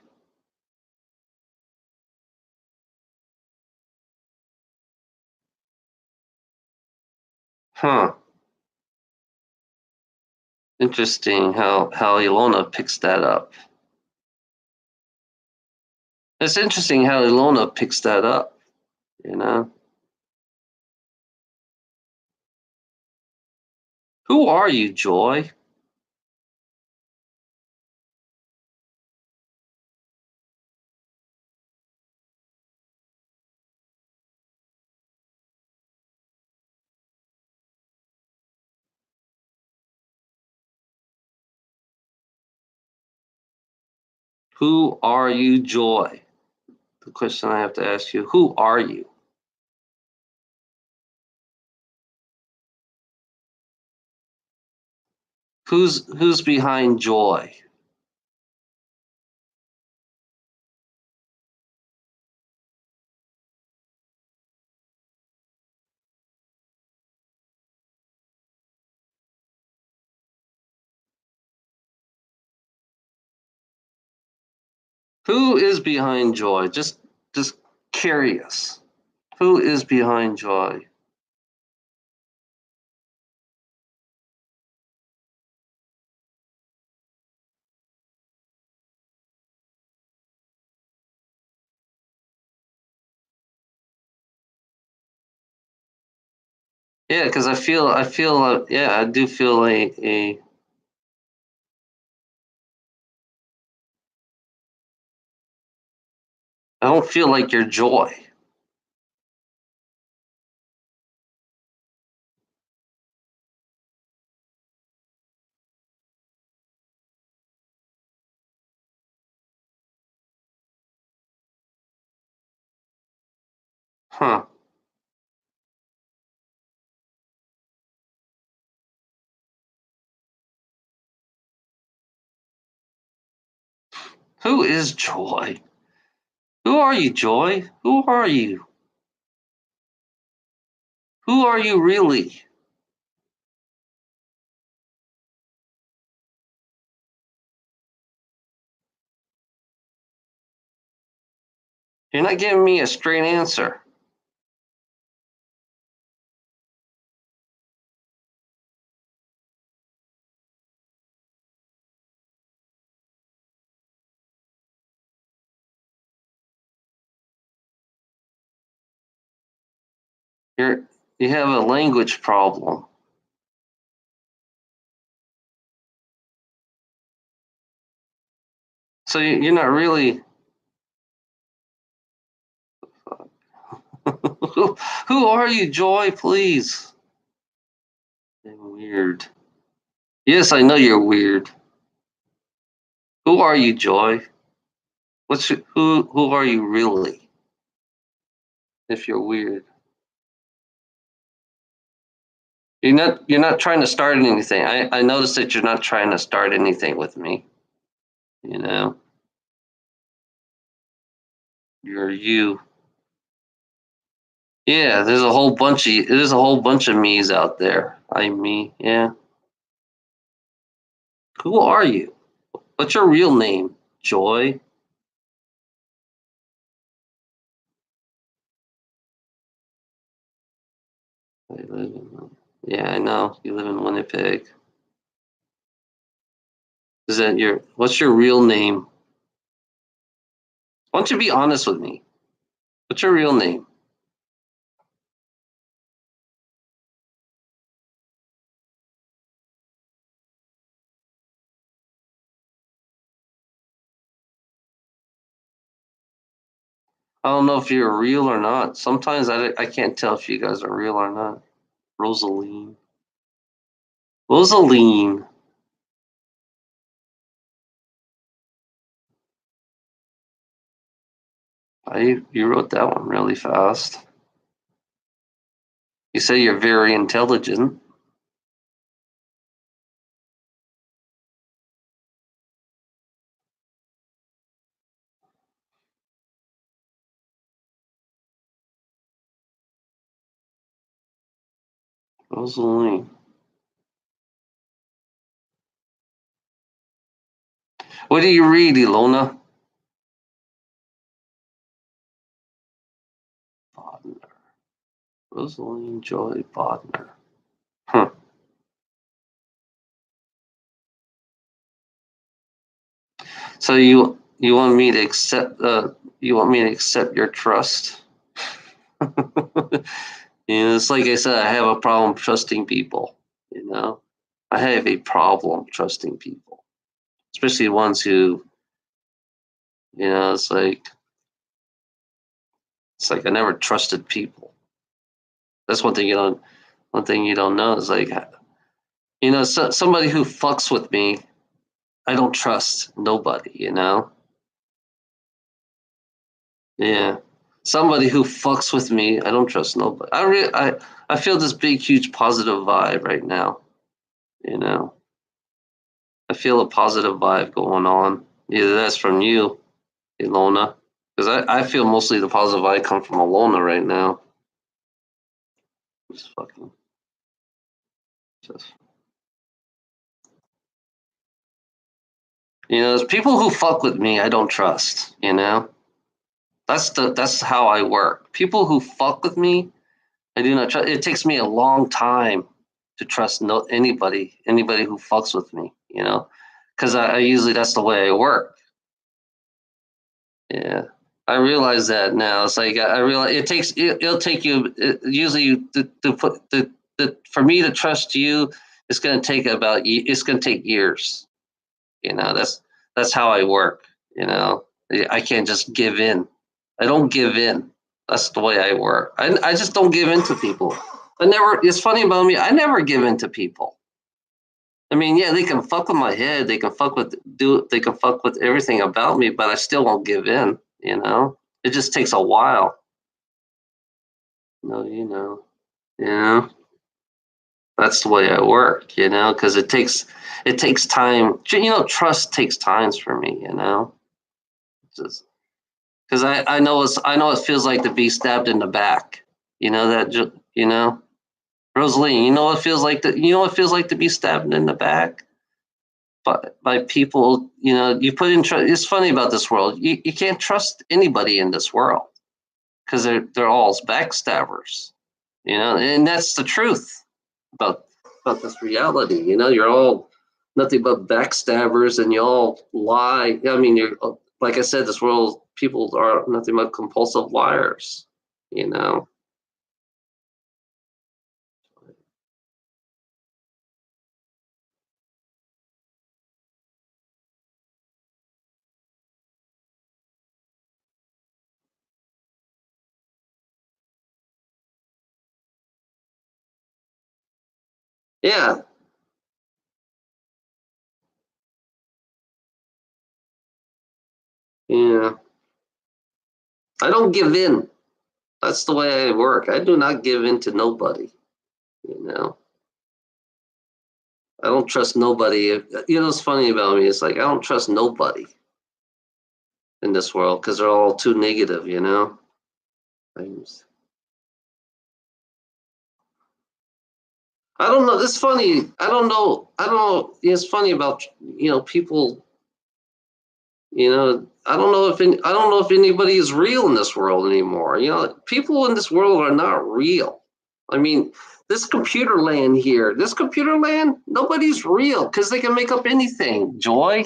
Huh. Interesting how Ilona picks that up. It's interesting how Ilona picks that up, you know? Who are you, Joy? Who are you, Joy? The question I have to ask you, who are you? Who's behind Joy? Who is behind Joy? Just curious. Who is behind Joy? Yeah, because yeah, I do feel a I don't feel like you're Joy. Huh. Who is Joy? Who are you, Joy? Who are you? Who are you really? You're not giving me a straight answer. You have a language problem. So you're not really. Who are you, Joy? Please. I'm weird. Yes, I know you're weird. Who are you, Joy? Who are you really? If you're weird, you're not trying to start anything. I noticed that you're not trying to start anything with me. You know, you're you. Yeah, there's a whole bunch of me's out there. I'm me. Yeah. Who are you? What's your real name? Joy? I live in, yeah, I know. You live in Winnipeg. Is that what's your real name? Why don't you be honest with me? What's your real name? I don't know if you're real or not. Sometimes I can't tell if you guys are real or not. Rosaline. Rosaline. You wrote that one really fast. You say you're very intelligent. Rosaline. What do you read, Ilona? Bodner. Rosaline Joy Bodner. Huh. So you want me to accept you want me to accept your trust? It's like I said, I have a problem trusting people. You know, I have a problem trusting people, especially ones who, it's like I never trusted people. That's one thing you don't. One thing you don't know is like, somebody who fucks with me, I don't trust nobody. Yeah. Somebody who fucks with me, I don't trust nobody. I feel this big, huge positive vibe right now. You know, I feel a positive vibe going on. Either that's from you, Ilona, because I feel mostly the positive vibe come from Ilona right now. Just fucking, just there's people who fuck with me, I don't trust. That's how I work. People who fuck with me, I do not trust. It takes me a long time to trust anybody who fucks with me. Because I usually that's the way I work. Yeah, I realize that now. It's like I realize it'll take you usually to put for me to trust you. It's going to take it's going to take years. That's how I work. I can't just give in. I don't give in. That's the way I work. I just don't give in to people. I never. It's funny about me. I never give in to people. I mean, yeah, they can fuck with my head. They can fuck with do. They can fuck with everything about me, but I still won't give in. It just takes a while. No, yeah, that's the way I work. Because it takes time. Trust takes times for me. Just because I know it feels like to be stabbed in the back. You know that. Rosaline. What it feels like to be stabbed in the back by people. You put in trust. It's funny about this world. You can't trust anybody in this world because they're all backstabbers. And that's the truth about this reality. You're all nothing but backstabbers, and you all lie. I mean, you're like I said, this world people are nothing but compulsive liars. You know. Yeah, yeah. I don't give in. That's the way I work. I do not give in to nobody. You know. I don't trust nobody. What's funny about me? It's like I don't trust nobody in this world because they're all too negative. Things. I don't know. It's funny. I don't know. I don't know. It's funny about people. I don't know if I don't know if anybody is real in this world anymore. People in this world are not real. I mean, this computer land here, this computer land, nobody's real because they can make up anything. Joy,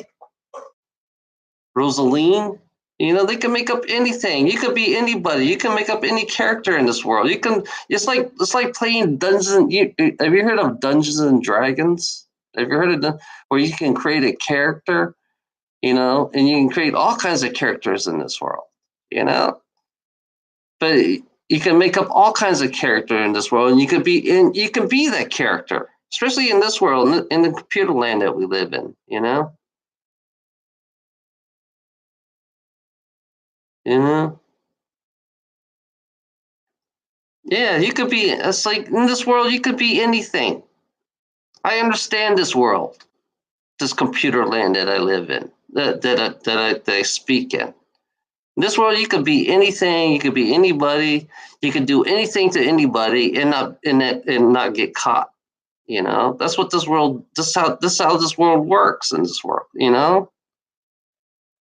Rosaline, they can make up anything. You could be anybody. You can make up any character in this world. You can. It's like playing Dungeons. Have you heard of Dungeons and Dragons? Have you heard of them where you can create a character? And you can create all kinds of characters in this world, you know. But you can make up all kinds of character in this world, and you can be that character, especially in this world, in the computer land that we live in. You know. Yeah, you could be. It's like in this world, you could be anything. I understand this world, this computer land that I live in, that I speak in. In this world, you could be anything. You could be anybody. You could do anything to anybody and not get caught. That's what this world. This how this world works in this world.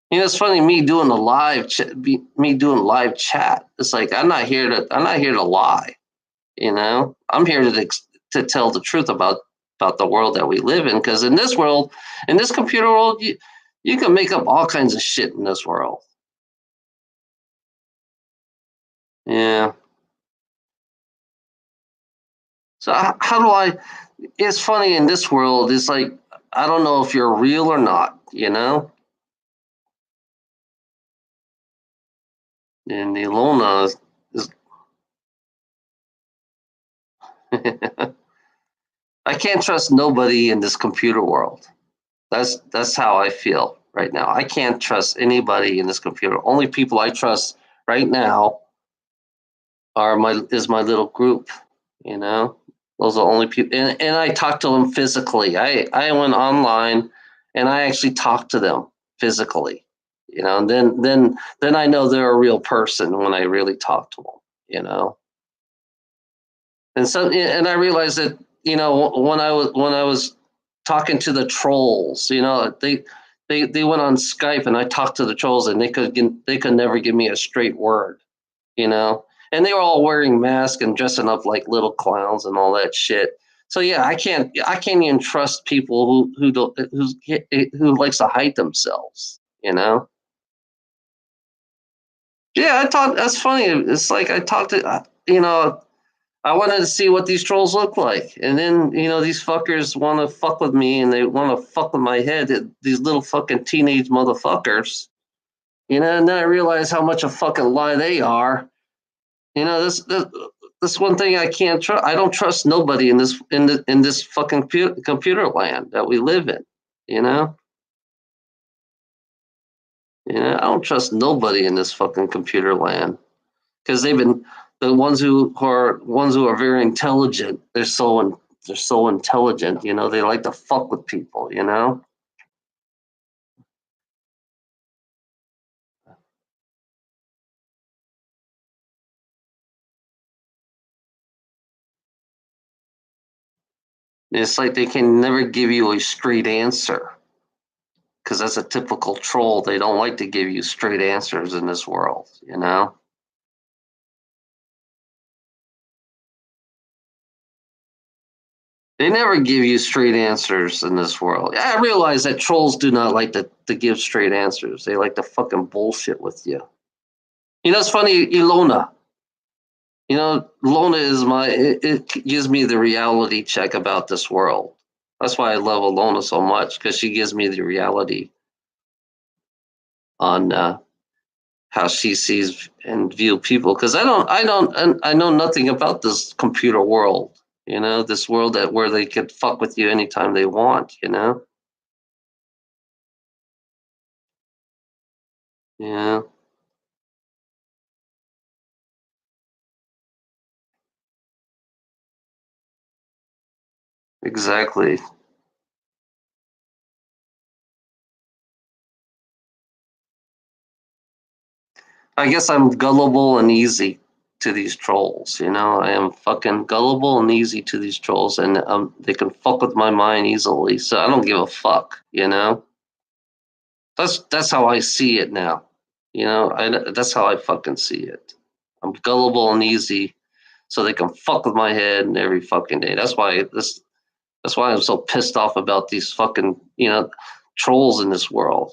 It's funny me doing a me doing live chat. It's like I'm not here to lie. I'm here to tell the truth about the world that we live in. Because in this world, in this computer world, you can make up all kinds of shit in this world. Yeah. So how do I? It's funny in this world. It's like I don't know if you're real or not. And Ilona is. I can't trust nobody in this computer world. That's how I feel right now. I can't trust anybody in this computer. Only people I trust right now is my little group. You know, those are the only people, and I talk to them physically. I went online, and I actually talked to them physically. And then I know they're a real person when I really talk to them. You know, and I realized that when I was talking to the trolls, they went on Skype and I talked to the trolls and they could never give me a straight word, you know, and they were all wearing masks and dressing up like little clowns and all that shit. So yeah, I can't even trust people who likes to hide themselves, you know. Yeah, I thought that's funny. It's like I talked to I wanted to see what these trolls look like. And then, these fuckers want to fuck with me and they want to fuck with my head. These little fucking teenage motherfuckers. And then I realize how much a fucking lie they are. This one thing I can't trust. I don't trust nobody in this fucking computer land that we live in. You know? I don't trust nobody in this fucking computer land because they've been the ones who are very intelligent. They're so intelligent. They like to fuck with people. It's like they can never give you a straight answer because that's a typical troll. They don't like to give you straight answers in this world. They never give you straight answers in this world. Yeah, I realize that trolls do not like to give straight answers. They like to fucking bullshit with you. It's funny, Ilona. Lona it gives me the reality check about this world. That's why I love Alona so much because she gives me the reality on how she sees and view people. Because I know nothing about this computer world. This world where they could fuck with you anytime they want. Yeah, exactly. I guess I'm gullible and easy to these trolls. I am fucking gullible and easy to these trolls, and they can fuck with my mind easily. So I don't give a fuck. That's how I see it now. That's how I fucking see it. I'm gullible and easy, so they can fuck with my head every fucking day. That's why I'm so pissed off about these fucking trolls in this world.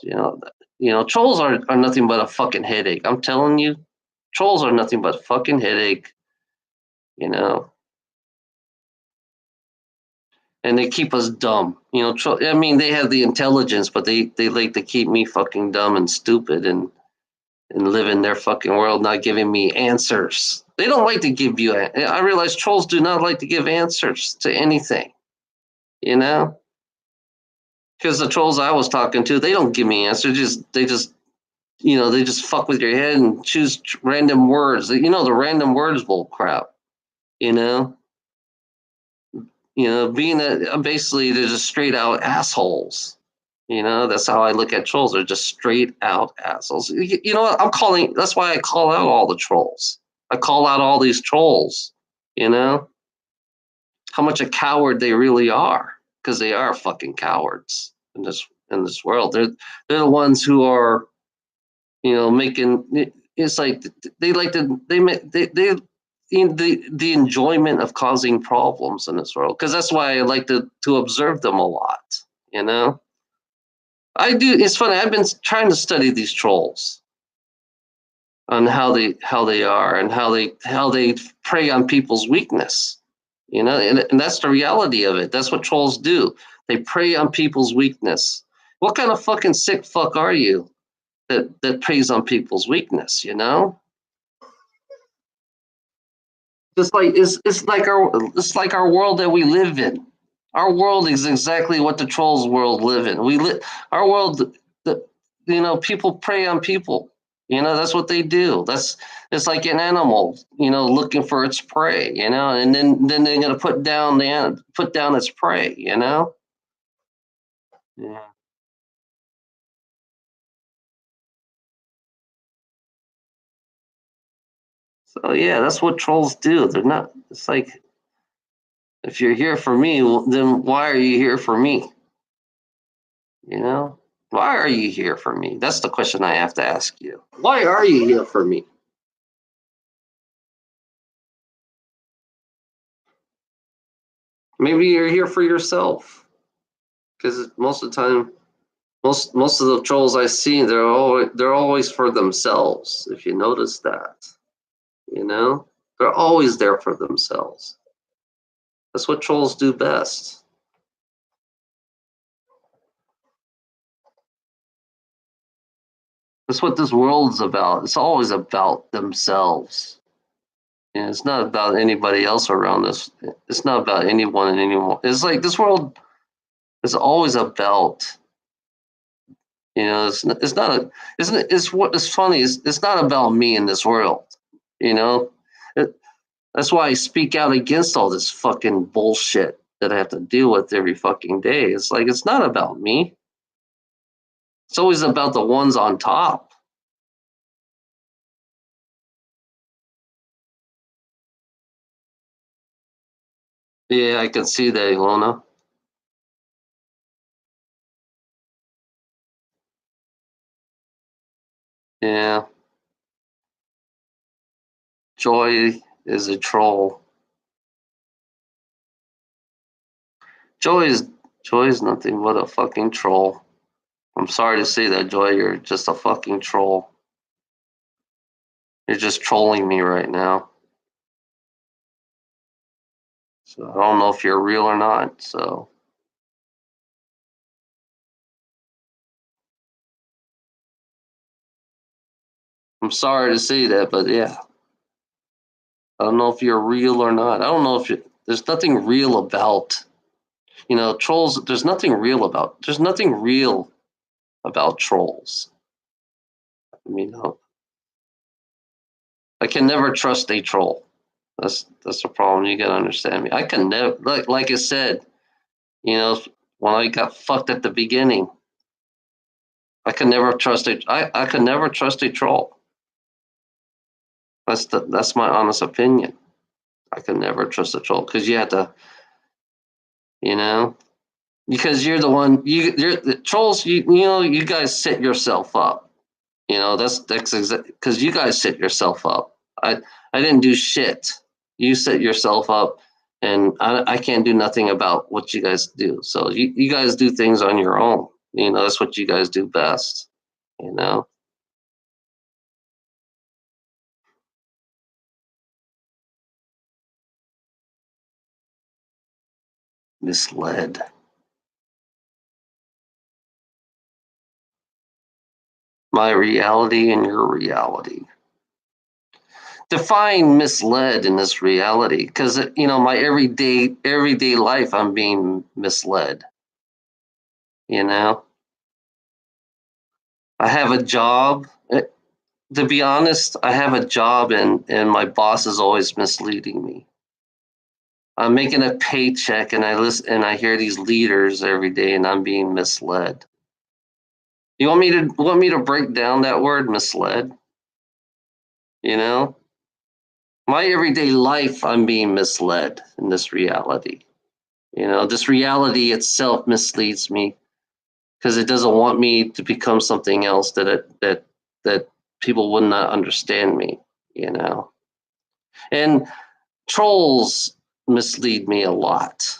Trolls are nothing but a fucking headache. I'm telling you, trolls are nothing but a fucking headache. You know, and they keep us dumb. I mean, they have the intelligence, but they like to keep me fucking dumb and stupid and live in their fucking world, not giving me answers. They don't like to give you. I realize trolls do not like to give answers to anything. You know, because the trolls I was talking to, they don't give me answers. They just fuck with your head and choose random words. The random words bull crap. You know, being basically they're just straight out assholes. That's how I look at trolls. They're just straight out assholes. You know what? That's why I call out all the trolls. I call out all these trolls. You know, how much a coward they really are, because they are fucking cowards in this world. They're the ones who are, making. It's like they like to they in the enjoyment of causing problems in this world, because that's why I like to observe them a lot. You know, I do. It's funny. I've been trying to study these trolls on how they are and how they prey on people's weakness. And that's the reality of it. That's what trolls do. They prey on people's weakness. What kind of fucking sick fuck are you that preys on people's weakness? It's like our world that we live in. Our world is exactly what the trolls world live in. Our world. People prey on people. That's what they do. It's like an animal, looking for its prey. And then they're gonna put down its prey. Yeah. So yeah, that's what trolls do. They're not. It's like, if you're here for me, well, then why are you here for me? You know, why are you here for me? That's the question I have to ask you. Why are you here for me? Maybe you're here for yourself, because most of the time, most of the trolls I see, they're always for themselves. If you notice that, they're always there for themselves. That's what trolls do best. That's what this world's about. It's always about themselves. And it's not about anybody else around us. It's not about anyone and anyone. It's like this world is always about. It's not a. Isn't it? It's what is funny is it's not about me in this world. You know, it, that's why I speak out against all this fucking bullshit that I have to deal with every fucking day. It's like, it's not about me. It's always about the ones on top. Yeah, I can see that, Ilona. Yeah, Joy is a troll. Joy is Joy is nothing but a fucking troll. I'm sorry to say that, Joy. You're just a fucking troll. You're just trolling me right now. So I don't know if you're real or not. So I'm sorry to say that, but yeah, I don't know if you're real or not. I don't know if there's nothing real about trolls. There's nothing real about trolls. I mean, I can never trust a troll. That's the problem. You gotta understand me. I can never, like I said, you know, when I got fucked at the beginning, I could never trust a troll. That's my honest opinion. I could never trust a troll because you have to, you know, because you're the one. You're the trolls. You guys set yourself up. That's because you guys set yourself up. I didn't do shit. You set yourself up, and I can't do nothing about what you guys do. So you guys do things on your own. That's what you guys do best. You know, misled. My reality and your reality. Define misled in this reality, because my everyday life, I'm being misled. You know, I have a job. To be honest, I have a job, and my boss is always misleading me. I'm making a paycheck, and I listen and I hear these leaders every day, and I'm being misled. You want me to break down that word misled? You know, my everyday life, I'm being misled in this reality. This reality itself misleads me because it doesn't want me to become something else that people would not understand me. You know, and trolls mislead me a lot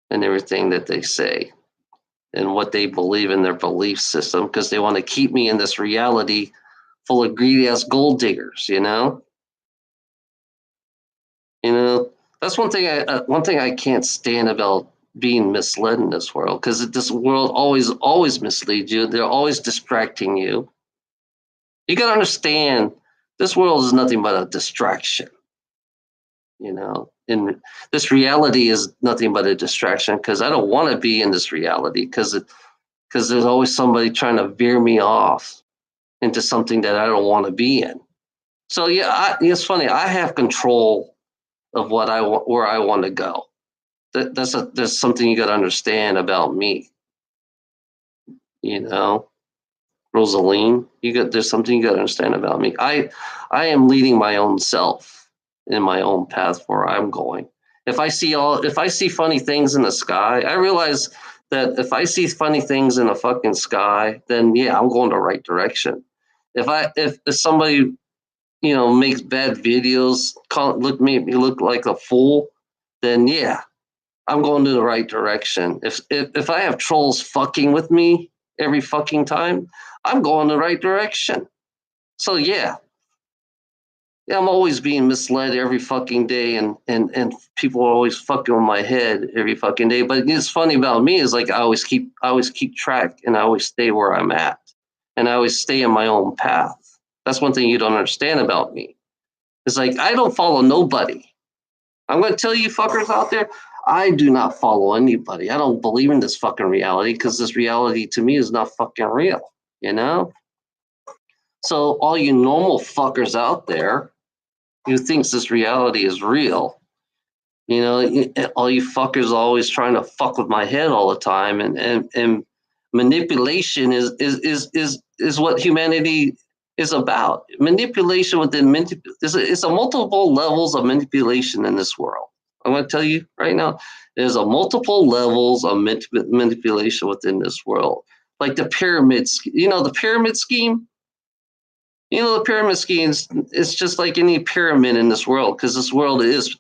in everything that they say and what they believe in their belief system because they want to keep me in this reality full of greedy ass gold diggers. You know that's one thing I can't stand about being misled in this world because this world always misleads you. They're always distracting you. You got to understand this world is nothing but a distraction. And this reality is nothing but a distraction because I don't want to be in this reality because there's always somebody trying to veer me off into something that I don't want to be in. So yeah, it's funny. I have control of where I want to go. That's something you got to understand about me. You know, Rosaline, there's something you got to understand about me. I am leading my own self in my own path where I'm going. If I see funny things in the sky, I realize that if I see funny things in the fucking sky, then yeah, I'm going the right direction. If somebody makes bad videos, make me look like a fool, then yeah, I'm going to the right direction. If I have trolls fucking with me every fucking time, I'm going the right direction. So yeah, I'm always being misled every fucking day, and people are always fucking with my head every fucking day. But it's funny about me is like I always keep track, and I always stay where I'm at, and I always stay in my own path. That's one thing you don't understand about me. It's like I don't follow nobody. I'm going to tell you fuckers out there, I do not follow anybody. I don't believe in this fucking reality because this reality to me is not fucking real, you know? So all you normal fuckers out there who thinks this reality is real, all you fuckers are always trying to fuck with my head all the time, and manipulation is what humanity is about. Manipulation it's a multiple levels of manipulation in this world. I'm going to tell you right now, there's a multiple levels of manipulation within this world. Like the pyramids, the pyramid scheme. The pyramid schemes, it's just like any pyramid in this world because this world is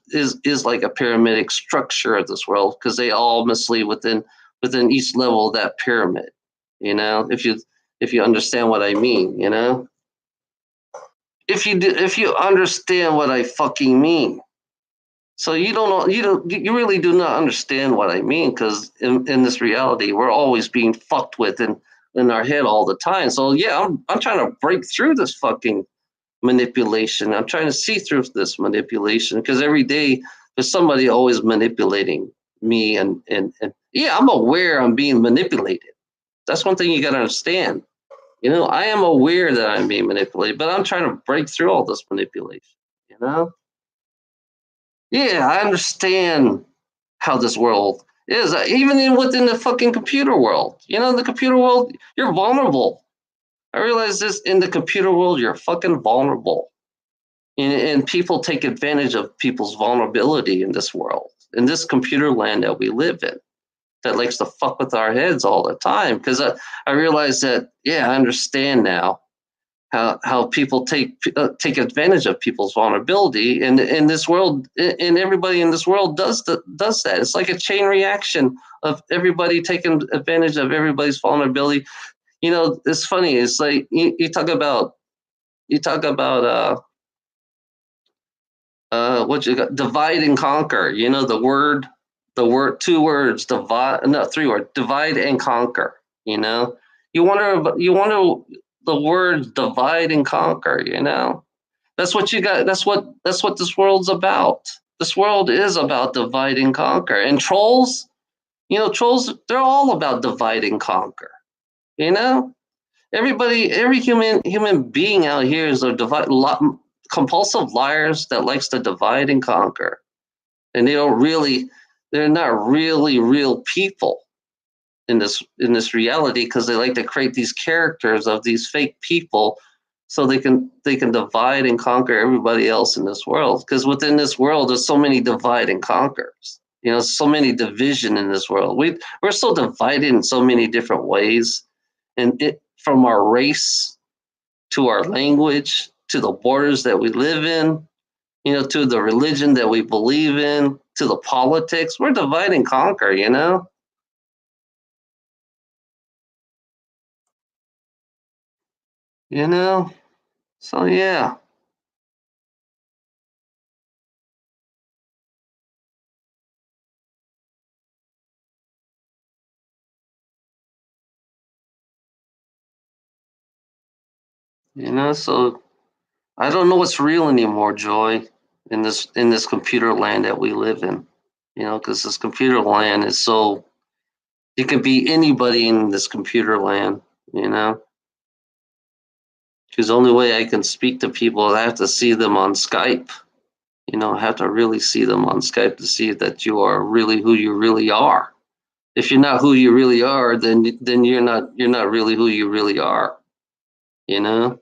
like a pyramidic structure of this world because they all mislead within each level of that pyramid. If you understand what I mean, if you understand what I fucking mean. So you really do not understand what I mean because in this reality we're always being fucked with in our head all the time. So yeah, I'm trying to break through this fucking manipulation. I'm trying to see through this manipulation because every day there's somebody always manipulating me, and yeah, I'm aware I'm being manipulated. That's one thing you got to understand. I am aware that I'm being manipulated, but I'm trying to break through all this manipulation. You know? Yeah, I understand how this world is, even within the fucking computer world. In the computer world, you're vulnerable. I realize this in the computer world, you're fucking vulnerable. And people take advantage of people's vulnerability in this world, in this computer land that we live in, that likes to fuck with our heads all the time. Because I realize that, yeah, I understand now how people take advantage of people's vulnerability, and in this world, and everybody in this world does that. It's like a chain reaction of everybody taking advantage of everybody's vulnerability. It's funny. It's like you talk about what you got, divide and conquer. The word, two words, divide, no, three words, divide and conquer. You know, you wonder the words divide and conquer. That's what you got. That's what this world's about. This world is about divide and conquer. And trolls, they're all about divide and conquer. You know, every human being out here is a compulsive liars that likes to divide and conquer, and they're not really real people in this reality, because they like to create these characters of these fake people, so they can divide and conquer everybody else in this world, because within this world there's so many divide and conquers, so many division in this world. We're so divided in so many different ways, and from our race to our language to the borders that we live in, to the religion that we believe in, to the politics. We're divide and conquer. You know? So yeah. So I don't know what's real anymore, Joy, in this computer land that we live in. Because this computer land is so, you can be anybody in this computer land, you know. Because the only way I can speak to people is I have to see them on Skype. I have to really see them on Skype to see that you are really who you really are. If you're not who you really are, then you're not really who you really are. You know.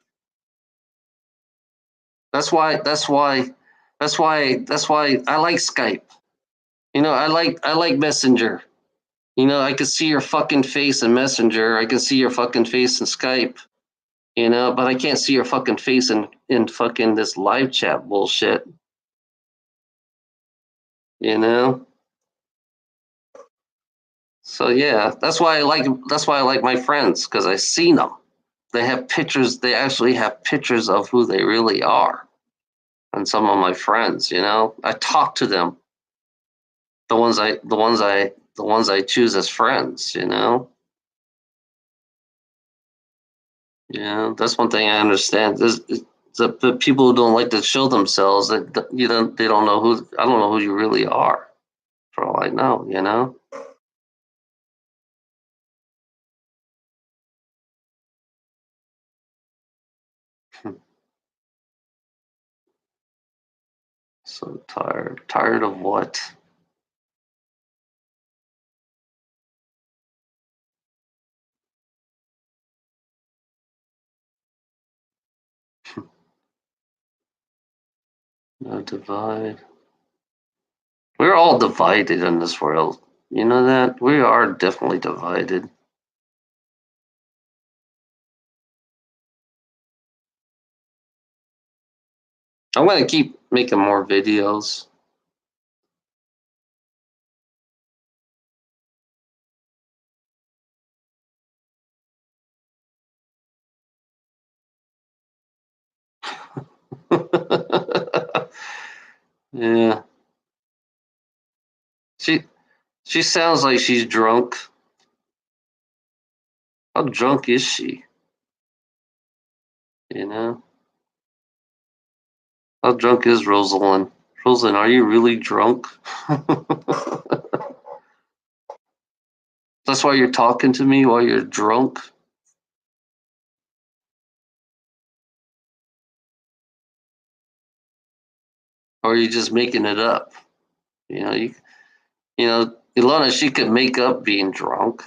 That's why I like Skype. I like Messenger. I can see your fucking face in Messenger. I can see your fucking face in Skype. But I can't see your fucking face in fucking this live chat bullshit. You know. So yeah, that's why I like my friends, because I seen them. They have pictures. They actually have pictures of who they really are. And some of my friends, I talk to them. The ones I choose as friends. That's one thing I understand. Is the people who don't like to show themselves, that they don't know who. I don't know who you really are. For all I know. So tired. Tired of what? No divide. We're all divided in this world. You know that? We are definitely divided. I'm gonna keep making more videos. Yeah. She she sounds like she's drunk. How drunk is she? You know? How drunk is Rosalind? Rosalind, are you really drunk? That's why you're talking to me while you're drunk? Or are you just making it up? Ilana, she could make up being drunk.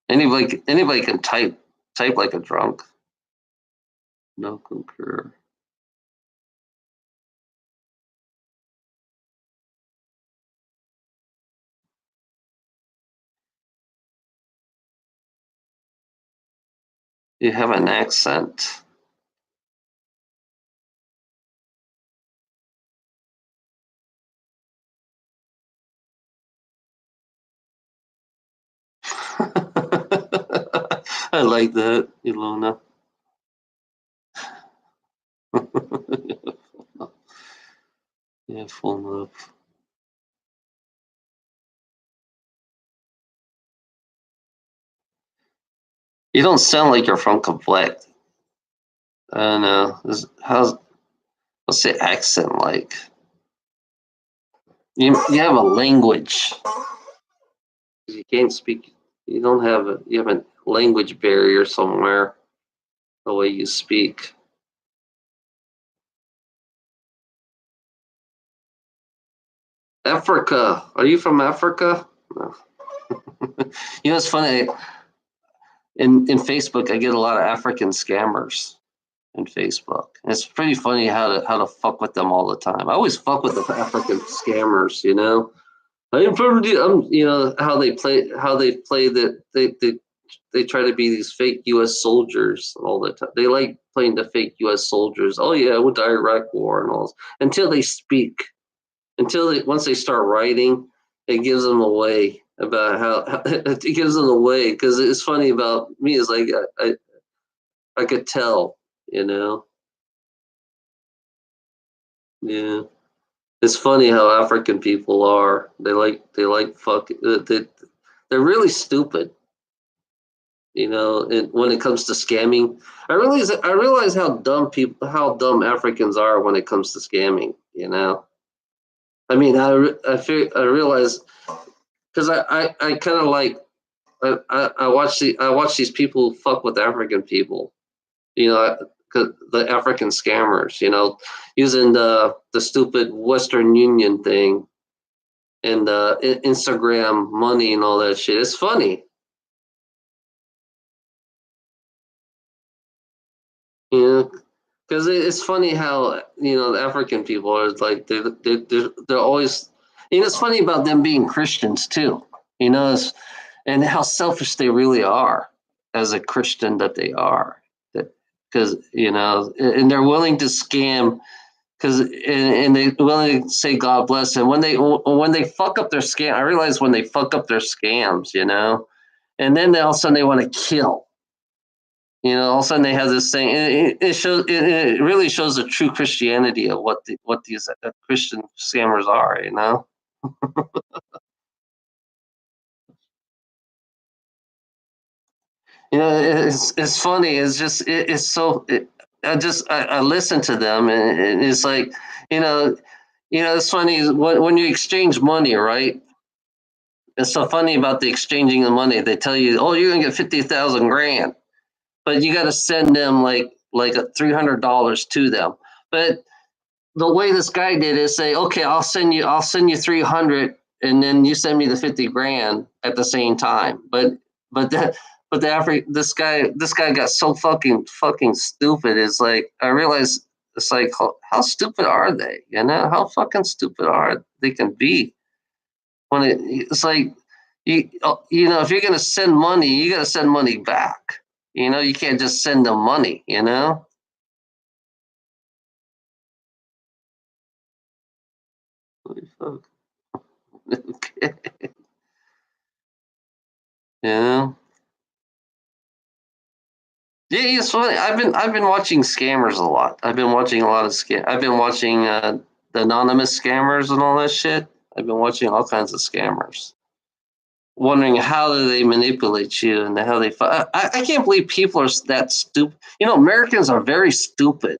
Anybody can type like a drunk. No concur. You have an accent. I like that, Ilona. Yeah, full up. You don't sound like you're from Quebec. I don't know. What's the accent like? You have a language. You can't speak. You don't have a. You have a language barrier somewhere. The way you speak. Africa. Are you from Africa? No. It's funny. In Facebook, I get a lot of African scammers in Facebook. It's pretty funny how to fuck with them all the time. I always fuck with the African scammers. I'm from how they play that they try to be these fake U.S. soldiers all the time. They like playing the fake U.S. soldiers. Oh yeah, with the Iraq War and all this. Until they speak, once they start writing, it gives them away about how it gives them away because it's funny about me is like I could tell, you know. Yeah, it's funny how African people are. They like fuck. They're really stupid. And when it comes to scamming, I realize how dumb Africans are when it comes to scamming. I mean, I realize because I kind of like I watch these people fuck with African people. You know, 'cause the African scammers. Using the stupid Western Union thing and Instagram money and all that shit. It's funny. You know, because it's funny how the African people are like they're always. It's funny about them being Christians too. And how selfish they really are as a Christian that they are. Because and they're willing to scam and they willing to say God bless them when they fuck up their scam. I realize when they fuck up their scams, and then all of a sudden they want to kill. All of a sudden they have this thing. It shows. It really shows the true Christianity of what these Christian scammers are. It's funny. It's just it's so. I listen to them and it's like you know it's funny when you exchange money, right? It's so funny about the exchanging of money. They tell you, oh, you're gonna get 50,000 grand, but you got to send them like $300 to them. But the way this guy did is say, okay, I'll send you 300, and then you send me the 50 grand at the same time. But that but this guy got so fucking stupid. It's like I realize it's like how stupid are they? How fucking stupid are they can be when it's like if you're gonna send money, you gotta send money back. You can't just send them money. Holy fuck. Okay. Yeah. Yeah, it's funny. I've been watching scammers a lot. I've been watching a lot of scam. I've been watching the anonymous scammers and all that shit. I've been watching all kinds of scammers, wondering how do they manipulate you and how they. I can't believe people are that stupid. Americans are very stupid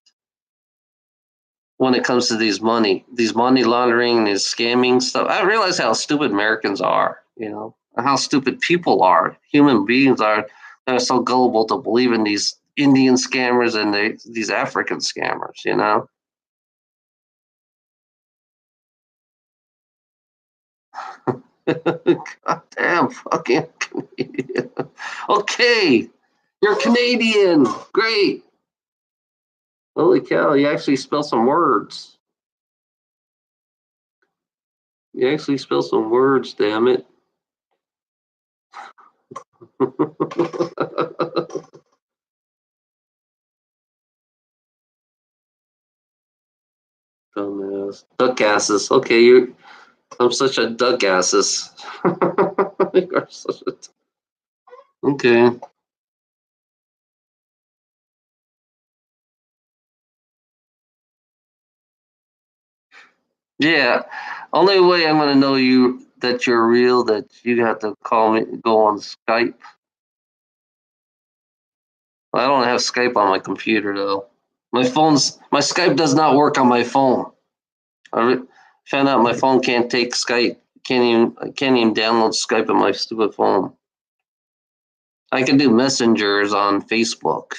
when it comes to these money laundering, these scamming stuff. I realize how stupid Americans are. And how stupid people are. Human beings are. They're so gullible to believe in these Indian scammers and these African scammers. Goddamn fucking Canadian. Okay, you're Canadian. Great. Holy cow! You actually spell some words. You actually spell some words. Damn it. Dumbass. Duck asses. Okay, you. I'm such a duck asses. You are such a. Okay. Yeah. Only way I'm gonna know you that you're real that you have to call me, go on Skype. I don't have Skype on my computer though. My Skype does not work on my phone. Found out my phone can't take Skype. I can't even download Skype on my stupid phone. I can do messengers on Facebook.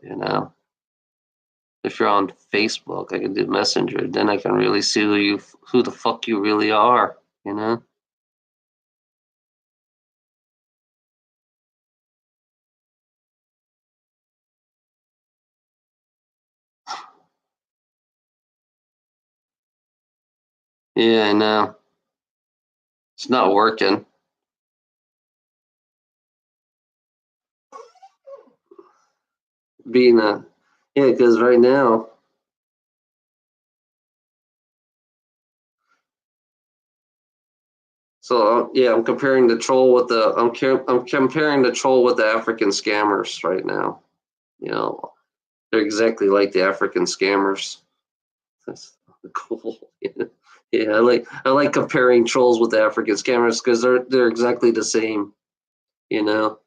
You know, if you're on Facebook, I can do messenger. Then I can really see who the fuck you really are. You know. Yeah, I know. It's not working. Being a Yeah, because right now. So yeah, I'm comparing the troll with the I'm comparing the troll with the African scammers right now. You know, they're exactly like the African scammers. That's cool. Yeah, I like comparing trolls with the African scammers because they're exactly the same. You know,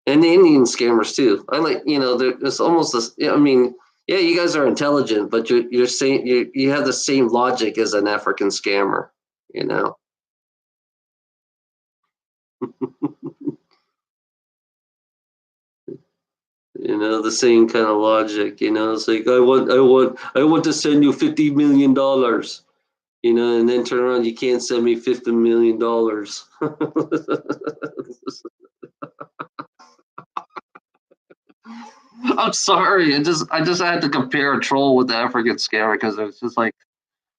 and the Indian scammers too. I like it's almost this. Yeah, I mean, yeah, you guys are intelligent, but you're saying you have the same logic as an African scammer. You know. The same kind of logic. It's like I want to send you $50 million. And then turn around, you can't send me $50 million. I'm sorry. I just had to compare a troll with the African scammer because it's just like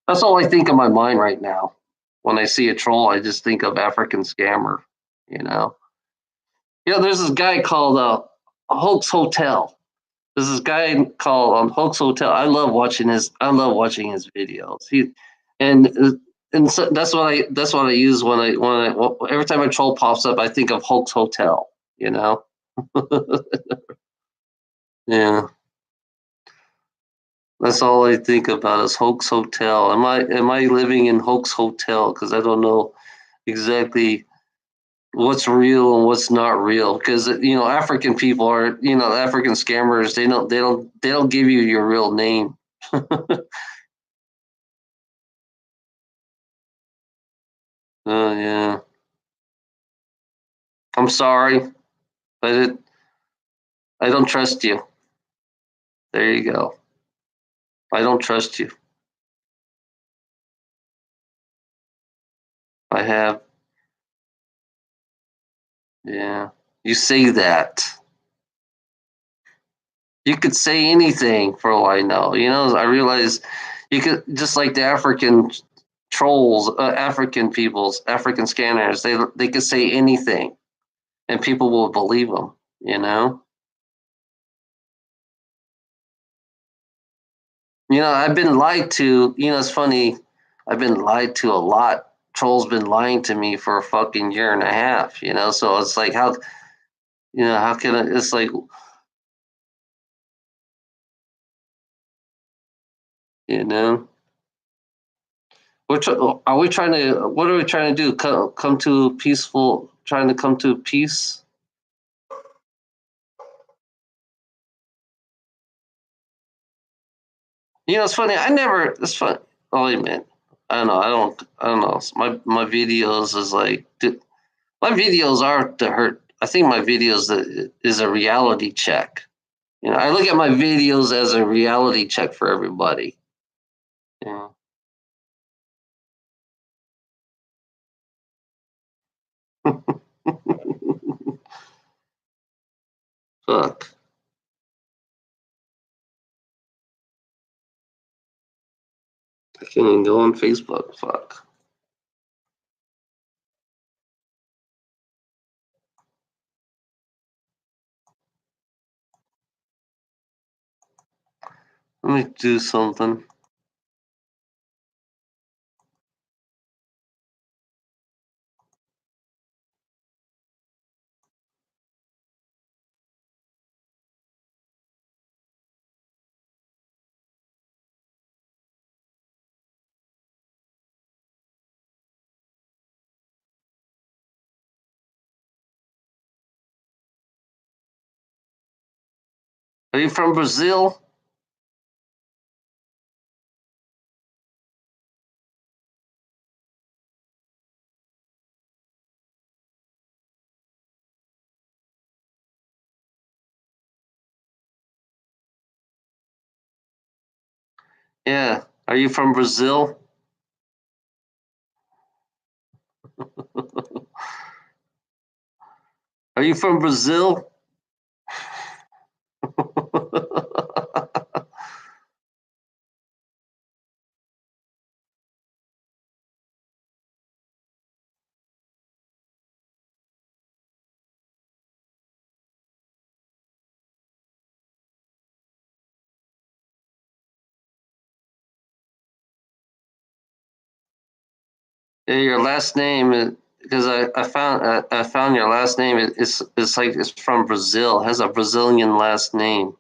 that's all I think in my mind right now. When I see a troll, I just think of African scammer. You know. There's this guy called Hoax Hotel. There's this guy called Hoax Hotel. I love watching his videos. And so that's what I use every time a troll pops up, I think of Hoax Hotel. You know. Yeah, that's all I think about is Hoax Hotel. Am I living in Hoax Hotel? Because I don't know exactly what's real and what's not real. Because African people are African scammers. They don't give you your real name. Oh yeah. I'm sorry, but I don't trust you. There you go. I don't trust you. I have. Yeah. You say that. You could say anything for all I know. I realize you could just like the African trolls, African peoples, African scanners. They could say anything, and people will believe them. You know. I've been lied to. It's funny. I've been lied to a lot. Trolls been lying to me for a fucking year and a half. So it's like how can it's like you know are we trying to what are we trying to do? Come to peaceful, trying to come to peace. It's funny. It's fun. Oh wait a minute. I don't know. I don't know. My videos is like my videos are to hurt. I think my videos is a reality check. I look at my videos as a reality check for everybody. Yeah. Fuck. I can't even go on Facebook. Fuck. Let me do something. Are you from Brazil? Yeah. Are you from Brazil? Are you from Brazil? Yeah, your last name, because I found your last name. It's like it's from Brazil. It has a Brazilian last name.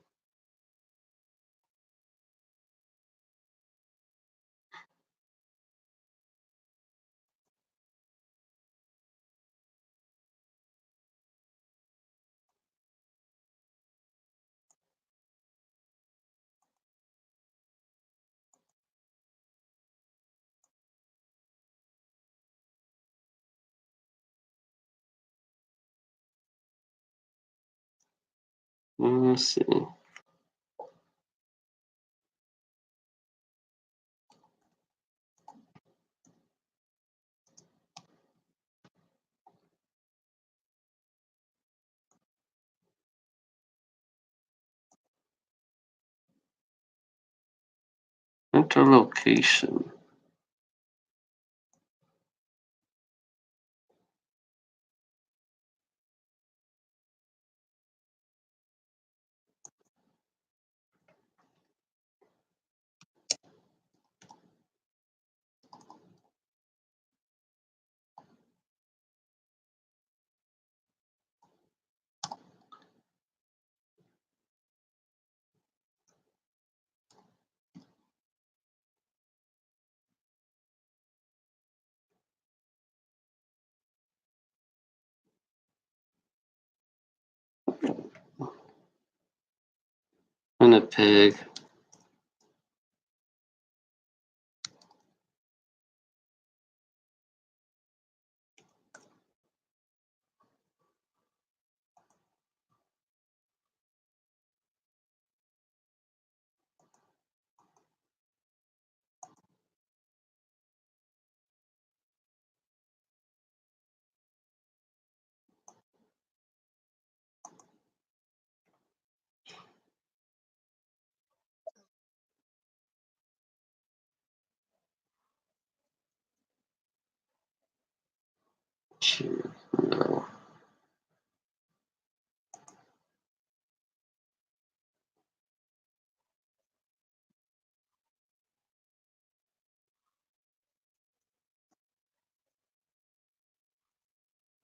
Let's see. Interlocation. Winnipeg.